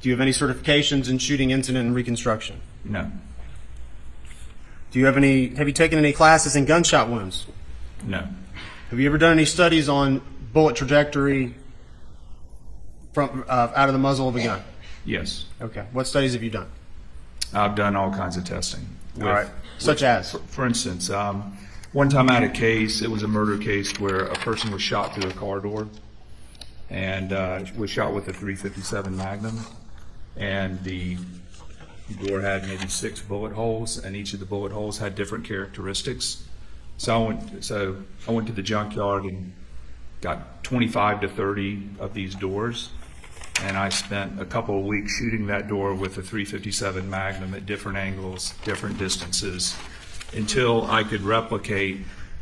Do you have any certifications in shooting incident and reconstruction? No. Have you taken any classes in gunshot wounds? No. Have you ever done any studies on bullet trajectory from out of the muzzle of a gun? Yes. Okay. What studies have you done? I've done all kinds of testing. All right. Such as? For instance, one time I had a case, it was a murder case where a person was shot through a car door and was shot with a .357 Magnum, and the door had maybe 6 bullet holes, and each of the bullet holes had different characteristics. So I went to the junkyard and got 25 to 30 of these doors, and I spent a couple of weeks shooting that door with a .357 Magnum at different angles, different distances, until I could replicate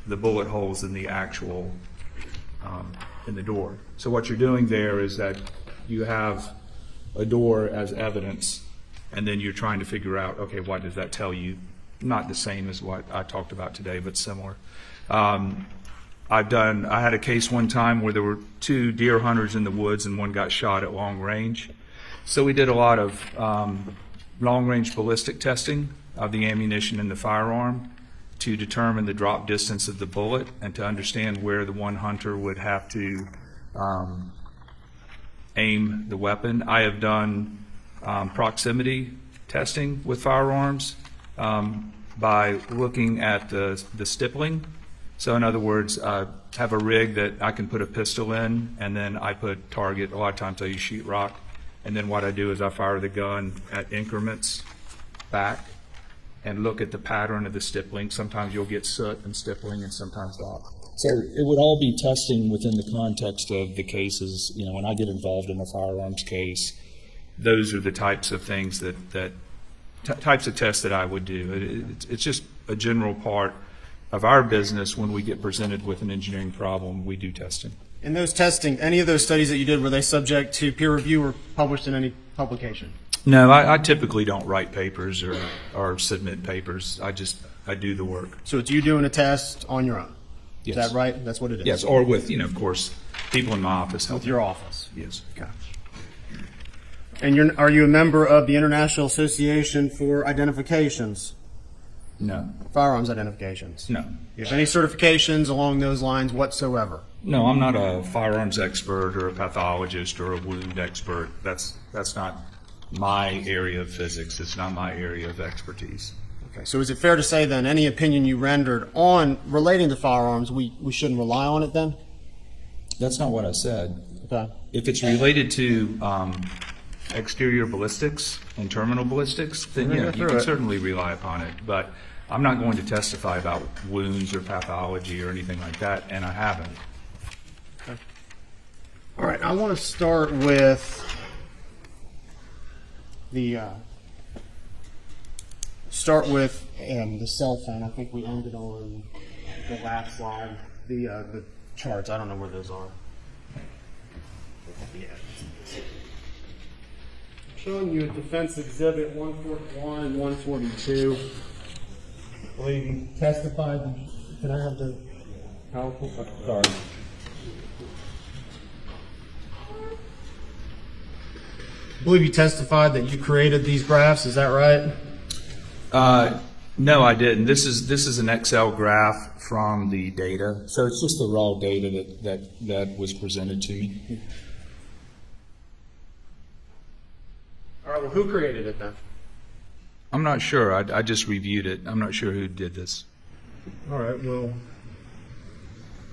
the bullet holes in the actual in the door. So what you're doing there is that you have a door as evidence, and then you're trying to figure out, okay, what does that tell you? Not the same as what I talked about today, but similar. I had a case one time where there were 2 deer hunters in the woods and one got shot at long range. So we did a lot of long range ballistic testing of the ammunition in the firearm to determine the drop distance of the bullet and to understand where the one hunter would have to aim the weapon. I have done proximity testing with firearms by looking at the stippling. So in other words, I have a rig that I can put a pistol in, and then I put target. A lot of times I use sheetrock, and then what I do is I fire the gun at increments back and look at the pattern of the stippling. Sometimes you'll get soot and stippling, and sometimes not. So it would all be testing within the context of the cases. You know, when I get involved in a firearms case, those are the types of things types of tests that I would do. It's just a general part of our business. When we get presented with an engineering problem, we do testing. In those testing, any of those studies that you did, were they subject to peer review or published in any publication? No, I typically don't write papers or submit papers. I do the work. So it's you doing a test on your own? Yes. Is that right? That's what it is? Yes, or with, of course, people in my office help. With your office? Yes. Okay. And are you a member of the International Association for Identifications? No. Firearms identifications? No. Do you have any certifications along those lines whatsoever? No, I'm not a firearms expert or a pathologist or a wound expert. That's not my area of physics. It's not my area of expertise. Okay, so is it fair to say then any opinion you rendered on relating to firearms, we shouldn't rely on it then? That's not what I said. Okay. If it's related to exterior ballistics and terminal ballistics, then We're gonna yeah, go you through can it. certainly rely upon it. But I'm not going to testify about wounds or pathology or anything like that, and I haven't. All right, I want to start with the cell phone. I think we ended on the last slide. The charts. I don't know where those are. Yeah. Showing you a defense exhibit 141 and 142. I believe you testified. Can I have the PowerPoint? Sorry. I believe you testified that you created these graphs. Is that right? No, I didn't. This is an Excel graph from the data, so it's just the raw data that was presented to me. All right. Well, who created it then? I'm not sure. I just reviewed it. I'm not sure who did this. All right. Well,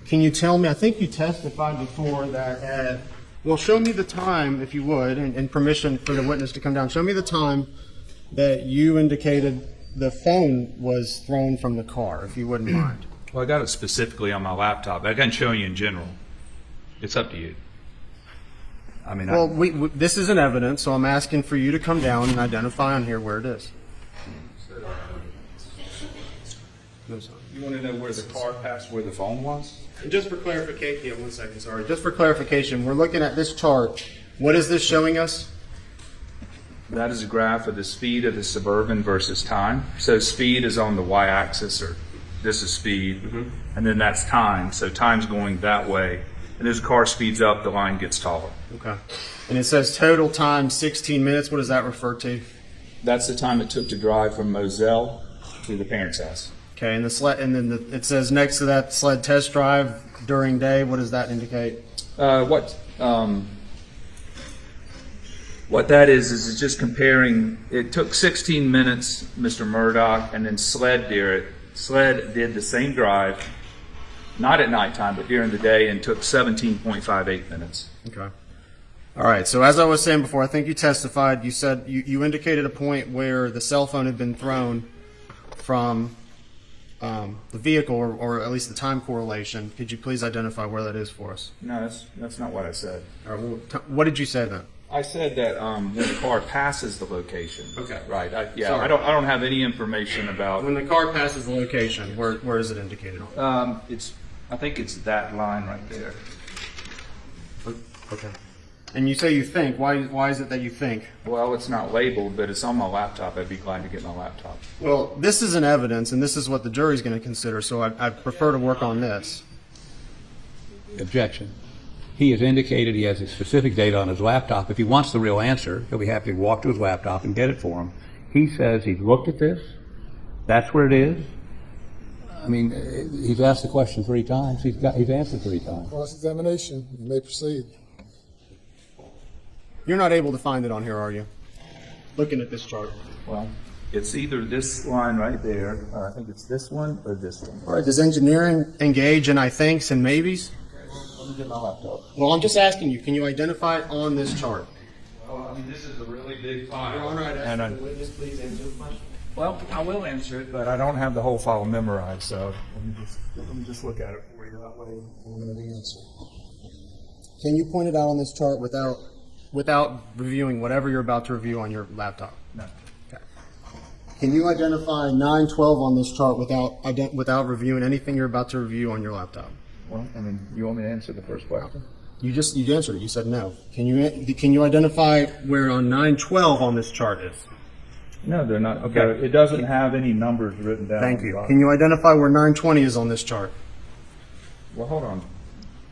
can you tell me? I think you testified before that. Well, show me the time, if you would, and permission for the witness to come down. Show me the time that you indicated the phone was thrown from the car, if you wouldn't mind. Well, I got it specifically on my laptop. I can show you in general. It's up to you. I mean, Well, this isn't evidence, so I'm asking for you to come down and identify on here where it is. you want to know where the car passed, where the phone was? Just for clarification, yeah, 1 second, sorry. Just for clarification, we're looking at this chart. What is this showing us? That is a graph of the speed of the Suburban versus time. So speed is on the y-axis, or this is speed, and then that's time. So time's going that way, And as the car speeds up, the line gets taller. Okay. And it says total time 16 minutes. What does that refer to? That's the time it took to drive from Moselle to the parents' house. Okay, and the sled, and then it says next to that sled test drive during day. What does that indicate? What that is it's just comparing. It took 16 minutes, Mr. Murdaugh, and then Sled did the same drive, not at nighttime, but during the day, and took 17.58 minutes. Okay. All right. So as I was saying before, I think you testified. You said you indicated a point where the cell phone had been thrown from the vehicle, or at least the time correlation. Could you please identify where that is for us? No, that's not what I said. All right, well, what did you say then? I said that when the car passes the location. Okay. Right. I Sorry. don't have any information about. When the car passes the location, where is it indicated on? I think it's that line right there. Okay. And you say you think. Why is it that you think? Well, it's not labeled, but it's on my laptop. I'd be glad to get my laptop. Well, this is an evidence, and this is what the jury's going to consider. So I prefer to work on this. Objection. He has indicated he has a specific date on his laptop. If he wants the real answer, he'll be happy to walk to his laptop and get it for him. He says he's looked at this. That's where it is. I mean, he's asked the question 3 times. He's answered 3 times. Cross-examination, you may proceed. You're not able to find it on here, are you? Looking at this chart. Well, it's either this line right there, or I think it's this one or this one. All right. Does engineering engage in I thinks and maybes? Let me get my laptop. Well, I'm just asking you. Can you identify it on this chart? Well, I mean, this is a really big file. Your Honor, I'd ask And the witness please answer the question. well, I will answer it, but I don't have the whole file memorized, so let me just look at it for you. That way we'll know the answer. Can you point it out on this chart without reviewing whatever you're about to review on your laptop? No. Okay. Can you identify 912 on this chart without reviewing anything you're about to review on your laptop? Well, I mean, you want me to answer the first question? You answered it. You said no. Can you identify where on 912 on this chart is? No, they're not. Okay. It doesn't have any numbers written down. Thank on the you. bottom. Can you identify where 920 is on this chart? Well, hold on.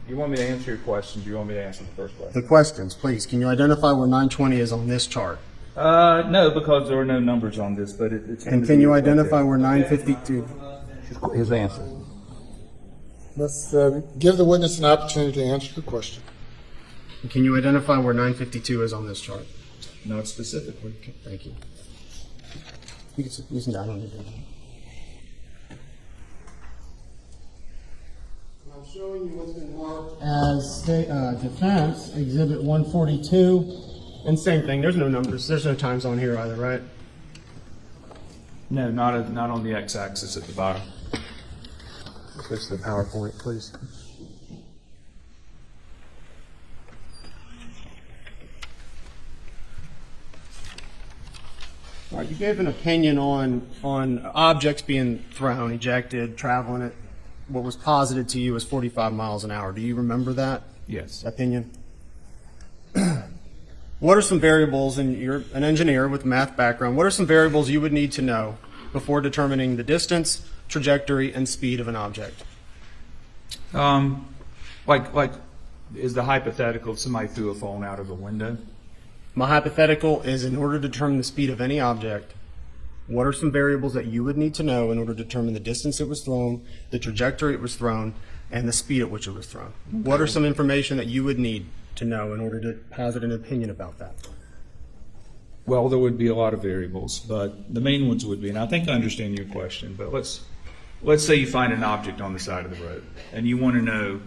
You want me to answer your questions? Or you want me to answer the first question? The questions, please. Can you identify where 920 is on this chart? No, because there are no numbers on this, but it's. And can you identify where 952? His answer. Let's give the witness an opportunity to answer the question. Can you identify where 952 is on this chart? Not specifically. Okay, thank you. You can sit down on your I'm showing you what's been marked as defense, exhibit 142. And same thing, there's no numbers, there's no times on here either, right? No, not on the x-axis at the bottom. Switch to the PowerPoint, please. All right, you gave an opinion on objects being thrown, ejected, traveling at what was posited to you as 45 miles an hour. Do you remember that Yes. opinion? What are some variables, and you're an engineer with a math background, what are some variables you would need to know before determining the distance, trajectory, and speed of an object? Like, is the hypothetical somebody threw a phone out of a window? My hypothetical is, in order to determine the speed of any object, what are some variables that you would need to know in order to determine the distance it was thrown, the trajectory it was thrown, and the speed at which it was thrown? What are some information that you would need to know in order to posit an opinion about that? Well, there would be a lot of variables, but the main ones would be, and I think I understand your question, but let's say you find an object on the side of the road, and you want to know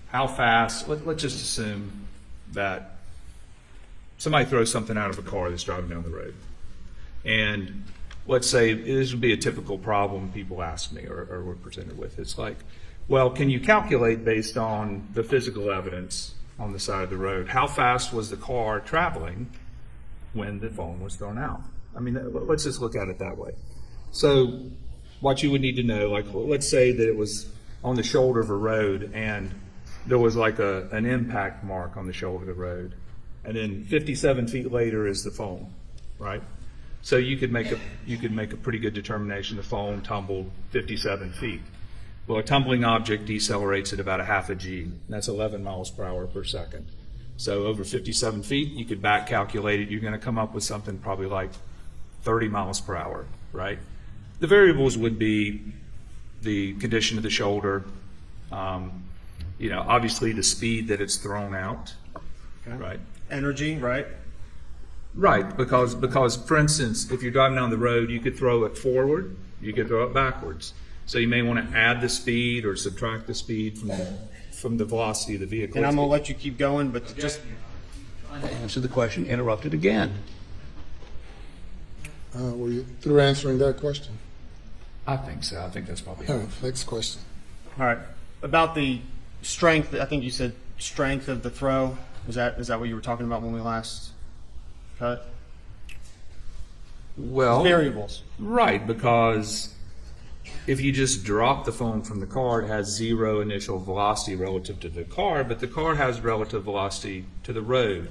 how fast, let's just assume that somebody throws something out of a car that's driving down the road. And let's say this would be a typical problem people ask me or we're presented with. It's like, well, can you calculate based on the physical evidence on the side of the road, how fast was the car traveling when the phone was thrown out? I mean, let's just look at it that way. So what you would need to know, like, let's say that it was on the shoulder of a road and there was like an impact mark on the shoulder of the road. And then 57 feet later is the phone, right? So you could make a pretty good determination the phone tumbled 57 feet. Well, a tumbling object decelerates at about a half a G. That's 11 miles per hour per second. So over 57 feet, you could back calculate it. You're going to come up with something probably like 30 miles per hour, right? The variables would be the condition of the shoulder, obviously the speed that it's thrown out, right? Energy, right? Right, because for instance, if you're driving down the road, you could throw it forward, you could throw it backwards. So you may want to add the speed or subtract the speed from the velocity of the vehicle. And I'm going to let you keep going, but just Answer the question, interrupted again. Were you through answering that question? I think so. I think that's probably All right, next question. all right. About the strength, I think you said strength of the throw. Is that what you were talking about when we last cut? well. Variables. Right, because if you just drop the phone from the car, it has zero initial velocity relative to the car, but the car has relative velocity to the road.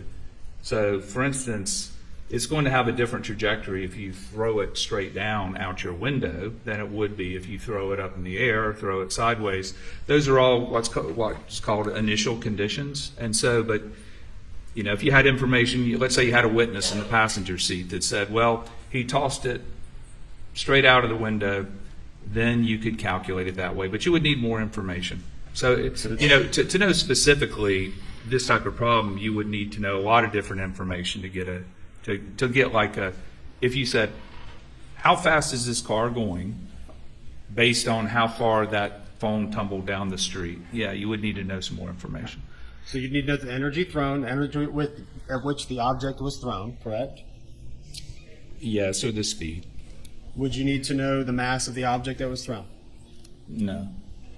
So, for instance, it's going to have a different trajectory if you throw it straight down out your window than it would be if you throw it up in the air or throw it sideways. Those are all what's called initial conditions. And so, but, if you had information, let's say you had a witness in the passenger seat that said, well, he tossed it straight out of the window, then you could calculate it that way. But you would need more information. So, to know specifically this type of problem, you would need to know a lot of different information to get if you said, how fast is this car going based on how far that phone tumbled down the street? Yeah, you would need to know some more information. So you need to know the energy thrown, energy at which the object was thrown, correct? Yeah, so the speed. Would you need to know the mass of the object that was thrown? No,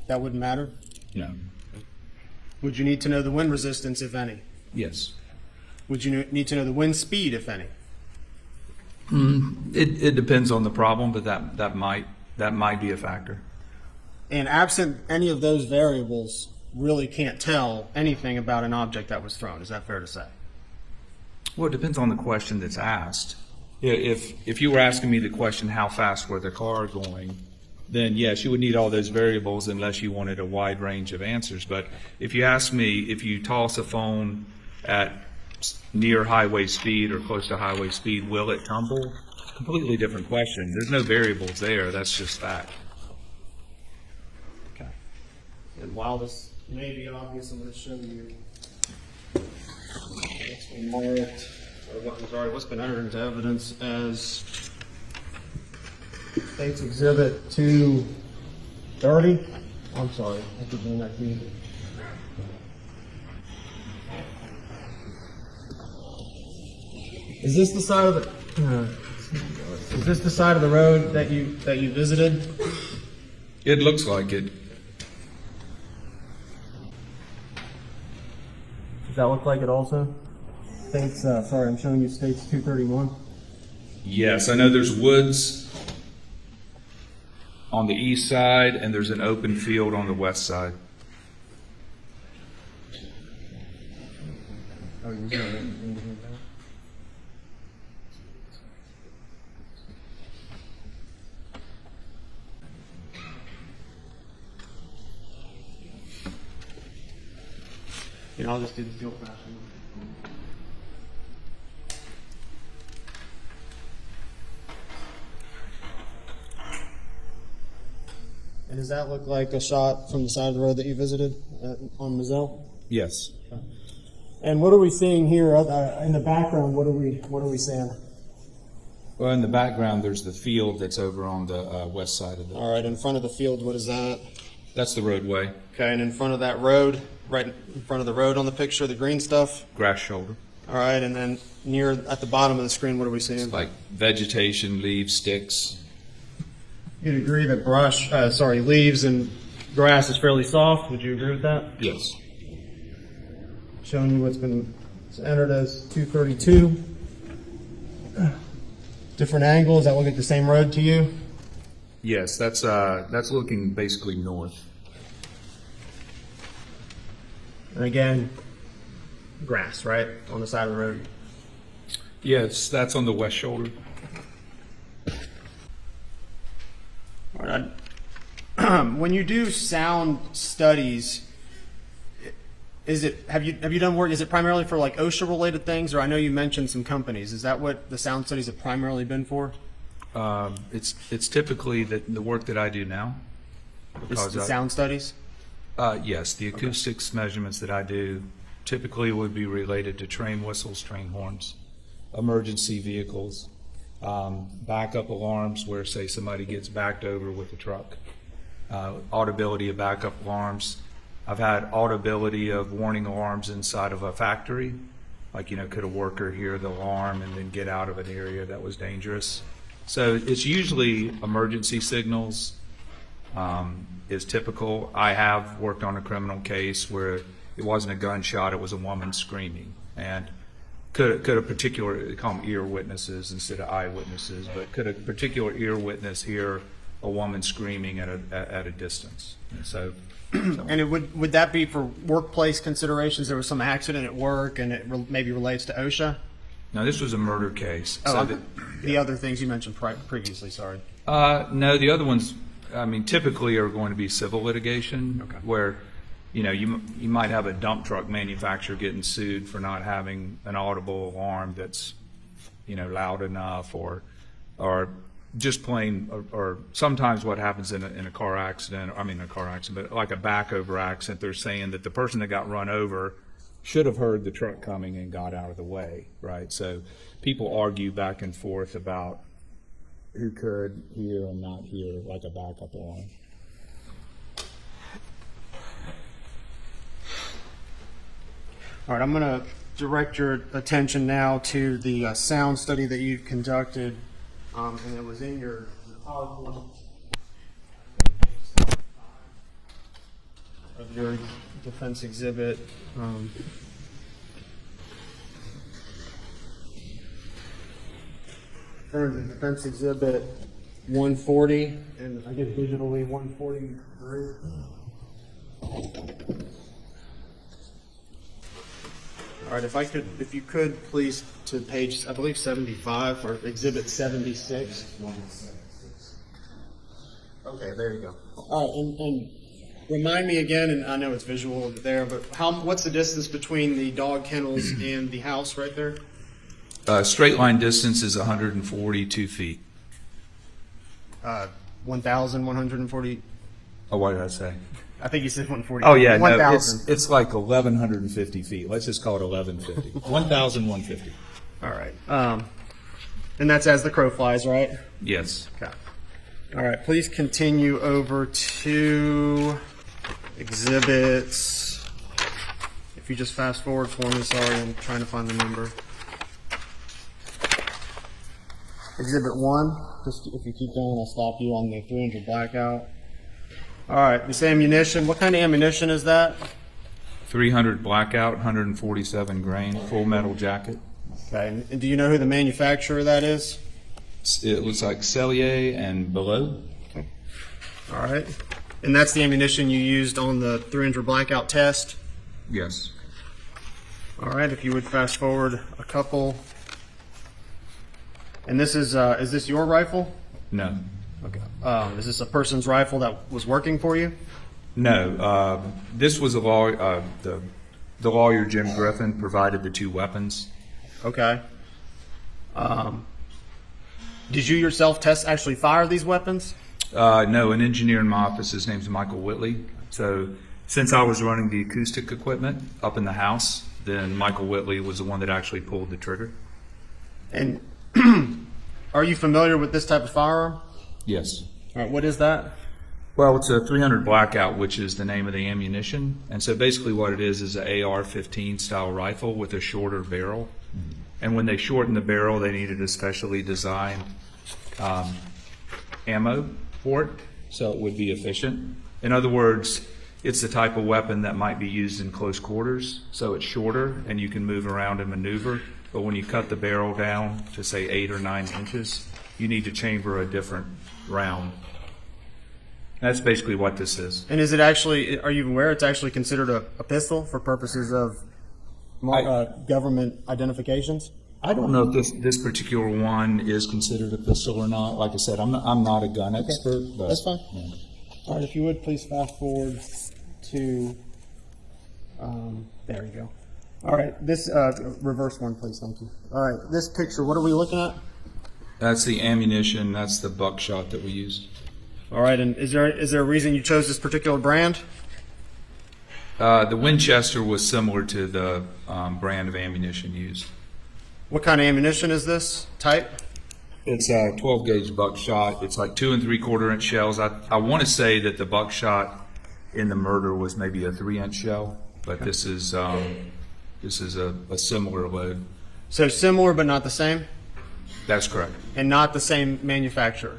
That wouldn't matter? no, Would you need to know the wind resistance, if any? yes. Would you need to know the wind speed, if any? It depends on the problem, but that might be a factor. And absent any of those variables, really can't tell anything about an object that was thrown. Is that fair to say? Well, it depends on the question that's asked. If you were asking me the question, how fast were the car going, then yes, you would need all those variables unless you wanted a wide range of answers. But if you ask me, if you toss a phone at near highway speed or close to highway speed, will it tumble? Completely different question. There's no variables there. That's just fact. Okay. And while this may be obvious, I'm going to show you what's been marked, or what's been entered into evidence as State's Exhibit 230. I'm sorry, I keep doing that to you. Is this the side of the road that you visited? It looks like it. Does that look like it also? States, sorry, I'm showing you States 231. Yes, I know there's woods on the east side and there's an open field on the west side. Oh, you see it? I'll just do the old fashioned. And does that look like a shot from the side of the road that you visited on Mizell? Yes. And what are we seeing here in the background? What are we seeing? Well, in the background, there's the field that's over on the west side of the. All right, in front of the field, what is that? That's the roadway. Okay, and in front of that road, right in front of the road on the picture, the green stuff. Grass shoulder. All right, and then at the bottom of the screen, what are we seeing? It's like vegetation, leaves, sticks. You'd agree that leaves and grass is fairly soft. Would you agree with that? Yes. Showing you what's been entered as 232. Different angle. Does that look like the same road to you? Yes, that's looking basically north. And again, grass, right, on the side of the road. Yes, that's on the west shoulder. All right. when you do sound studies, have you done work? Is it primarily for like OSHA related things, or I know you mentioned some companies? Is that what the sound studies have primarily been for? It's typically the work that I do now. The sound studies? Yes, the acoustics measurements that I do typically would be related to train whistles, train horns, emergency vehicles, backup alarms where, say, somebody gets backed over with a truck, audibility of backup alarms. I've had audibility of warning alarms inside of a factory, like, could a worker hear the alarm and then get out of an area that was dangerous? So it's usually emergency signals is typical. I have worked on a criminal case where it wasn't a gunshot, it was a woman screaming. And could a particular, they call them ear witnesses instead of eyewitnesses, but could a particular ear witness hear a woman screaming at a distance? And so, And would that be for workplace considerations? There was some accident at work and it maybe relates to OSHA? now this was a murder case. Oh, So the other things you mentioned previously, sorry. no, the other ones, typically are going to be civil litigation, where, you might have a dump truck manufacturer getting sued for not having an audible alarm that's, loud enough, or just plain, or sometimes what happens in a car accident, but like a back over accident, they're saying that the person that got run over should have heard the truck coming and got out of the way, right? So people argue back and forth about who could hear and not hear, like a backup alarm. All right, I'm going to direct your attention now to the sound study that you've conducted, and it was in your PowerPoint of your defense exhibit. Current defense exhibit 140, and I guess digitally 143. All right, if you could please to page, I believe 75 or exhibit 76. Okay, there you go. All right, and remind me again, and I know it's visual there, but what's the distance between the dog kennels and the house right there? Straight line distance is 142 feet. 1,140. Oh, what did I say? I think you said 140. Oh, yeah, no, 1,000. it's like 1,150 feet. Let's just call it 1,150. 1,150. All right. And that's as the crow flies, right? Yes. Okay. All right. Please continue over to exhibits. If you just fast forward for me, sorry, I'm trying to find the number. Exhibit 1. Just if you keep going, I'll stop you on the 300 blackout. All right. This ammunition. What kind of ammunition is that? 300 blackout, 147 grain, full metal jacket. Okay. And do you know who the manufacturer of that is? It looks like Cellier and Below. Okay. All right. And that's the ammunition you used on the 300 blackout test? Yes. All right. If you would fast forward a couple. And this is this your rifle? No. Okay. Is this a person's rifle that was working for you? No. This was a law. The lawyer Jim Griffin provided the two weapons. Okay. Did you yourself actually fire these weapons? No, an engineer in my office. His name's Michael Whitley. So since I was running the acoustic equipment up in the house, then Michael Whitley was the one that actually pulled the trigger. And are you familiar with this type of firearm? Yes. All right. What is that? Well, it's a 300 blackout, which is the name of the ammunition. And so basically what it is an AR-15 style rifle with a shorter barrel. And when they shortened the barrel, they needed a specially designed ammo for it, so it would be efficient. In other words, it's the type of weapon that might be used in close quarters, so it's shorter and you can move around and maneuver. But when you cut the barrel down to say 8 or 9 inches, you need to chamber a different round. That's basically what this is. And is it actually, are you aware it's actually considered a pistol for purposes of government identifications? I don't know if this particular one is considered a pistol or not. Like I said, I'm not a gun expert. But, That's fine. Yeah. All right, if you would please fast forward to, there you go. All right, this, reverse one, please, thank you. All right, this picture, what are we looking at? That's the ammunition, that's the buckshot that we used. All right, and is there a reason you chose this particular brand? The Winchester was similar to the brand of ammunition used. What kind of ammunition is this type? It's a 12 gauge buckshot. It's like 2 3/4 inch shells. I want to say that the buckshot in the Murdaugh was maybe a 3-inch shell, but this is a similar load. So similar but not the same, That's correct. and not the same manufacturer.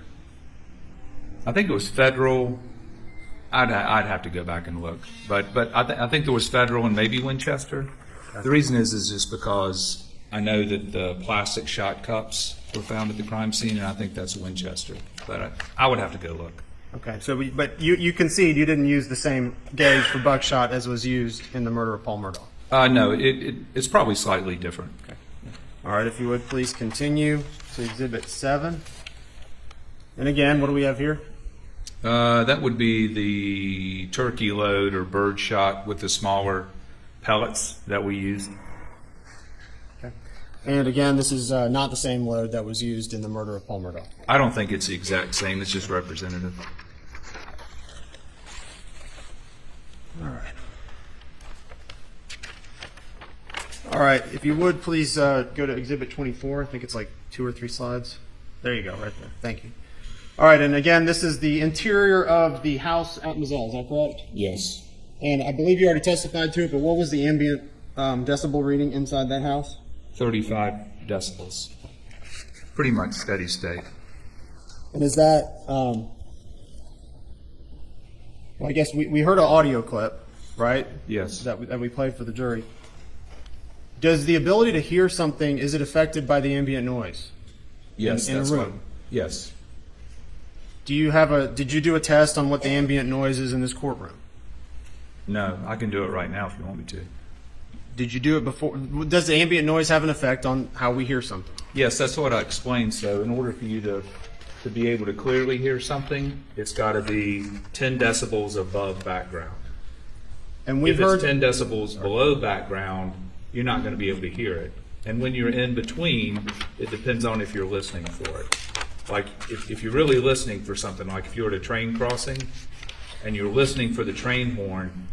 I think it was Federal. I'd have to go back and look, but I think there was Federal and maybe Winchester. The reason is just because I know that the plastic shot cups were found at the crime scene, and I think that's Winchester. But I would have to go look. Okay, so but you concede you didn't use the same gauge for buckshot as was used in the murder of Paul Murdaugh. No, it's probably slightly different. Okay. All right, if you would please continue to Exhibit 7. And again, what do we have here? That would be the turkey load or bird shot with the smaller pellets that we used. Okay. And again, this is not the same load that was used in the murder of Paul Murdaugh. I don't think it's the exact same. It's just representative. All right. All right, if you would please go to Exhibit 24. I think it's like 2 or 3 slides. There you go, right there. Thank you. All right, and again, this is the interior of the house at Mazzell, is that correct? Yes. And I believe you already testified to it, but what was the ambient decibel reading inside that house? 35 decibels. Pretty much steady state. And is that, well, I guess we heard an audio clip, right? Yes. That we played for the jury. Does the ability to hear something, is it affected by the ambient noise? Yes, in a that's room? what. Yes. Did you do a test on what the ambient noise is in this courtroom? No, I can do it right now if you want me to. Did you do it before? Does the ambient noise have an effect on how we hear something? Yes, that's what I explained. So in order for you to be able to clearly hear something, it's got to be 10 decibels above background. And we've If heard it's 10 decibels below background, you're not going to be able to hear it. And when you're in between, it depends on if you're listening for it. Like if you're really listening for something, like if you're at a train crossing and you're listening for the train horn,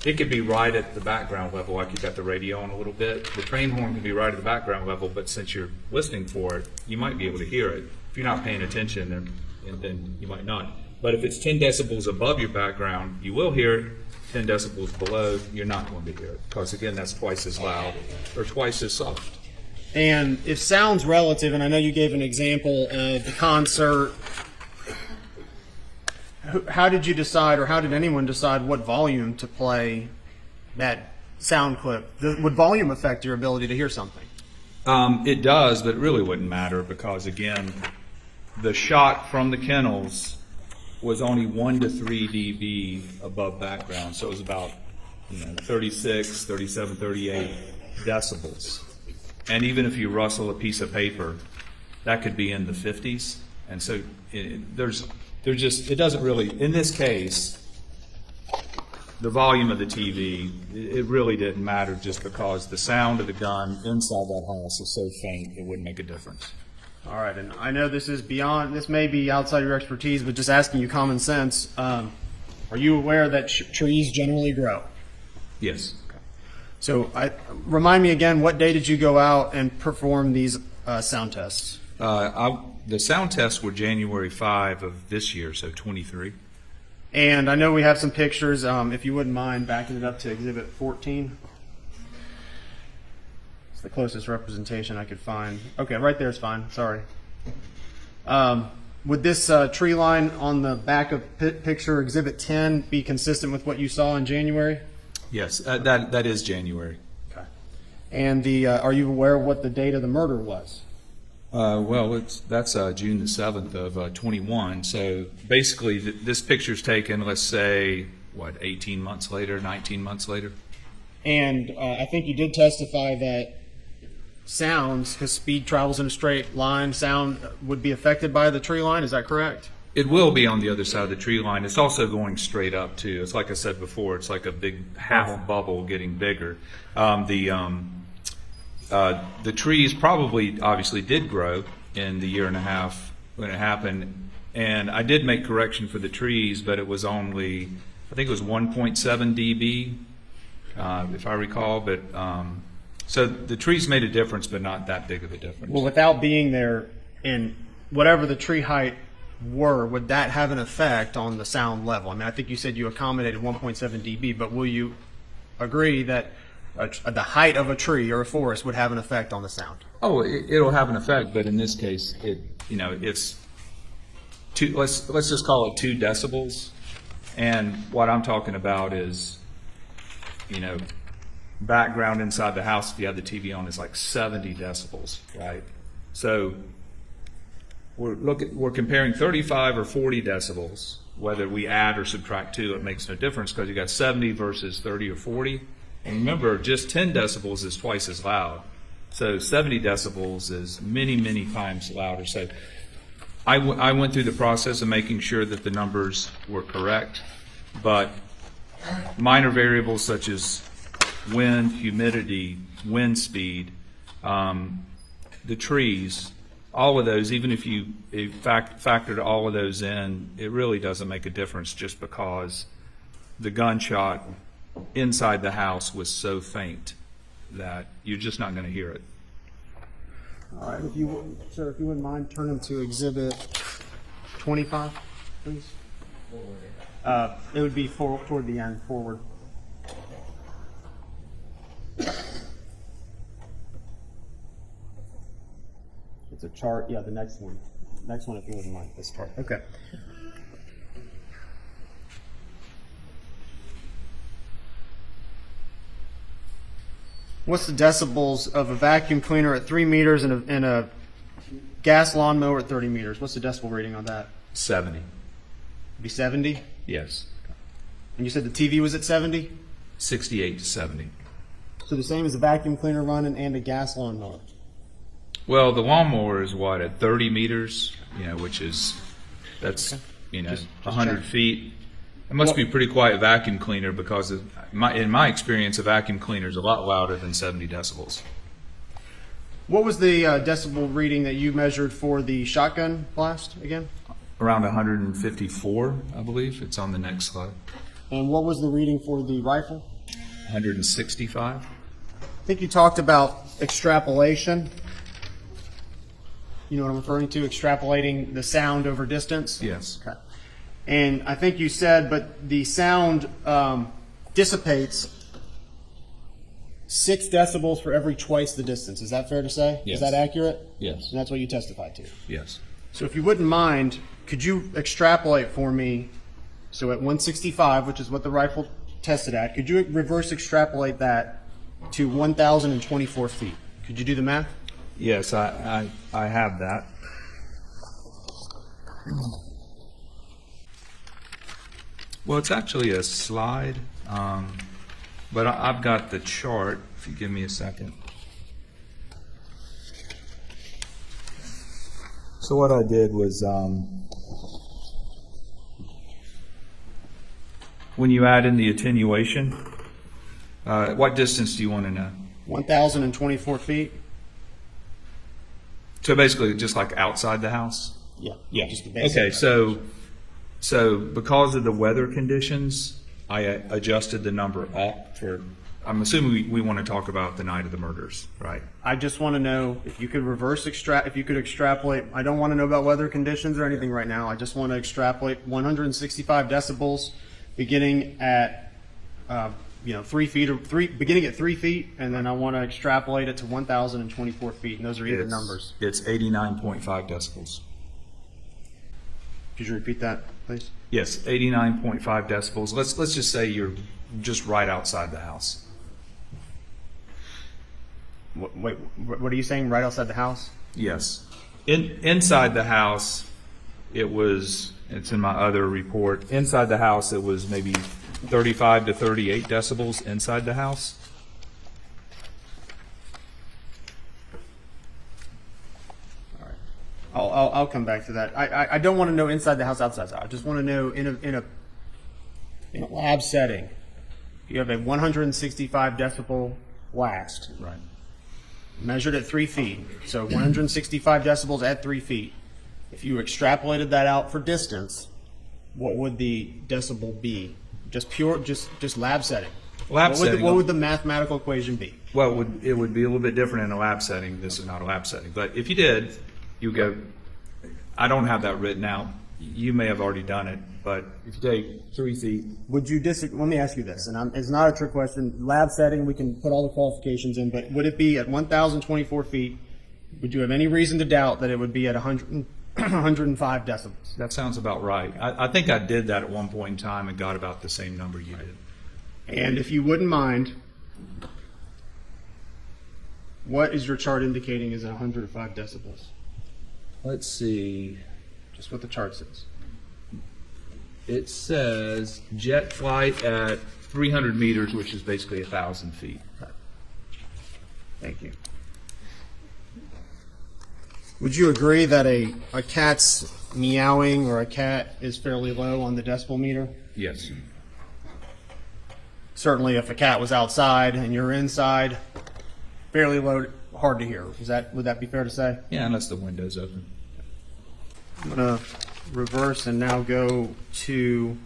it could be right at the background level, like you've got the radio on a little bit. The train horn can be right at the background level, but since you're listening for it, you might be able to hear it. If you're not paying attention, then you might not. But if it's 10 decibels above your background, you will hear it. 10 decibels below, you're not going to hear it. Because again, that's twice as loud or twice as soft. And if sound's relative, and I know you gave an example of the concert, how did you decide, or how did anyone decide what volume to play that sound clip? Would volume affect your ability to hear something? It does, but it really wouldn't matter because, again, the shot from the kennels was only 1 to 3 dB above background, so it was about 36, 37, 38 decibels. And even if you rustle a piece of paper, that could be in the 50s. And so it doesn't really, in this case, the volume of the TV, it really didn't matter just because the sound of the gun inside that house is so faint, it wouldn't make a difference. All right, and I know this may be outside your expertise, but just asking you common sense, are you aware that trees generally grow? Yes. So remind me again, what day did you go out and perform these sound tests? The sound tests were January 5 of this year, so 23. And I know we have some pictures. If you wouldn't mind backing it up to Exhibit 14. It's the closest representation I could find. Okay, right there is fine. Sorry. Would this tree line on the back of picture Exhibit 10 be consistent with what you saw in January? Yes, that is January. Okay. And are you aware of what the date of the murder was? Well, that's June the 7th of 21. So basically, this picture's taken, let's say, 18 months later, 19 months later? And I think you did testify that sounds, because speed travels in a straight line, sound would be affected by the tree line. Is that correct? It will be on the other side of the tree line. It's also going straight up too. It's like I said before, it's like a big half bubble getting bigger. The trees probably obviously did grow in the year and a half when it happened. And I did make correction for the trees, but it was only, I think it was 1.7 dB, if I recall. But so the trees made a difference, but not that big of a difference. Well, without being there, and whatever the tree height were, would that have an effect on the sound level? I mean, I think you said you accommodated 1.7 dB, but will you agree that the height of a tree or a forest would have an effect on the sound? Oh, it'll have an effect, but in this case, it's two. Let's just call it 2 decibels. And what I'm talking about is, background inside the house, if you have the TV on, is like 70 decibels, right? So we're comparing 35 or 40 decibels. Whether we add or subtract 2, it makes no difference because you got 70 versus 30 or 40. And remember, just 10 decibels is twice as loud. So 70 decibels is many, many times louder. So I went through the process of making sure that the numbers were correct, but minor variables such as wind, humidity, wind speed, the trees, all of those, even if you factored all of those in, it really doesn't make a difference just because the gunshot inside the house was so faint that you're just not going to hear it. All right, sir, if you wouldn't mind, turn them to Exhibit 25, please. It would be toward the end, forward. It's a chart. Yeah, the next one. Next one, if you wouldn't mind. This chart. Okay. What's the decibels of a vacuum cleaner at 3 meters and a gas lawnmower at 30 meters? What's the decibel rating on that? 70. Be 70? Yes. And you said the TV was at 70? 68 to 70. So the same as a vacuum cleaner running and a gas lawnmower? Well, the lawnmower is what, at 30 meters, which is, that's, Just 100 check. feet. It must be a pretty quiet vacuum cleaner because in my experience, a vacuum cleaner is a lot louder than 70 decibels. What was the decibel reading that you measured for the shotgun blast again? Around 154, I believe. It's on the next slide. And what was the reading for the rifle? 165. I think you talked about extrapolation. You know what I'm referring to? Extrapolating the sound over distance? Yes. Okay. And I think you said, but the sound dissipates 6 decibels for every twice the distance. Is that fair to say? Yes. Is that accurate? Yes. And that's what you testified to. Yes. So if you wouldn't mind, could you extrapolate for me, so at 165, which is what the rifle tested at, could you reverse extrapolate that to 1,024 feet? Could you do the math? Yes, I have that. Well, it's actually a slide, but I've got the chart, if you give me a second. So what I did was, when you add in the attenuation, what distance do you want to know? 1,024 feet? So basically just like outside the house? Yeah. Yeah. Just the basic. Okay, so because of the weather conditions, I adjusted the number up for, I'm assuming we want to talk about the night of the murders, right? I just want to know if you could if you could extrapolate. I don't want to know about weather conditions or anything right now. I just want to extrapolate 165 decibels beginning at 3 feet, or beginning at 3 feet, and then I want to extrapolate it to 1,024 feet, and those are even numbers. It's 89.5 decibels. Could you repeat that, please? Yes, 89.5 decibels. Let's just say you're just right outside the house. Wait, what are you saying? Right outside the house? Yes. Inside the house, it's in my other report. Inside the house, it was maybe 35 to 38 decibels inside the house. All right. I'll come back to that. I don't want to know inside the house, outside the house. I just want to know in a lab setting, you have a 165 decibel blast Right. measured at 3 feet. So 165 decibels at 3 feet. If you extrapolated that out for distance, what would the decibel be? Just pure, just lab setting. Lab what would setting. what would the mathematical equation be? Well, it would be a little bit different in a lab setting. This is not a lab setting. But if you did, you go, I don't have that written out. You may have already done it, but if you take 3 feet, Would you disagree? Let me ask you this, and it's not a trick question. Lab setting, we can put all the qualifications in, but would it be at 1,024 feet? Would you have any reason to doubt that it would be at 105 decibels? that sounds about right. I think I did that at one point in time and got about the same number you did. And if you wouldn't mind, what is your chart indicating is 105 decibels? Let's see. Just what the chart says. It says jet flight at 300 meters, which is basically 1,000 feet. Thank you. Would you agree that a cat's meowing or a cat is fairly low on the decibel meter? Yes. Certainly if a cat was outside and you're inside, fairly low, hard to hear. Would that be fair to say? Yeah, unless the window's open. I'm going to reverse and now go to,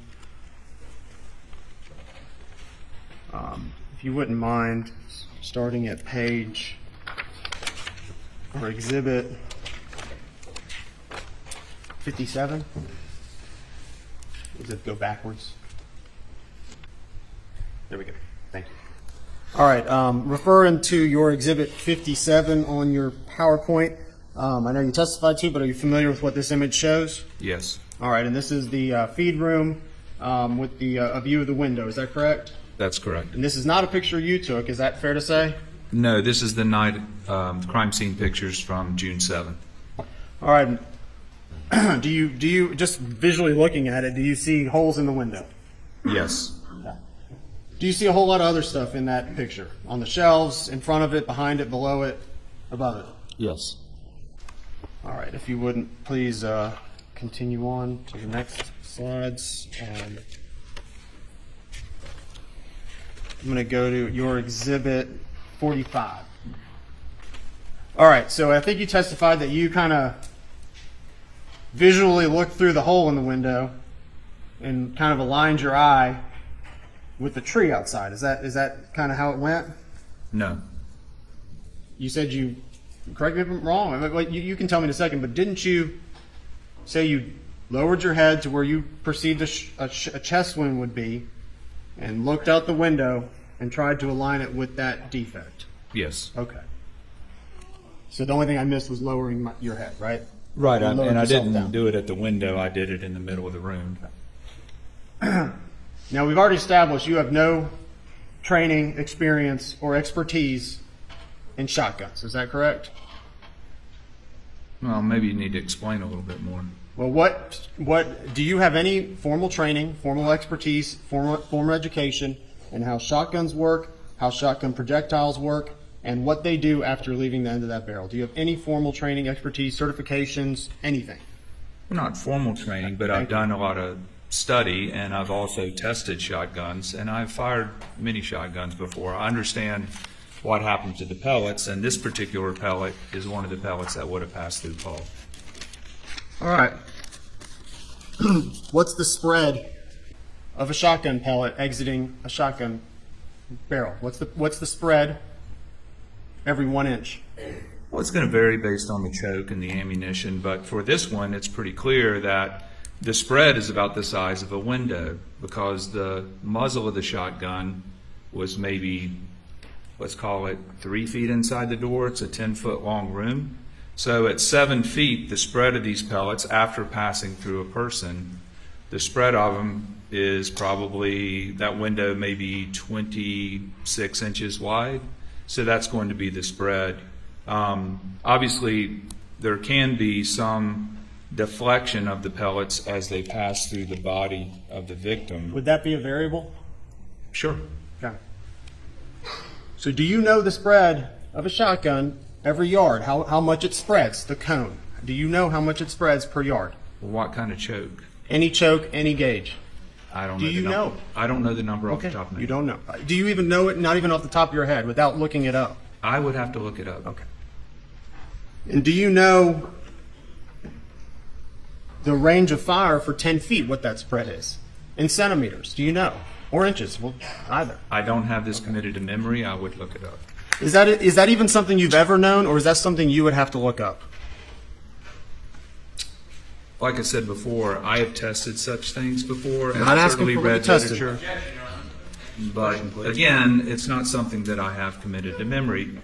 if you wouldn't mind, starting at page or exhibit 57. Does it go backwards? There we go. Thank you. All right. Referring to your exhibit 57 on your PowerPoint, I know you testified to, but are you familiar with what this image shows? Yes. All right, and this is the feed room with the a view of the window. Is that correct? That's correct. And this is not a picture you took. Is that fair to say? No, this is the night crime scene pictures from June 7th. All right. Do you just visually looking at it? Do you see holes in the window? Yes. Do you see a whole lot of other stuff in that picture? On the shelves, in front of it, behind it, below it, above it? Yes. All right, if you wouldn't please continue on to the next slides. I'm going to go to your exhibit 45. All right, so I think you testified that you kind of visually looked through the hole in the window and kind of aligned your eye with the tree outside. Is that kind of how it went? No. You said you, correct me if I'm wrong, you can tell me in a second, but didn't you say you lowered your head to where you perceived a chest wound would be and looked out the window and tried to align it with that defect? Yes. Okay. So the only thing I missed was lowering your head, right? Right, You and lowered I yourself didn't down. do it at the window. I did it in the middle of the room. Now, we've already established you have no training, experience, or expertise in shotguns. Is that correct? Well, maybe you need to explain a little bit more. Well, what do you have any formal training, formal expertise, formal education in how shotguns work, how shotgun projectiles work, and what they do after leaving the end of that barrel? Do you have any formal training, expertise, certifications, anything? Not formal training, but I've done a lot of study, and I've also tested shotguns, and I've fired many shotguns before. I understand what happened to the pellets, and this particular pellet is one of the pellets that would have passed through Paul. All right. What's the spread of a shotgun pellet exiting a shotgun barrel? What's the spread every 1 inch? Well, it's going to vary based on the choke and the ammunition, but for this one, it's pretty clear that the spread is about the size of a window because the muzzle of the shotgun was maybe, let's call it 3 feet inside the door. It's a 10-foot long room. So at 7 feet, the spread of these pellets after passing through a person, the spread of them is probably, that window maybe 26 inches wide. So that's going to be the spread. Obviously, there can be some deflection of the pellets as they pass through the body of the victim. Would that be a variable? Sure. Okay. So do you know the spread of a shotgun every yard? How much it spreads, the cone? Do you know how much it spreads per yard? What kind of choke? Any choke, any gauge? I don't Do know. you the number. know? I don't know the number off the Okay, top of my head. you don't know. Do you even know it, not even off the top of your head, without looking it up? I would have to look it up. Okay. And do you know the range of fire for 10 feet, what that spread is? In centimeters, do you know? Or inches, well, either. I don't have this committed to memory. I would look it up. Is that even something you've ever known, or is that something you would have to look up? Like I said before, I have tested such things before, and Not I've asking certainly for what you read tested. literature. But again, it's not something that I have committed to memory.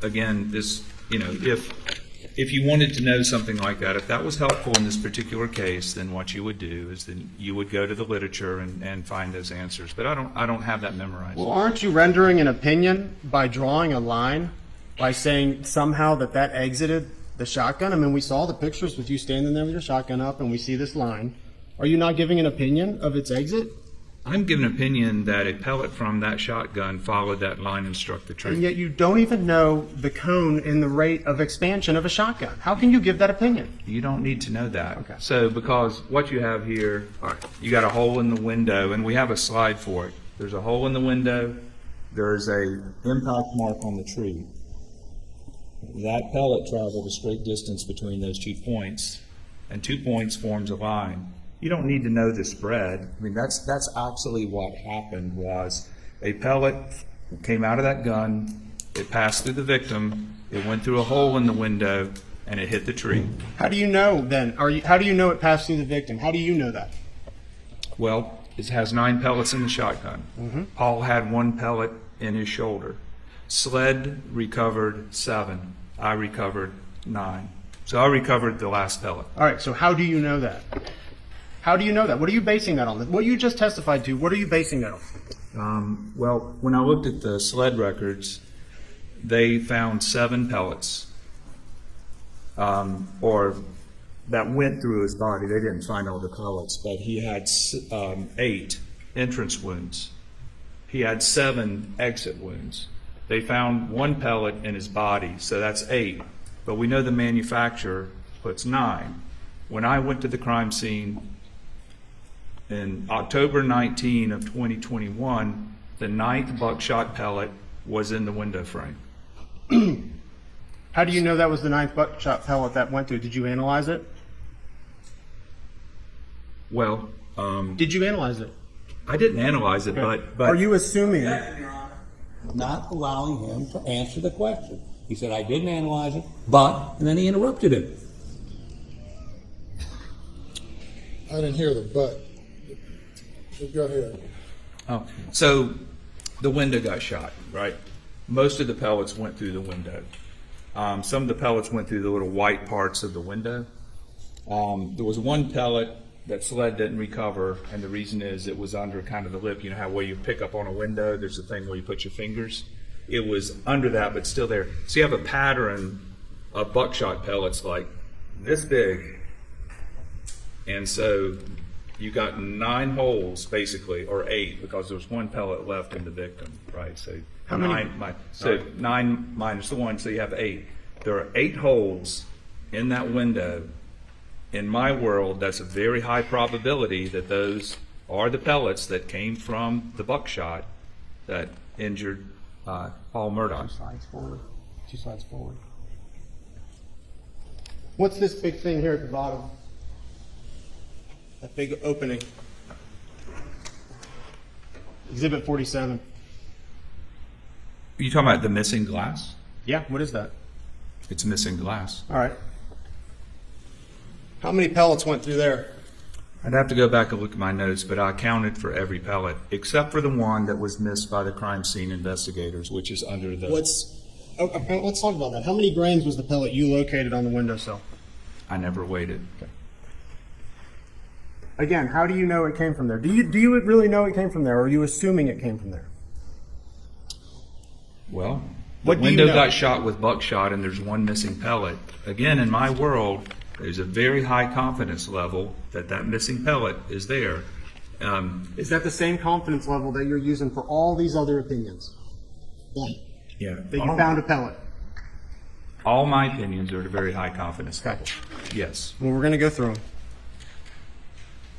Again, this, if you wanted to know something like that, if that was helpful in this particular case, then what you would do is then you would go to the literature and find those answers. But I don't have that memorized. Well, aren't you rendering an opinion by drawing a line, by saying somehow that exited the shotgun? I mean, we saw the pictures with you standing there with your shotgun up, and we see this line. Are you not giving an opinion of its exit? I'm giving an opinion that a pellet from that shotgun followed that line and struck the tree. And yet you don't even know the cone and the rate of expansion of a shotgun. How can you give that opinion? You don't need to know that. Okay. So, because what you have here, you got a hole in the window, and we have a slide for it. There's a hole in the window. There's a impact mark on the tree. That pellet traveled a straight distance between those 2 points, and 2 points forms a line. You don't need to know the spread. I mean, that's actually what happened. Was a pellet came out of that gun, it passed through the victim, it went through a hole in the window, and it hit the tree. How do you know then? How do you know it passed through the victim? How do you know that? Well, it has 9 pellets in the shotgun. Paul had 1 pellet in his shoulder. Sled recovered 7. I recovered 9. So I recovered the last pellet. All right, so how do you know that? How do you know that? What are you basing that on? What you just testified to, what are you basing that on? Well, when I looked at the sled records, they found 7 pellets, or that went through his body. They didn't find all the pellets, but he had 8 entrance wounds. He had 7 exit wounds. They found 1 pellet in his body, so that's 8. But we know the manufacturer puts 9. When I went to the crime scene in October 19 of 2021, the 9th buckshot pellet was in the window frame. How do you know that was the 9th buckshot pellet that went through? Did you analyze it? Well, Did you analyze it? I didn't analyze it, but Are you assuming? Not allowing him to answer the question. He said, I didn't analyze it, but, and then he interrupted him. I didn't hear the but. Go ahead. Oh, so the window got shot, right? Most of the pellets went through the window. Some of the pellets went through the little white parts of the window. There was 1 pellet that Sled didn't recover, and the reason is it was under kind of the lip. You know how where you pick up on a window, there's a thing where you put your fingers. It was under that, but still there. So you have a pattern of buckshot pellets like this big. And so you got 9 holes, basically, or 8, because there was 1 pellet left in the victim, right? So How many- 9 minus the 1, so you have 8. There are 8 holes in that window. In my world, that's a very high probability that those are the pellets that came from the buckshot that injured Paul Murdaugh. 2 slides forward. 2 slides forward. What's this big thing here at the bottom? That big opening. Exhibit 47. Are you talking about the missing glass? Yeah, what is that? It's missing glass. All right. How many pellets went through there? I'd have to go back and look at my notes, but I counted for every pellet, except for the one that was missed by the crime scene investigators, which is under the... Let's talk about that. How many grains was the pellet you located on the windowsill? I never weighed it. Again, how do you know it came from there? Do you really know it came from there, or are you assuming it came from there? Well, the What do you window know? got shot with buckshot, and there's 1 missing pellet. Again, in my world, there's a very high confidence level that that missing pellet is there. Is that the same confidence level that you're using for all these other opinions? Yeah. That you found a pellet? All my opinions are at a very high confidence Okay. level. Yes. Well, we're going to go through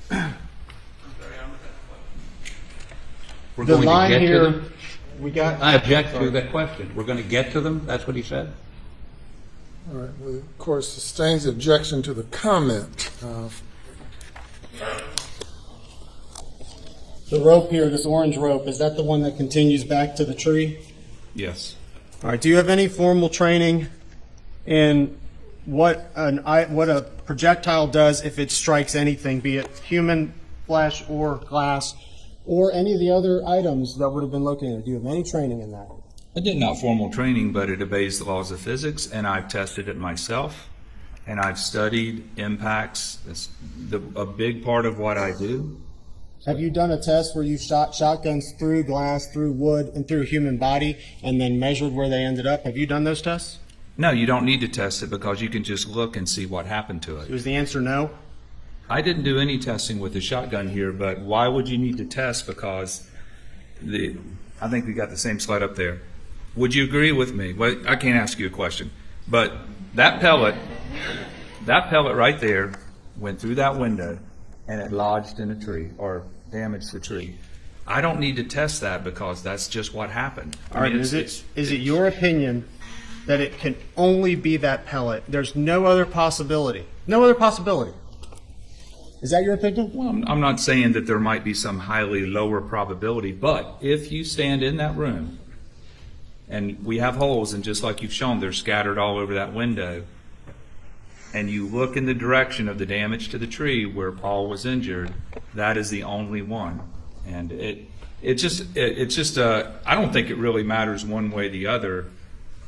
them. We're The going to line get to here, them? we got. I object to that question. We're going to get to them? That's what he said? All right, well, of course, sustains objection to the comment. The rope here, this orange rope, is that the one that continues back to the tree? Yes. All right. Do you have any formal training in what a projectile does if it strikes anything, be it human flesh or glass, or any of the other items that would have been located? Do you have any training in that? I did not formal training, but it obeys the laws of physics, and I've tested it myself, and I've studied impacts. It's a big part of what I do. Have you done a test where you shot shotguns through glass, through wood, and through a human body, and then measured where they ended up? Have you done those tests? No, you don't need to test it because you can just look and see what happened to it. Was the answer no? I didn't do any testing with the shotgun here, but why would you need to test? Because I think we got the same slide up there. Would you agree with me? Well, I can't ask you a question, but that pellet right there went through that window and it lodged in a tree or damaged the tree. I don't need to test that because that's just what happened. All right, is it your opinion that it can only be that pellet? There's no other possibility. No other possibility. Is that your opinion? Well, I'm not saying that there might be some highly lower probability, but if you stand in that room and we have holes, and just like you've shown, they're scattered all over that window, and you look in the direction of the damage to the tree where Paul was injured, that is the only one. And I don't think it really matters one way or the other.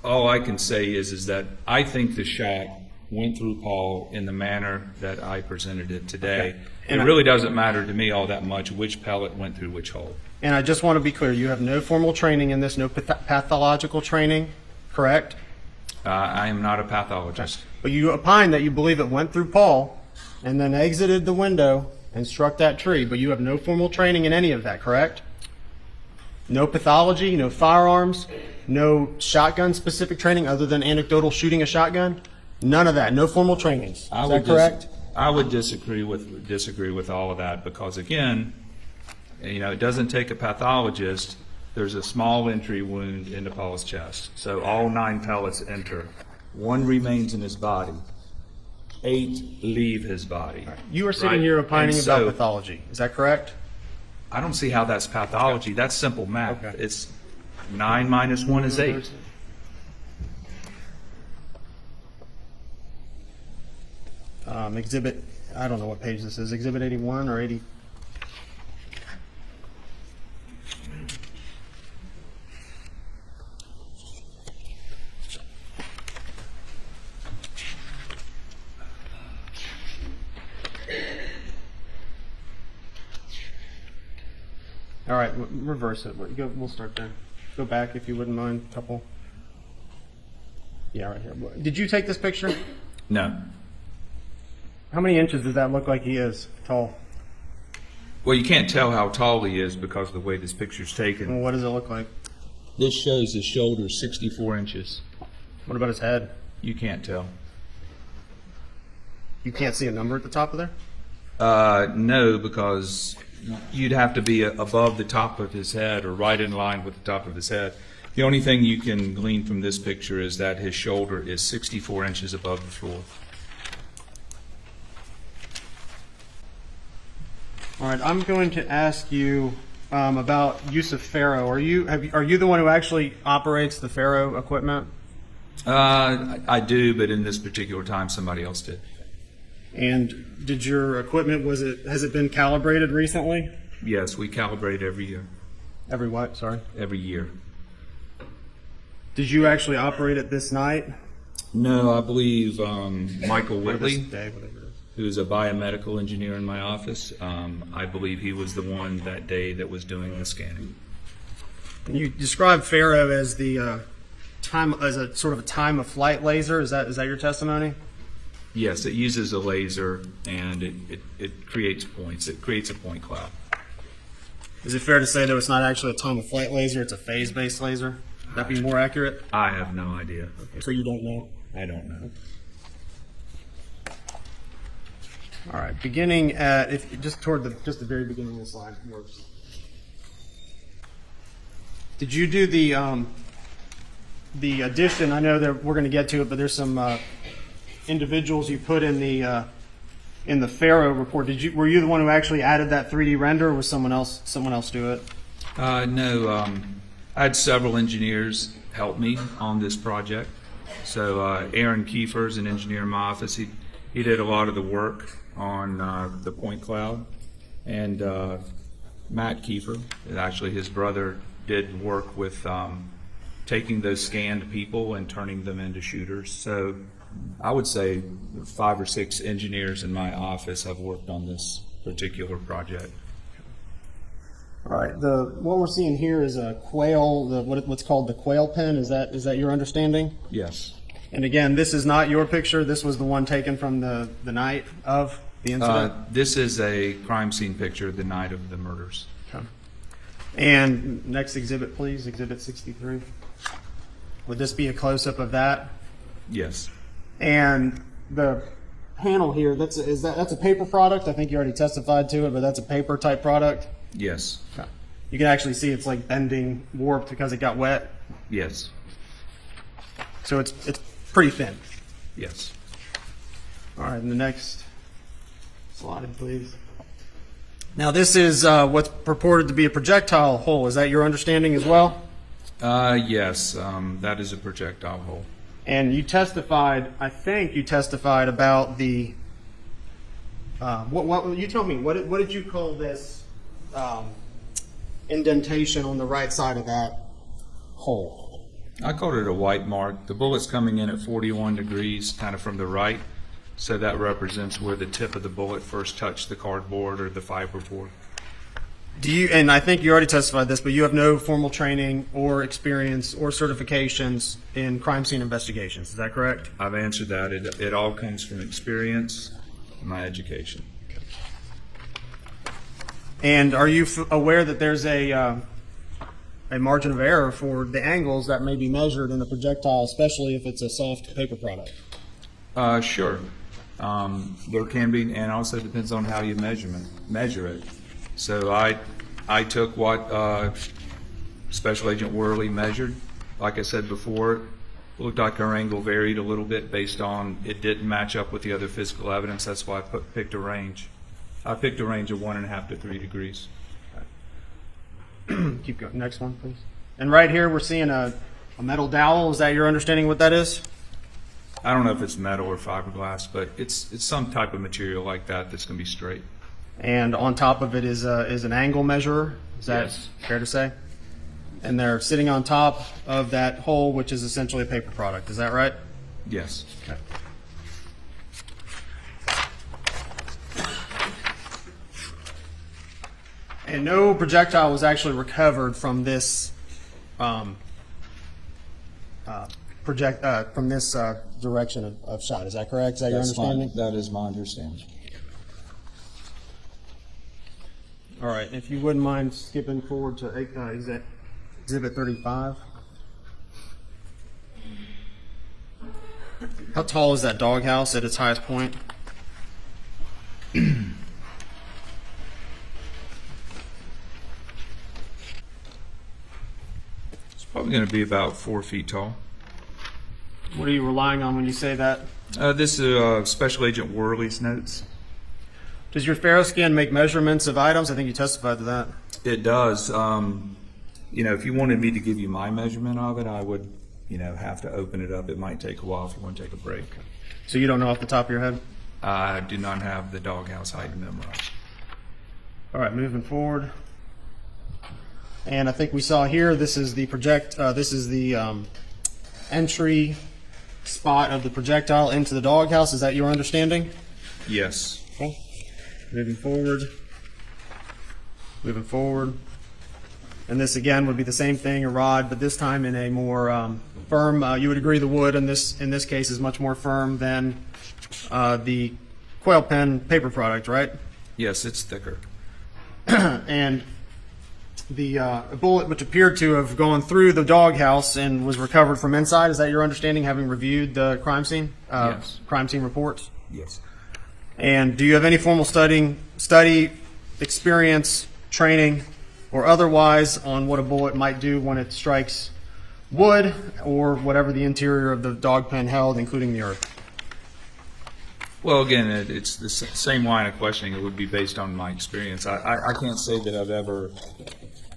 All I can say is that I think the shot went through Paul in the manner that I presented it today. And it really doesn't matter to me all that much which pellet went through which hole. And I just want to be clear, you have no formal training in this, no pathological training, correct? I am not a pathologist. But you opine that you believe it went through Paul and then exited the window and struck that tree, but you have no formal training in any of that, correct? No pathology, no firearms, no shotgun-specific training other than anecdotal shooting a shotgun? None of that, no formal trainings. Is that correct? I would disagree with all of that because, again, it doesn't take a pathologist. There's a small entry wound into Paul's chest. So all 9 pellets enter. 1 remains in his body. 8 leave his body. You are sitting Right? here opining And about so, pathology. Is that correct? I don't see how that's pathology. That's simple math. Okay. It's 9 minus 1 is 8. Exhibit, I don't know what page this is, Exhibit 81 or 80? All right, reverse it. We'll start there. Go back if you wouldn't mind, a couple. Yeah, right here. Did you take this picture? No. How many inches does that look like he is tall? Well, you can't tell how tall he is because of the way this picture's taken. And what does it look like? This shows his shoulder 64 inches. What about his head? You can't tell. You can't see a number at the top of there? No, because you'd have to be above the top of his head or right in line with the top of his head. The only thing you can glean from this picture is that his shoulder is 64 inches above the floor. All right, I'm going to ask you about use of Faro. Are you the one who actually operates the Faro equipment? I do, but in this particular time, somebody else did. And did your equipment, has it been calibrated recently? Yes, we calibrate every year. Every what, sorry? Every year. Did you actually operate it this night? No, I believe Michael Or this Whitley, day, whatever it is. who's a biomedical engineer in my office, I believe he was the one that day that was doing the scanning. You described Faro as the as a sort of a time of flight laser. Is that your testimony? Yes, it uses a laser and it creates points. It creates a point cloud. Is it fair to say that it's not actually a time of flight laser, it's a phase-based laser? Would that be more accurate? I have no idea. So you don't know? I don't know. All right, beginning at just the very beginning of the slide. Did you do the addition? I know that we're going to get to it, but there's some individuals you put in the Faro report. Were you the one who actually added that 3D render, or was someone else do it? No, I had several engineers help me on this project. So Aaron Kiefer is an engineer in my office. He did a lot of the work on the point cloud, and Matt Kiefer, actually his brother, did work with taking those scanned people and turning them into shooters. So I would say 5 or 6 engineers in my office have worked on this particular project. All right. What we're seeing here is a quail, what's called the quail pen. Is that your understanding? Yes. And again, this is not your picture. This was the one taken from the night of the incident. This is a crime scene picture the night of the murders. Okay. And next exhibit, please, Exhibit 63. Would this be a close-up of that? Yes. And the panel here, that's a paper product. I think you already testified to it, but that's a paper type product. Yes. Okay. You can actually see it's like bending, warped because it got wet. Yes. So it's pretty thin. Yes. All right, and the next slide, please. Now this is what's purported to be a projectile hole. Is that your understanding as well? Yes, that is a projectile hole. And you testified, I think you testified about the, what you told me, what did you call this indentation on the right side of that hole? I called it a white mark. The bullet's coming in at 41 degrees, kind of from the right, so that represents where the tip of the bullet first touched the cardboard or the fiberboard. And I think you already testified this, but you have no formal training or experience or certifications in crime scene investigations. Is that correct? I've answered that. It all comes from experience and my education. And are you aware that there's a margin of error for the angles that may be measured in a projectile, especially if it's a soft paper product? Sure. There can be, and also depends on how you measure it. So I took what Special Agent Worley measured. Like I said before, it looked like our angle varied a little bit based on it didn't match up with the other physical evidence. That's why I picked a range. I picked a range of 1.5 to 3 degrees. Keep going. Next one, please. And right here, we're seeing a metal dowel. Is that your understanding what that is? I don't know if it's metal or fiberglass, but it's some type of material like that that's going to be straight. And on top of it is an angle measurer. Is that Yes. fair to say? And they're sitting on top of that hole, which is essentially a paper product. Is that right? Yes. Okay. And no projectile was actually recovered from this direction of shot. Is that correct? Is that your understanding? That is my understanding. All right. If you wouldn't mind skipping forward to Exhibit 35. How tall is that doghouse at its highest point? It's probably going to be about 4 feet tall. What are you relying on when you say that? This is Special Agent Worley's notes. Does your ferroscan make measurements of items? I think you testified to that. It does. If you wanted me to give you my measurement of it, I would, have to open it up. It might take a while if you want to take a break. So you don't know off the top of your head? I do not have the doghouse height memorized. All right, moving forward. And I think we saw here, this is the entry spot of the projectile into the doghouse. Is that your understanding? Yes. Okay. Moving forward. Moving forward. And this again would be the same thing, a rod, but this time in a more firm. You would agree the wood in this case is much more firm than the quail pen paper product, right? Yes, it's thicker. And a bullet which appeared to have gone through the doghouse and was recovered from inside. Is that your understanding, having reviewed the crime scene? Yes. Crime scene reports? Yes. And do you have any formal study, experience, training, or otherwise on what a bullet might do when it strikes wood or whatever the interior of the dog pen held, including the earth? Well, again, it's the same line of questioning. It would be based on my experience. I can't say that I've ever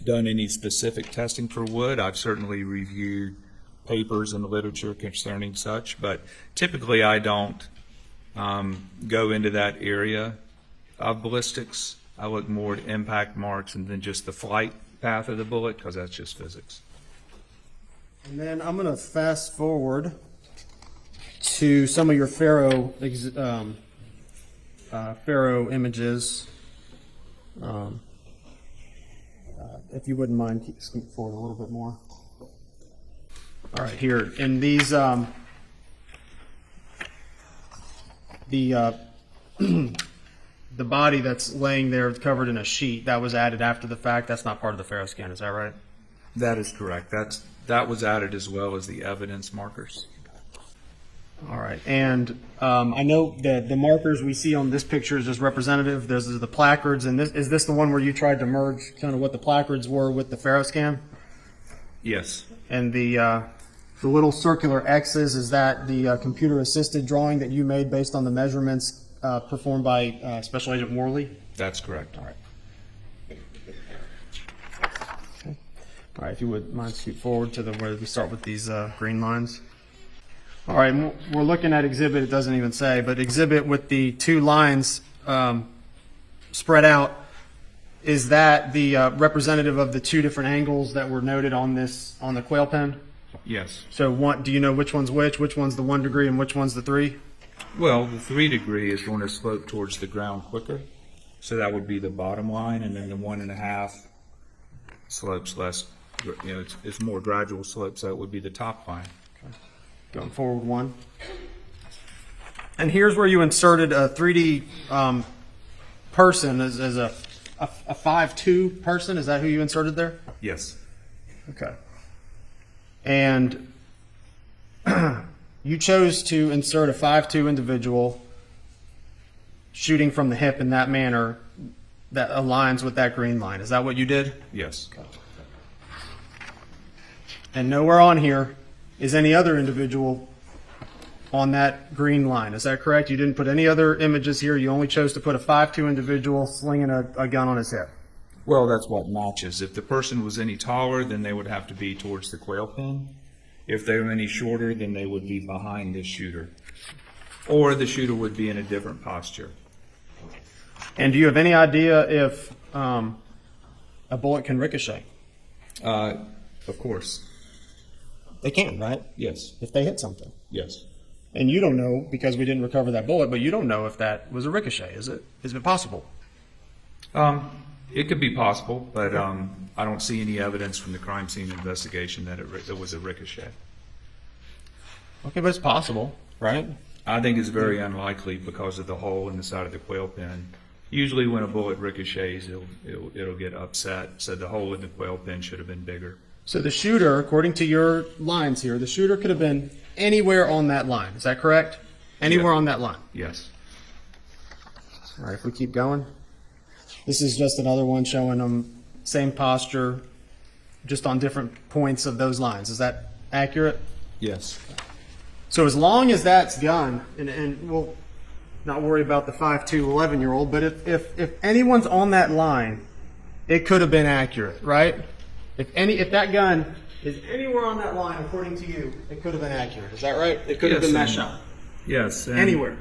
done any specific testing for wood. I've certainly reviewed papers and literature concerning such, but typically I don't go into that area of ballistics. I look more at impact marks and then just the flight path of the bullet, because that's just physics. And then I'm going to fast forward to some of your Pharaoh images. If you wouldn't mind, scoot forward a little bit more. All right, here in these, the body that's laying there covered in a sheet that was added after the fact. That's not part of the Pharaoh scan, is that right? That is correct. That was added as well as the evidence markers. All right, and I know that the markers we see on this picture is just representative. There's the placards, and is this the one where you tried to merge kind of what the placards were with the Pharaoh scan? Yes. And the little circular X's, is that the computer-assisted drawing that you made based on the measurements performed by Special Agent Worley? That's correct. All right. Okay. All right, if you would mind scoot forward to where we start with these green lines. All right, we're looking at exhibit, it doesn't even say, but exhibit with the two lines spread out. Is that the representative of the two different angles that were noted on the quail pen? Yes. So do you know which one's which one's the 1 degree and which one's the 3? Well, the 3 degree is going to slope towards the ground quicker. So that would be the bottom line, and then the 1.5 slopes less, it's more gradual slope, so it would be the top line. Going forward 1. And here's where you inserted a 3D person as a 5'2" person. Is that who you inserted there? Yes. Okay. And you chose to insert a 5'2" individual shooting from the hip in that manner that aligns with that green line. Is that what you did? Yes. And nowhere on here is any other individual on that green line. Is that correct? You didn't put any other images here. You only chose to put a 5'2" individual slinging a gun on his hip. Well, that's what matches. If the person was any taller, then they would have to be towards the quail pen. If they were any shorter, then they would be behind the shooter. Or the shooter would be in a different posture. And do you have any idea if a bullet can ricochet? Of course. They can, right? Yes. If they hit something. Yes. And you don't know, because we didn't recover that bullet, but you don't know if that was a ricochet. Is it possible? It could be possible, but I don't see any evidence from the crime scene investigation that it was a ricochet. Okay, but it's possible, right? I think it's very unlikely because of the hole in the side of the quail pen. Usually when a bullet ricochets, it'll get upset, so the hole in the quail pen should have been bigger. So the shooter, according to your lines here, the shooter could have been anywhere on that line. Is that correct? Anywhere on that line. Yes. All right, if we keep going. This is just another one showing them same posture, just on different points of those lines. Is that accurate? Yes. So as long as that's done, and we'll not worry about the 5'2", 11-year-old, but if anyone's on that line, it could have been accurate, right? If that gun is anywhere on that line, according to you, it could have been accurate. Is that right? It could have been that shot. Yes. And Anywhere.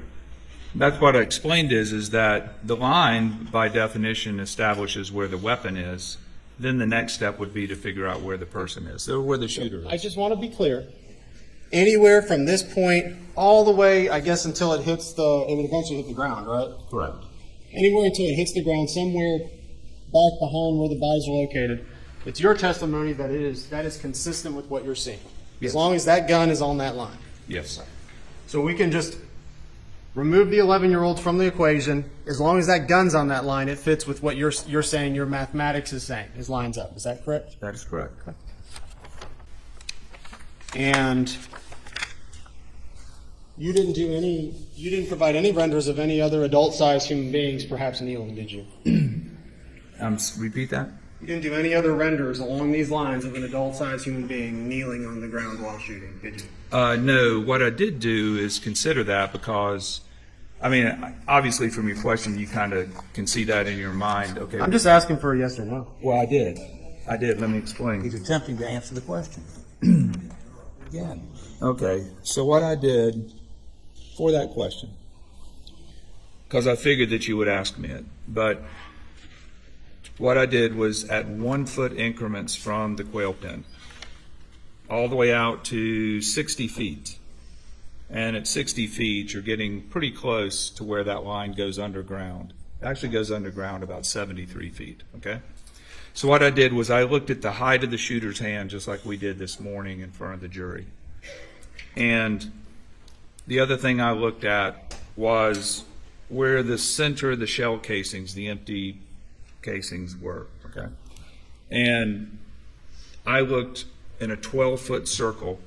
That's what I explained is that the line, by definition, establishes where the weapon is. Then the next step would be to figure out where the person is, or where the shooter is. I just want to be clear. Anywhere from this point all the way, I guess, until it hits it would eventually hit the ground, right? Correct. Anywhere until it hits the ground, somewhere back behind where the bodies are located. It's your testimony that that is consistent with what you're seeing. Yes. As long as that gun is on that line. Yes. So we can just remove the 11-year-olds from the equation. As long as that gun's on that line, it fits with what you're saying your mathematics is saying. It lines up. Is that correct? That is correct. And you didn't provide any renders of any other adult-sized human beings perhaps kneeling, did you? Repeat that? You didn't do any other renders along these lines of an adult-sized human being kneeling on the ground while shooting, did you? No, what I did do is consider that because, I mean, obviously from your question, you kind of can see that in your mind. Okay. I'm just asking for a yes or no. Well, I did. Let me explain. He's attempting to answer the question. Again. Okay, so what I did for that question, because I figured that you would ask me it, but what I did was at 1 foot increments from the quail pen, all the way out to 60 feet. And at 60 feet, you're getting pretty close to where that line goes underground. It actually goes underground about 73 feet, okay? So what I did was I looked at the height of the shooter's hand, just like we did this morning in front of the jury. And the other thing I looked at was where the center of the shell casings, the empty casings were, okay? And I looked in a 12-foot circle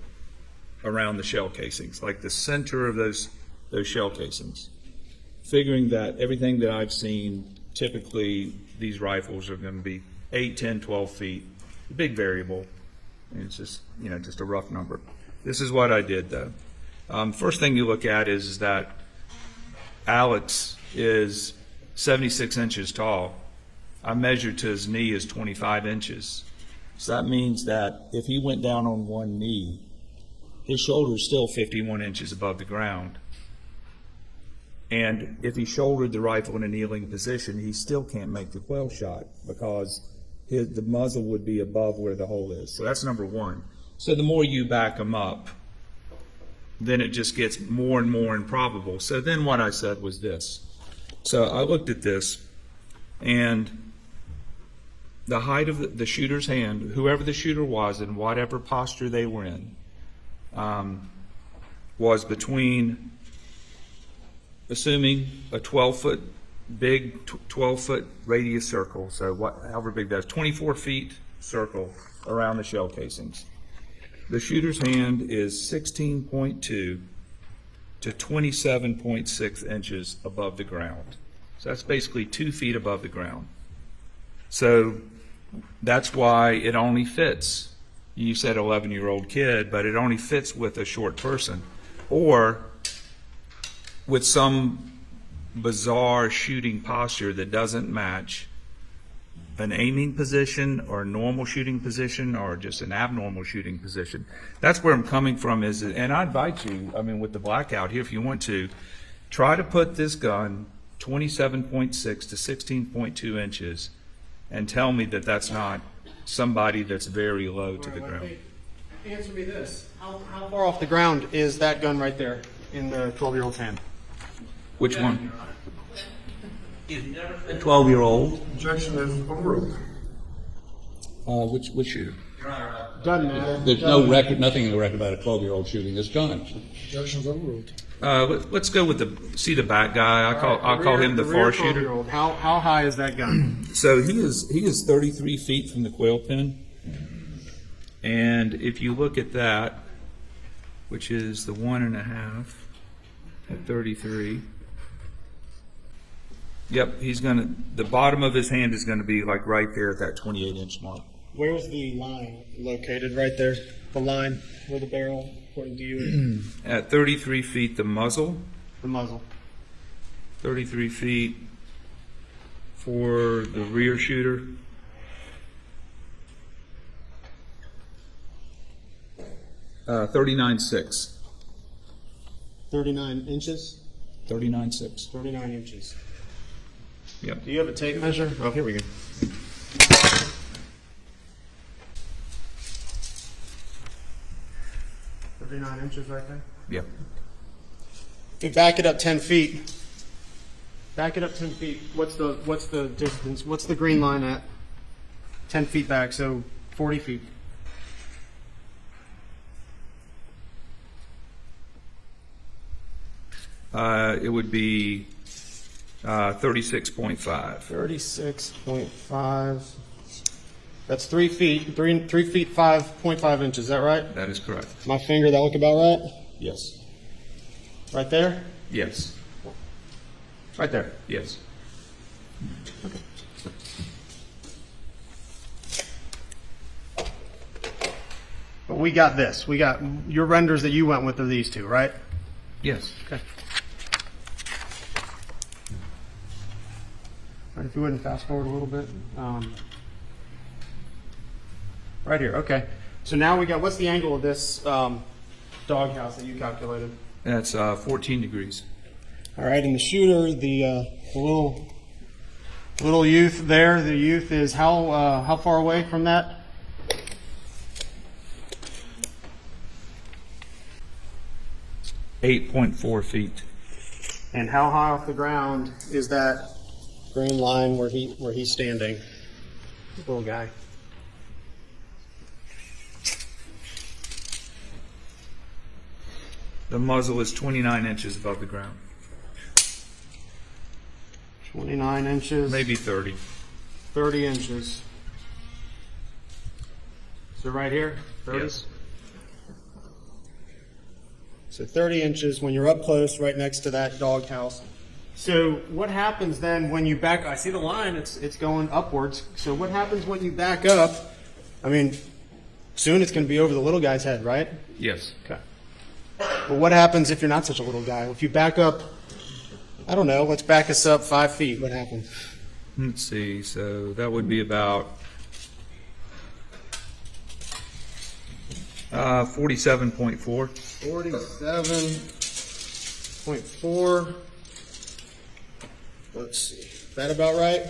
around the shell casings, like the center of those shell casings, figuring that everything that I've seen, typically these rifles are going to be 8, 10, 12 feet, a big variable. And it's just, just a rough number. This is what I did, though. First thing you look at is that Alex is 76 inches tall. I measured to his knee is 25 inches. So that means that if he went down on one knee, his shoulder is still 51 inches above the ground. And if he shouldered the rifle in a kneeling position, he still can't make the quail shot because the muzzle would be above where the hole is. So that's number one. So the more you back him up, then it just gets more and more improbable. So then what I said was this. So I looked at this, and the height of the shooter's hand, whoever the shooter was in whatever posture they were in, was between, assuming a 12-foot, big 12-foot radius circle, so however big that is, 24 feet circle around the shell casings. The shooter's hand is 16.2 to 27.6 inches above the ground. So that's basically 2 feet above the ground. So that's why it only fits. You said 11-year-old kid, but it only fits with a short person or with some bizarre shooting posture that doesn't match an aiming position or a normal shooting position or just an abnormal shooting position. That's where I'm coming from and I invite you, with the blackout here, if you want to, try to put this gun 27.6 to 16.2 inches and tell me that that's not somebody that's very low to the ground. Answer me this. How far off the ground is that gun right there in the 12-year-old's hand? Which one? You've never been 12-year-old. Objection is overruled. Which shooter? Doesn't matter. There's nothing in the record about a 12-year-old shooting this gun. Objection is overruled. Let's go with the back guy. I'll call him the far shooter. 12-year-old. How high is that gun? So he is 33 feet from the quail pen, and if you look at that, which is the 1.5 at 33. Yep, the bottom of his hand is gonna be like right there at that 28-inch mark. Where's the line located? Right there. The line where the barrel, according to you, is? At 33 feet, the muzzle. The muzzle. 33 feet for the rear shooter. Uh, 39.6. 39 inches? 39.6. 39 inches. Yep. Do you have a tape measure? Oh, here we go. $39 inches right there. Yep. You back it up 10 feet. Back it up 10 feet. What's the distance? What's the green line at? 10 feet back, so 40 feet. It would be 36.5. 36.5. That's 3 feet. 3 feet 5.5 inches. Is that right? That is correct. My finger, that look about right? Yes. Right there? Yes. Right there. Yes. But we got this. We got your renders that you went with are these two, right? Yes. Okay. All right, if you wouldn't fast forward a little bit. Right here. Okay. So now we got, what's the angle of this doghouse that you calculated? That's 14 degrees. All right, and the shooter, the little youth there, the youth is how far away from that? $8.4 feet. And how high off the ground is that green line where he's standing? Little guy. The muzzle is 29 inches above the ground. 29 inches. Maybe 30. 30 inches. So right here? 30? Yes. So 30 inches when you're up close right next to that doghouse. So what happens then when you back, I see the line, it's going upwards. So what happens when you back up? I mean, soon it's going to be over the little guy's head, right? Yes. Okay. But what happens if you're not such a little guy? If you back up, I don't know, let's back us up 5 feet. What happens? Let's see. So that would be about 47.4. 47.4. Let's see. Is that about right?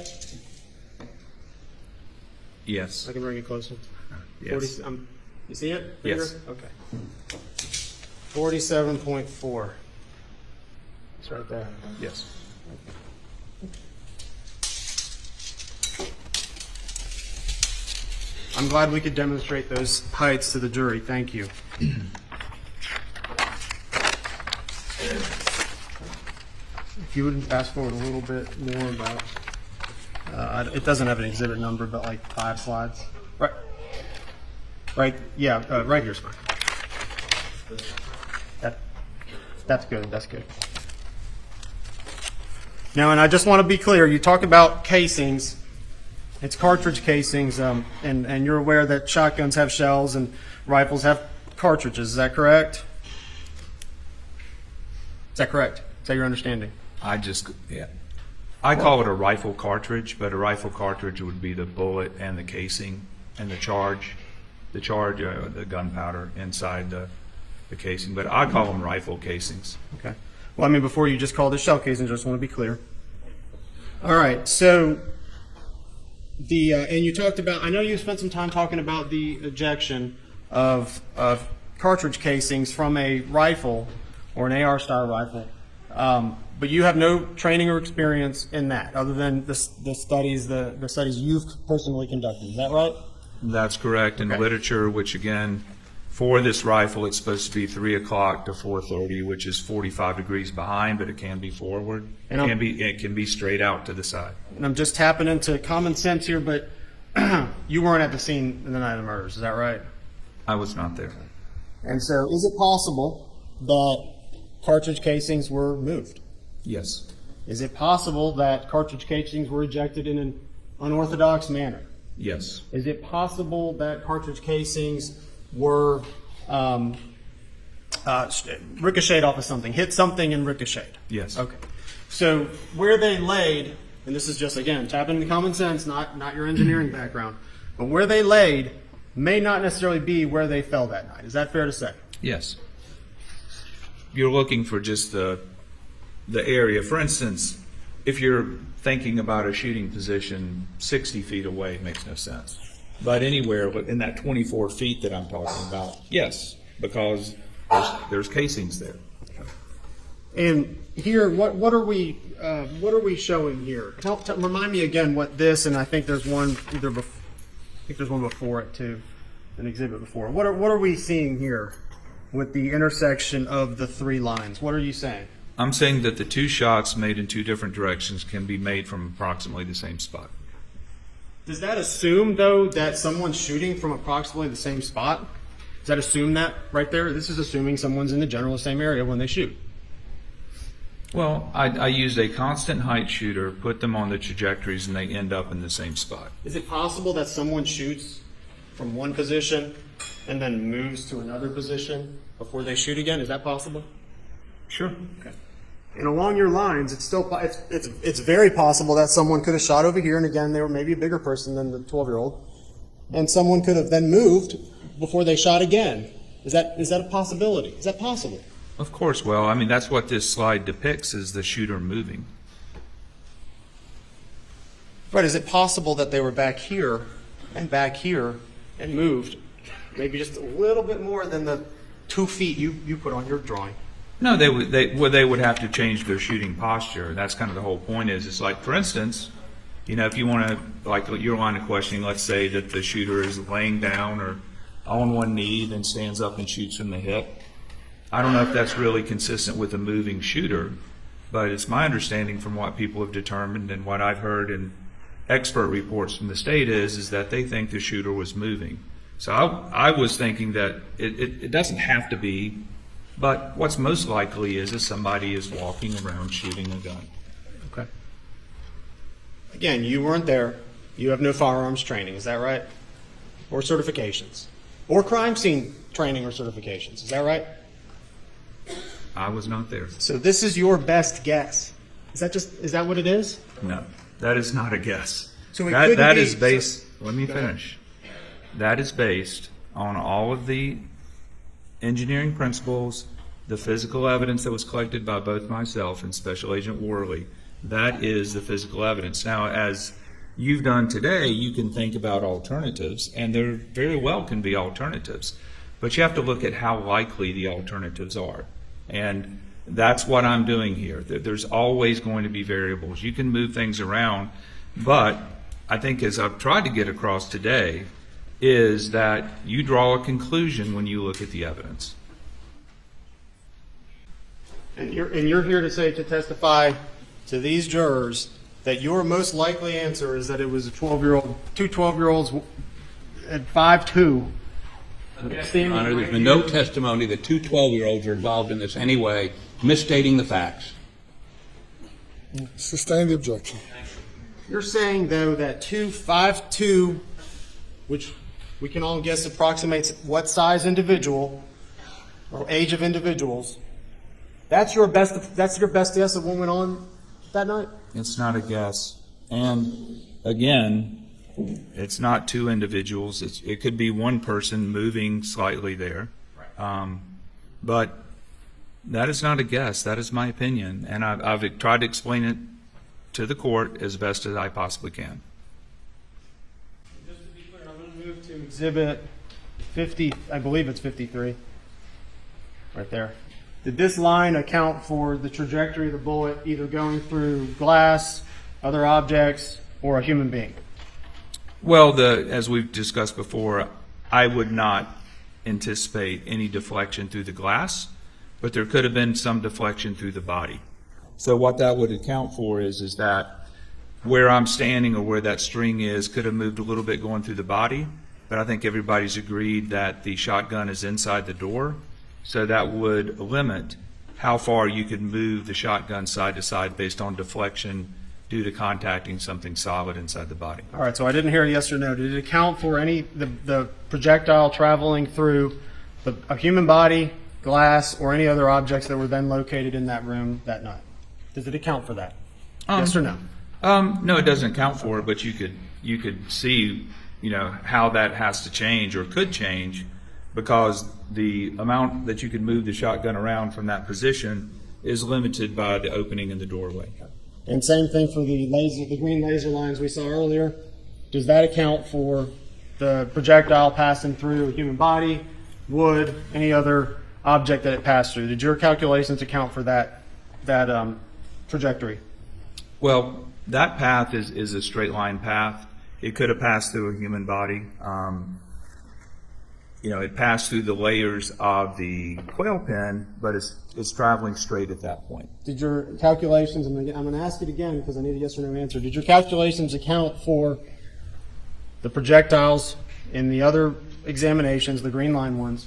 Yes. I can bring it closer. Yes. 40, you see it? Yes. Okay. 47.4. It's right there. Yes. I'm glad we could demonstrate those heights to the jury. Thank you. If you would fast forward a little bit more about, it doesn't have an exhibit number, but like 5 slides. Right. Right. Yeah. Right here's fine. That's good. That's good. Now, and I just want to be clear. You talk about casings. It's cartridge casings, and you're aware that shotguns have shells and rifles have cartridges. Is that correct? Is that correct? Is that your understanding? I call it a rifle cartridge, but a rifle cartridge would be the bullet and the casing and the gunpowder inside the casing. But I call them rifle casings. Okay. Well, I mean, before you just called it shell casings, I just want to be clear. All right. So and you talked about, I know you spent some time talking about the ejection of cartridge casings from a rifle or an AR style rifle. But you have no training or experience in that, other than the studies you've personally conducted. Is that right? That's correct. In the literature, which again, for this rifle, it's supposed to be 3 o'clock to 4:30, which is 45 degrees behind, but it can be forward. It can be straight out to the side. And I'm just tapping into common sense here, but you weren't at the scene in the night of the murders. Is that right? I was not there. And so, is it possible that cartridge casings were moved? Yes. Is it possible that cartridge casings were ejected in an unorthodox manner? Yes. Is it possible that cartridge casings were ricocheted off of something, hit something and ricocheted? Yes. Okay. So where they laid, and this is just, again, tapping into common sense, not your engineering background, but where they laid may not necessarily be where they fell that night. Is that fair to say? Yes. You're looking for just the area. For instance, if you're thinking about a shooting position 60 feet away, it makes no sense. But anywhere in that 24 feet that I'm talking about, yes, because there's casings there. And here, what are we showing here? Remind me again what this, and I think there's one before it too, an exhibit before. What are we seeing here with the intersection of the 3 lines? What are you saying? I'm saying that the two shots made in two different directions can be made from approximately the same spot. Does that assume, though, that someone's shooting from approximately the same spot? Does that assume that right there? This is assuming someone's in the general same area when they shoot. Well, I used a constant height shooter, put them on the trajectories, and they end up in the same spot. Is it possible that someone shoots from one position and then moves to another position before they shoot again? Is that possible? Sure. Okay. And along your lines, it's still it's very possible that someone could have shot over here, and again, they were maybe a bigger person than the 12-year-old, and someone could have then moved before they shot again. Is that a possibility? Is that possible? Of course. Well, I mean, that's what this slide depicts, is the shooter moving. Right. Is it possible that they were back here and moved maybe just a little bit more than the 2 feet you put on your drawing? No, they would have to change their shooting posture. That's kind of the whole point. It's like, for instance, if you want to, like your line of questioning, let's say that the shooter is laying down or on one knee, then stands up and shoots from the hip. I don't know if that's really consistent with a moving shooter, but it's my understanding from what people have determined and what I've heard in expert reports from the state is that they think the shooter was moving. So I was thinking that it doesn't have to be, but what's most likely is somebody is walking around shooting a gun. Okay. Again, you weren't there. You have no firearms training. Is that right? Or certifications? Or crime scene training or certifications. Is that right? I was not there. So this is your best guess. Is that what it is? No, that is not a guess. So it that couldn't be- is based. Let me Go ahead. finish. That is based on all of the engineering principles, the physical evidence that was collected by both myself and Special Agent Worley. That is the physical evidence. Now, as you've done today, you can think about alternatives, and there very well can be alternatives. But you have to look at how likely the alternatives are. And that's what I'm doing here. There's always going to be variables. You can move things around, but I think as I've tried to get across today is that you draw a conclusion when you look at the evidence. And you're here to testify to these jurors that your most likely answer is that it was a 12-year-old, two 12-year-olds at 5'2". Your Honor, there's been no testimony that two 12-year-olds are involved in this anyway, misstating the facts. Sustain the objection. You're saying, though, that 5'2", which we can all guess approximates what size individual or age of individuals, that's your best guess of what went on that night? It's not a guess. And again, it's not two individuals. It could be one person moving slightly there. But that is not a guess. That is my opinion. And I've tried to explain it to the court as best as I possibly can. Just to be clear, I'm going to move to Exhibit 50, I believe it's 53, right there. Did this line account for the trajectory of the bullet either going through glass, other objects, or a human being? Well, as we've discussed before, I would not anticipate any deflection through the glass, but there could have been some deflection through the body. So what that would account for is that where I'm standing or where that string is could have moved a little bit going through the body, but I think everybody's agreed that the shotgun is inside the door, so that would limit how far you could move the shotgun side to side based on deflection due to contacting something solid inside the body. All right, so I didn't hear a yes or no. Did it account for the projectile traveling through a human body, glass, or any other objects that were then located in that room that night? Does it account for that? Yes or no? No, it doesn't account for it, but you could see, how that has to change or could change because the amount that you could move the shotgun around from that position is limited by the opening in the doorway. And same thing for the green laser lines we saw earlier. Does that account for the projectile passing through a human body, wood, any other object that it passed through? Did your calculations account for that trajectory? Well, that path is a straight line path. It could have passed through a human body. it passed through the layers of the quail pen, but it's traveling straight at that point. Did your calculations, I'm going to ask it again because I need a yes or no answer. Did your calculations account for the projectiles in the other examinations, the green line ones?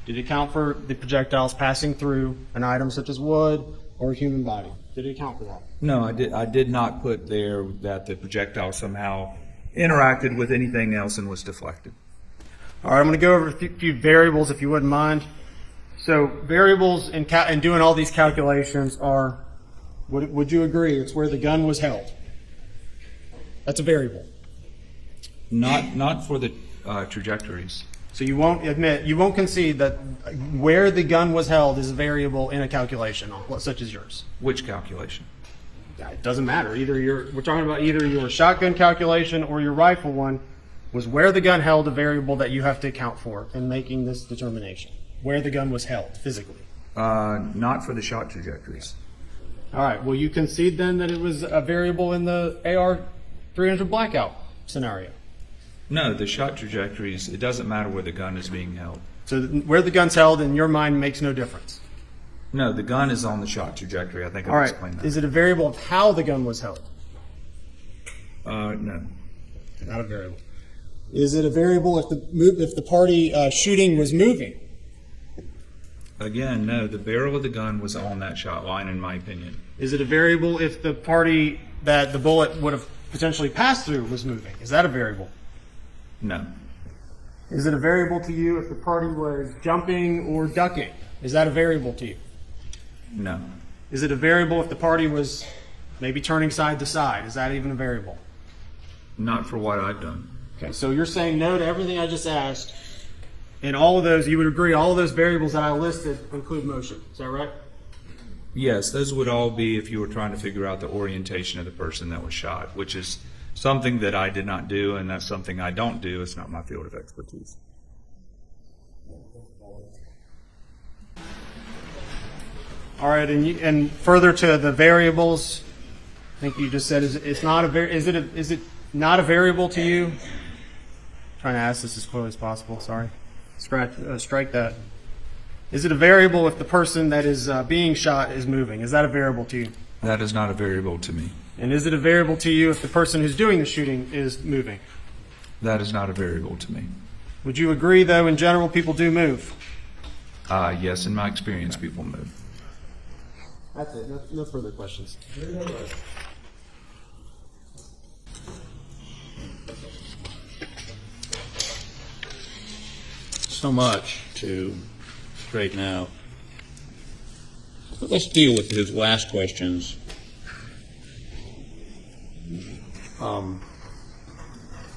Did it account for the projectiles passing through an item such as wood or a human body? Did it account for that? No, I did not put there that the projectile somehow interacted with anything else and was deflected. All right, I'm going to go over a few variables if you wouldn't mind. So variables in doing all these calculations are, would you agree, it's where the gun was held? That's a variable. Not for the trajectories. So you won't concede that where the gun was held is a variable in a calculation, such as yours. Which calculation? It doesn't matter. We're talking about either your shotgun calculation or your rifle one. Was where the gun held a variable that you have to account for in making this determination? Where the gun was held physically? Not for the shot trajectories. All right. Will you concede then that it was a variable in the AR-300 blackout scenario? No, the shot trajectories, it doesn't matter where the gun is being held. So where the gun's held in your mind makes no difference? No, the gun is on the shot trajectory. I think All I've right. explained that. Is it a variable of how the gun was held? No. Not a variable. Is it a variable if the party shooting was moving? Again, no, the barrel of the gun was on that shot line, in my opinion. Is it a variable if the party that the bullet would have potentially passed through was moving? Is that a variable? No. Is it a variable to you if the party was jumping or ducking? Is that a variable to you? No. Is it a variable if the party was maybe turning side to side? Is that even a variable? Not for what I've done. Okay, so you're saying no to everything I just asked. And all of those, you would agree, all of those variables that I listed include motion. Is that right? Yes, those would all be if you were trying to figure out the orientation of the person that was shot, which is something that I did not do, and that's something I don't do. It's not my field of expertise. All right, and further to the variables, I think you just said is it not a variable to you? Trying to ask this as clearly as possible. Sorry, strike that. Is it a variable if the person that is being shot is moving? Is that a variable to you? That is not a variable to me. And is it a variable to you if the person who's doing the shooting is moving? That is not a variable to me. Would you agree, though, in general, people do move? Yes, in my experience, people move. That's it. No further questions. So much to straighten out. But let's deal with his last questions.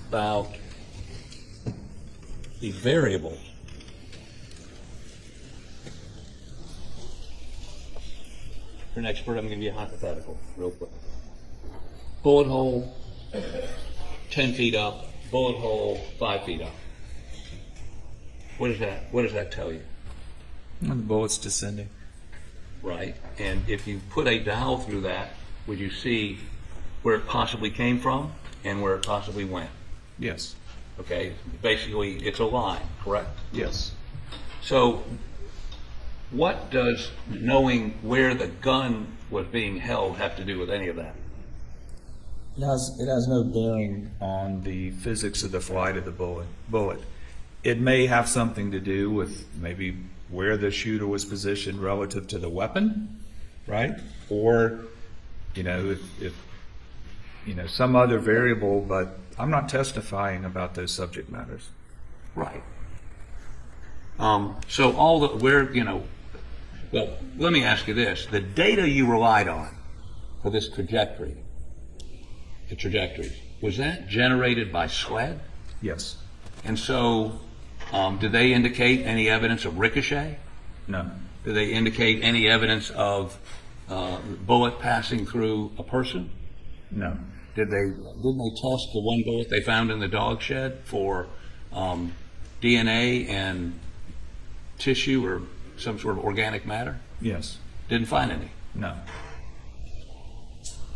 About the variable. For an expert, I'm going to give you a hypothetical real quick. Bullet hole 10 feet up, bullet hole 5 feet up. What does that tell you? And the bullet's descending. Right. And if you put a dowel through that, would you see where it possibly came from and where it possibly went? Yes. Okay. Basically, it's a line, correct? Yes. So what does knowing where the gun was being held have to do with any of that? It has no bearing on the physics of the flight of the bullet. It may have something to do with maybe where the shooter was positioned relative to the weapon, right? Or, if some other variable, but I'm not testifying about those subject matters. Right. So well, let me ask you this. The data you relied on for this trajectory, the trajectories, was that generated by SLED? Yes. And so, do they indicate any evidence of ricochet? No. Do they indicate any evidence of bullet passing through a person? No. Didn't they test the one bullet they found in the dog shed for DNA and tissue or some sort of organic matter? Yes. Didn't find any. No.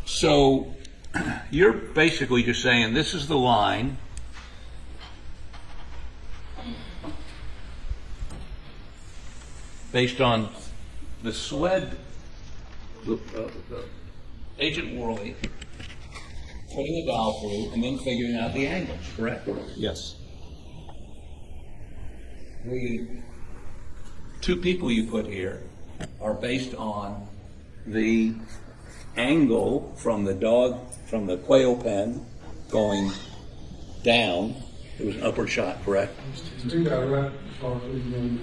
So you're basically just saying this is the line based on the SWED, Agent Worley putting the valve through and then figuring out the angles, correct? Yes. The two people you put here are based on the angle from the quail pen going down. It was an upward shot, correct? Do that, right?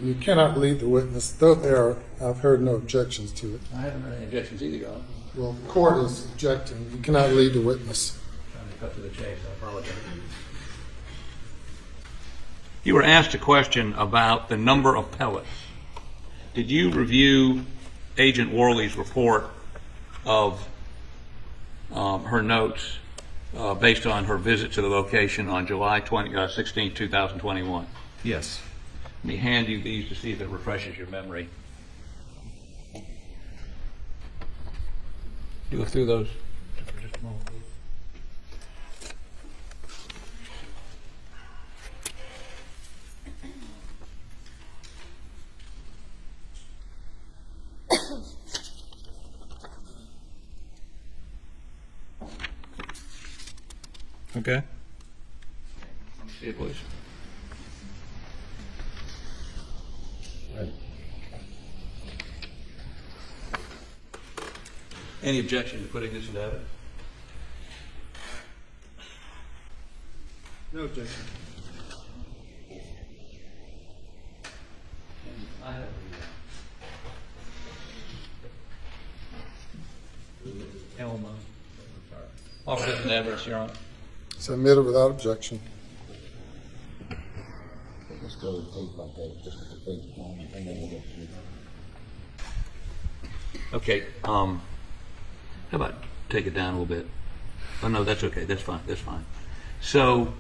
You cannot lead the witness, though I've heard no objections to it. I haven't heard any objections either, Your Honor. Well, the court is objecting. You cannot lead the witness. Trying to cut to the chase, I apologize. You were asked a question about the number of pellets. Did you review Agent Worley's report of her notes based on her visit to the location on July 16, 2021? Yes. Let me hand you these to see if it refreshes your memory. You go through those for just a moment, please. Okay. Let me see it, please. Any objection to putting this into evidence? No objection. I have Elma. Offer this into evidence, Your Honor. Submitted without objection. Let's go page by page, just the page and then we'll get to. Okay, how about take it down a little bit? Oh, no, that's okay, that's fine, that's fine. So,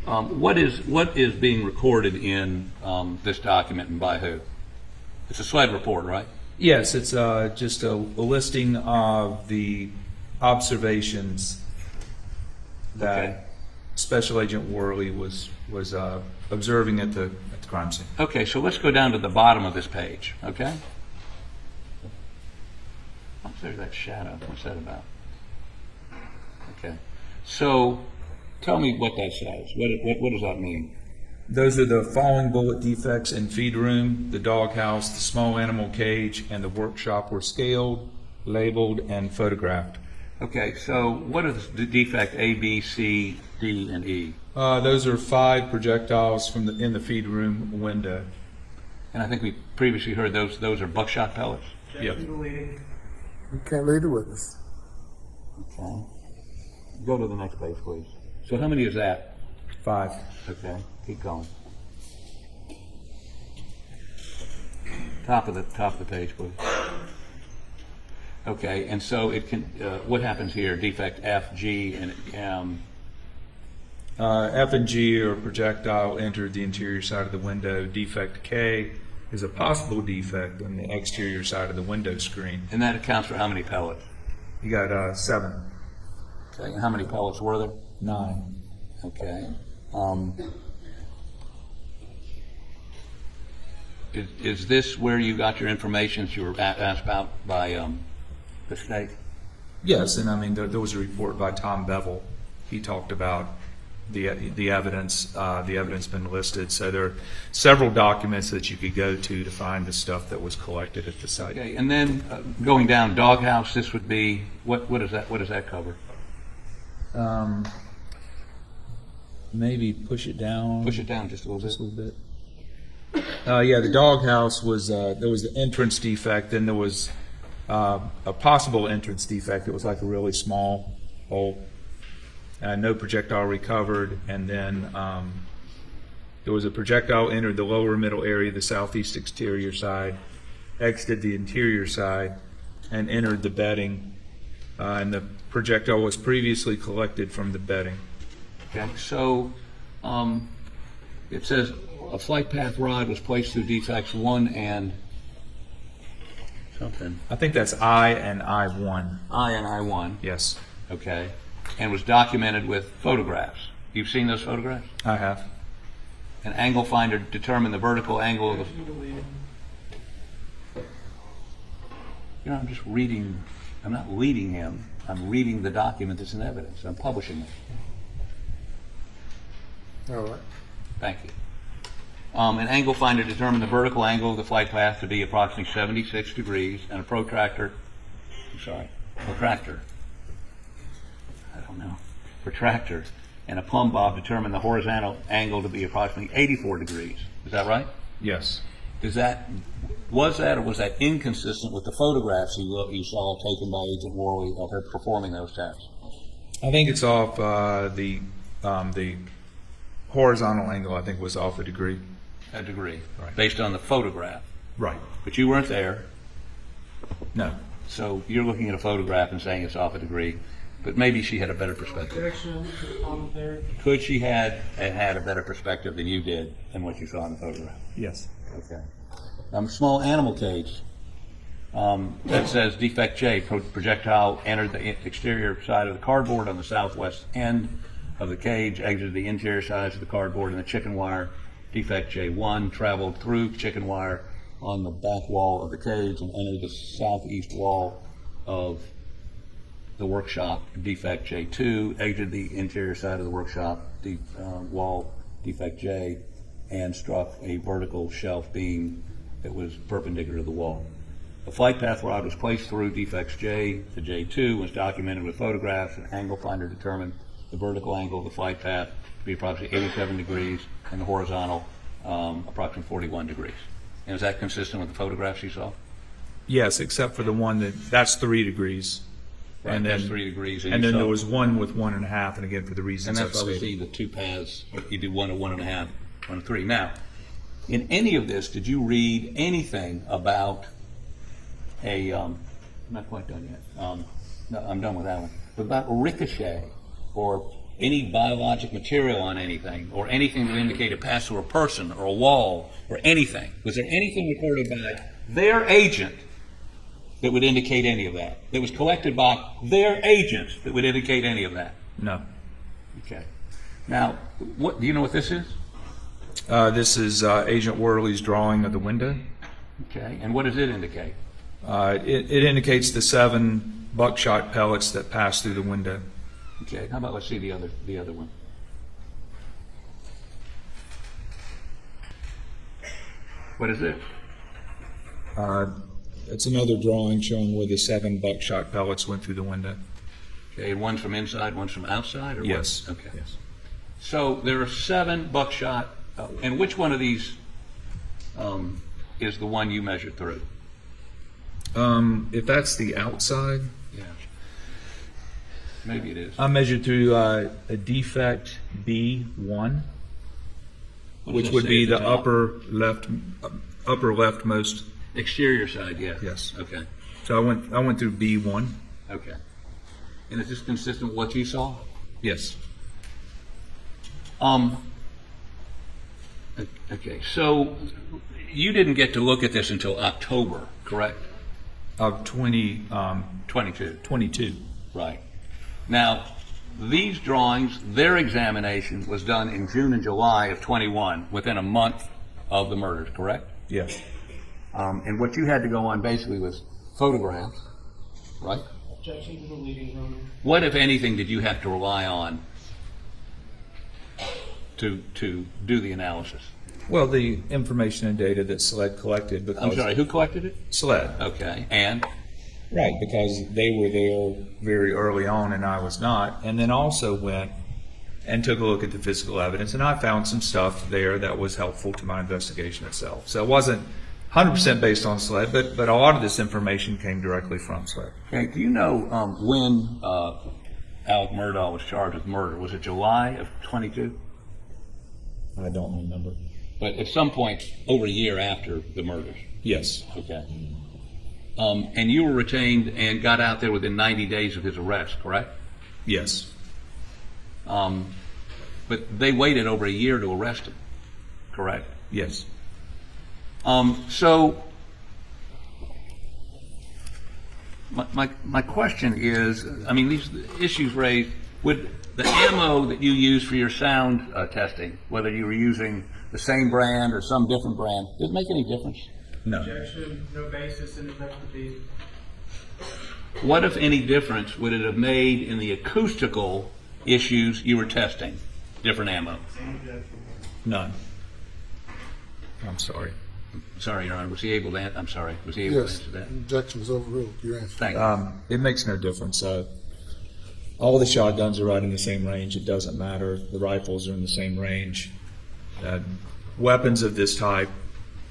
what is being recorded in this document and by who? It's a SWED report, right? Yes, it's just a listing of the observations that Okay. Special Agent Worley was observing at the crime scene. Okay, so let's go down to the bottom of this page, okay? Oh, there's that shadow. What's that about? Okay. So, tell me what that says. What does that mean? Those are the following bullet defects in feed room, the doghouse, the small animal cage, and the workshop were scaled, labeled, and photographed. Okay, so what is the defect A, B, C, D, and E? Those are 5 projectiles from in the feed room window. And I think we previously heard those are buckshot pellets. Yep. You can't lead the witness. Okay. Go to the next page, please. So how many is that? 5. Okay, keep going. Top of the page, please. Okay, and so it can. What happens here? Defect F, G, and F and G are projectile entered the interior side of the window. Defect K is a possible defect on the exterior side of the window screen. and that accounts for how many pellets? You got 7, Okay, and how many pellets were there? 9. Okay. Is this where you got your information that you were asked about by the state? Yes, and I mean there was a report by Tom Bevel. He talked about the evidence. The evidence been listed. So there are several documents that you could go to find the stuff that was collected at the site. Okay, and then going down, doghouse. This would be what does that? What does that cover? Maybe push it down. Push it down just a little bit. Just a little bit. Yeah, the doghouse was there was the entrance defect. Then there was a possible entrance defect. It was like a really small hole. No projectile recovered, and then there was a projectile entered the lower middle area, the southeast exterior side, exited the interior side, and entered the bedding. And the projectile was previously collected from the bedding. Okay, so it says a flight path rod was placed through defects 1 and something. I think that's I and I1. I and I1. Yes, Okay, and was documented with photographs. You've seen those photographs? I have. An angle finder determined the vertical angle of the. You know, I'm just reading, I'm not leading him, I'm reading the document that's in evidence, I'm publishing it. All right. Thank you. An angle finder determined the vertical angle of the flight path to be approximately 76 degrees, and a protractor, I don't know, protractor, and a plumb bob determined the horizontal angle to be approximately 84 degrees. Is that right? Yes. Was that or was that inconsistent with the photographs you saw taken by Agent Worley of her performing those tests? I think it's off the horizontal angle. I think was off a degree. A degree, Right. based on the photograph. Right. But you weren't there, No. so you're looking at a photograph and saying it's off a degree. But maybe she had a better perspective. Could she had a better perspective than you did than what you saw in the photograph? Yes. Okay. Small animal cage that says defect J, projectile entered the exterior side of the cardboard on the southwest end of the cage, exited the interior sides of the cardboard and the chicken wire. Defect J1 traveled through chicken wire on the back wall of the cage and entered the southeast wall of the workshop. Defect J2 exited the interior side of the workshop wall, defect J, and struck a vertical shelf beam that was perpendicular to the wall. The flight path rod was placed through defects J to J2, was documented with photographs. An angle finder determined the vertical angle of the flight path to be approximately 87 degrees and the horizontal approximately 41 degrees. And is that consistent with the photographs you saw? Yes, except for the one that's 3 degrees. Right, and that's then 3 degrees. And then you there saw- was one with 1.5, and again for the And reasons I've that's why we stated. see the two paths. You do 1 to 1.5, 1 to 3. Now, in any of this, did you read anything about I'm not quite done yet. No, I'm done with that one. But about ricochet or any biologic material on anything or anything that indicate it passed through a person or a wall or anything? Was there anything recorded by their agent that would indicate any of that? That was collected by their agents that would indicate any of that? No. Okay. Now, what do you know what this is? This is Agent Worley's drawing of the window. Okay. And what does it indicate? It indicates the 7 buckshot pellets that passed through the window. Okay. How about let's see the other one? What is it? It's another drawing showing where the 7 buckshot pellets went through the window. Okay. One's from inside, one's from outside, or what? Yes. Okay. Yes. So there are 7 buckshot, and which one of these is the one you measured through? If that's the outside, Yeah. Maybe it is. I measured through a defect B1, What does which it would say be at the top? upper leftmost. Exterior side, yeah. Yes. Okay. So I went through B1. Okay. And is this consistent with what you saw? Yes. Okay, so you didn't get to look at this until October, correct? Of 22. 22. Right. Now, these drawings, their examination was done in June and July of 21, within a month of the murders, correct? Yes. And what you had to go on basically was photographs, right? Objection to the leading, Your Honor. What, if anything, did you have to rely on to do the analysis? Well, the information and data that SLED collected because I'm sorry, who collected it? SLED. Okay, and? Right, because they were there very early on and I was not, and then also went and took a look at the physical evidence, and I found some stuff there that was helpful to my investigation itself. So it wasn't 100% based on SLED, but a lot of this information came directly from SLED. Okay, do you know when Alec Murdaugh was charged with murder? Was it July of 22? I don't remember. But at some point over a year after the murders. Yes. Okay. And you were retained and got out there within 90 days of his arrest, correct? Yes. But they waited over a year to arrest him, correct? Yes. So my question is, I mean, these issues raised, would the ammo that you use for your sound testing, whether you were using the same brand or some different brand, does it make any difference? No. Objection, no basis in it to be. What, if any, difference would it have made in the acoustical issues you were testing? Different ammo. None. I'm sorry. Sorry, Your Honor. Was he able to? I'm sorry. Was he able to Yes, answer that? objection was overruled. Your answer. Thank you. It makes no difference. All the shotguns are right in the same range. It doesn't matter. The rifles are in the same range. Weapons of this type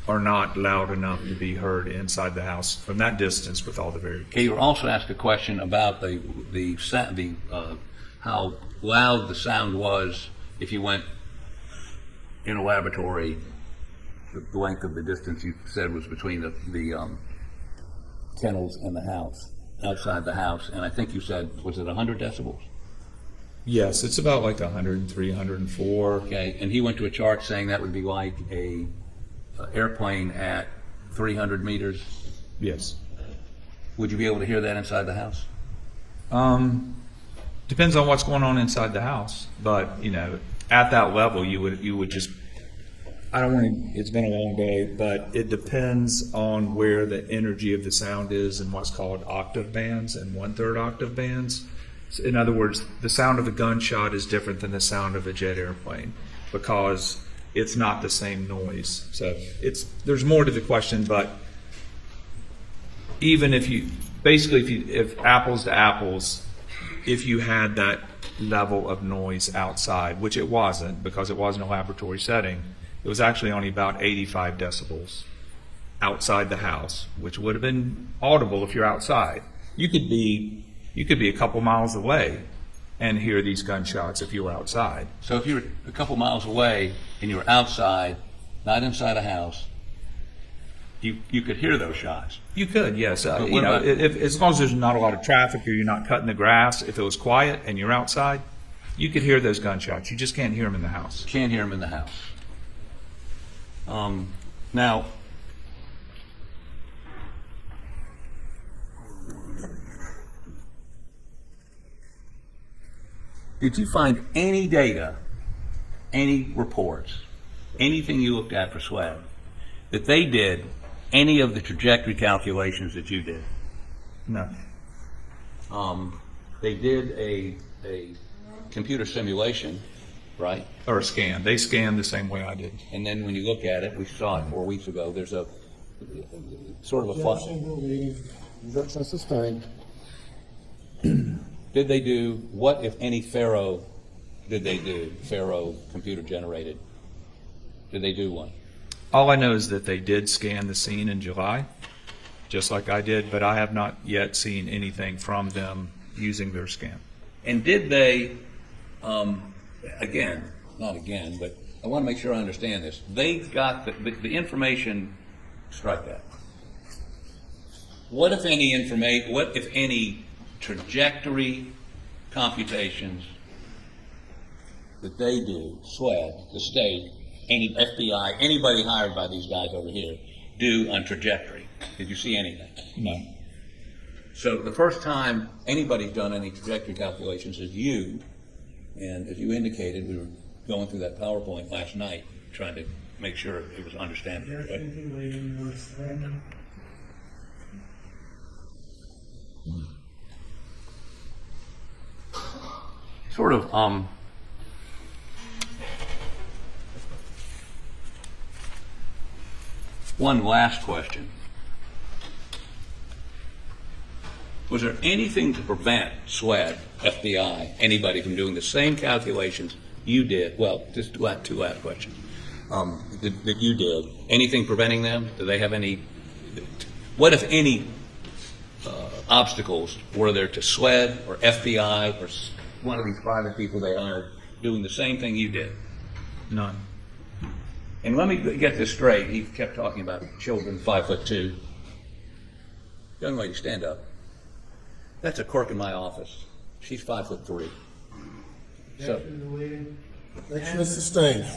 are not loud enough to be heard inside the house from that distance with all the variables. Okay, you were also asked a question about how loud the sound was if you went in a laboratory. The length of the distance you said was between the kennels and the house, outside the house, and I think you said, was it 100 decibels? Yes, it's about like 103, 104. Okay, and he went to a chart saying that would be like a airplane at 300 meters. Yes. Would you be able to hear that inside the house? Depends on what's going on inside the house, but at that level, you would just. I don't want to. It's been a long day, but it depends on where the energy of the sound is in what's called octave bands and 1/3 octave bands. So in other words, the sound of a gunshot is different than the sound of a jet airplane because it's not the same noise. So there's more to the question, but even if apples to apples, if you had that level of noise outside, which it wasn't because it wasn't a laboratory setting, it was actually only about 85 decibels outside the house, which would have been audible if you're outside. You could be a couple miles away and hear these gunshots if you were outside. So if you were a couple miles away and you were outside, not inside a house, you could hear those shots. You could, yes. But what about- as long as there's not a lot of traffic or you're not cutting the grass, if it was quiet and you're outside, you could hear those gunshots. You just can't hear them in the house. Can't hear them in the house. Now, did you find any data, any reports, anything you looked at for SWAD, that they did any of the trajectory calculations that you did? No. They did a computer simulation, right? Or a scan. They scanned the same way I did. And then when you look at it, we saw it 4 weeks ago, there's a sort of a fun. Objection sustained. Did they do, what if any Faro did they do? Faro computer generated. Did they do one? All I know is that they did scan the scene in July, just like I did, but I have not yet seen anything from them using their scan. And did they, again, not again, but I want to make sure I understand this. They got the information, strike that. What if any trajectory computations that they do, SWAD, the state, any FBI, anybody hired by these guys over here, do on trajectory? Did you see anything? No. So the first time anybody's done any trajectory calculations is you, and as you indicated, we were going through that PowerPoint last night, trying to make sure it was understandable. Right? Sort of, one last question. Was there anything to prevent SWAD, FBI, anybody from doing the same calculations you did? Well, just two last questions. That you did. Anything preventing them? Do they have any? What if any obstacles were there to SWAD or FBI or one of these private people they hired doing the same thing you did? None. And let me get this straight. He kept talking about children 5'2". Young lady, stand up. That's a clerk in my office. She's 5'3". So Objection is sustained.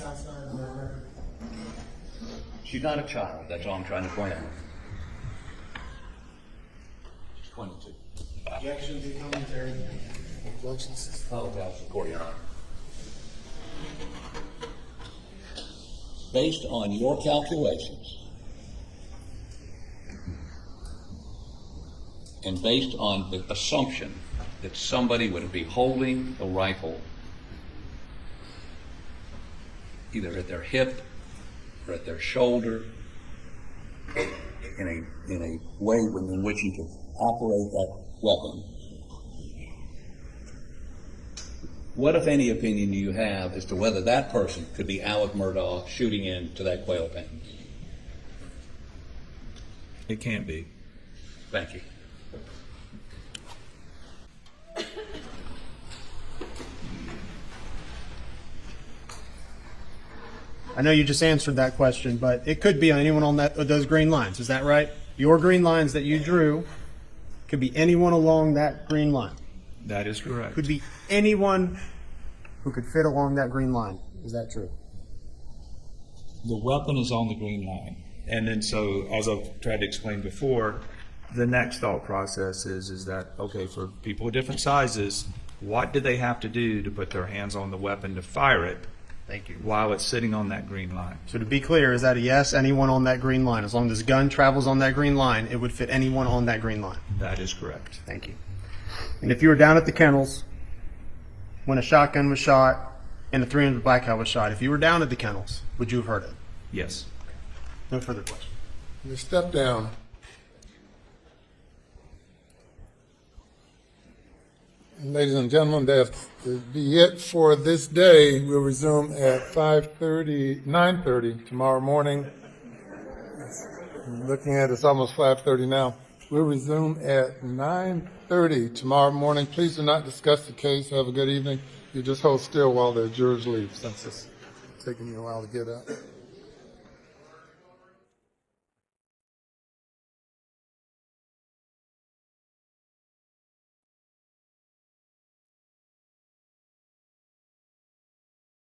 she's not a child. That's all I'm trying to point out. She's 22. Objection becoming carried. Objection sustained. Oh, that's the court, Your Honor. Based on your calculations, and based on the assumption that somebody would be holding a rifle either at their hip or at their shoulder in a way in which you can operate that weapon, what, if any, opinion do you have as to whether that person could be Alec Murdaugh shooting into that quail pen? It can't be. Thank you. I know you just answered that question, but it could be on anyone on those green lines. Is that right? Your green lines that you drew could be anyone along that green line. That is correct. Could be anyone who could fit along that green line. Is that true? The weapon is on the green line. And then so, as I've tried to explain before, the next thought process is that, okay, for people of different sizes, what do they have to do to put their hands on the weapon to fire it? Thank you. While it's sitting on that green line. So to be clear, is that a yes, anyone on that green line? As long as this gun travels on that green line, it would fit anyone on that green line. That is correct. Thank you. And if you were down at the kennels when a shotgun was shot and a 300 Blackout was shot, if you were down at the kennels, would you have heard it? Yes. No further questions. You step down. And ladies and gentlemen, that will be it for this day. We'll resume at 9:30 tomorrow morning. I'm looking at it's almost 5:30 now. We'll resume at 9:30 tomorrow morning. Please do not discuss the case. Have a good evening. You just hold still while the jurors leave, since it's taking you a while to get up.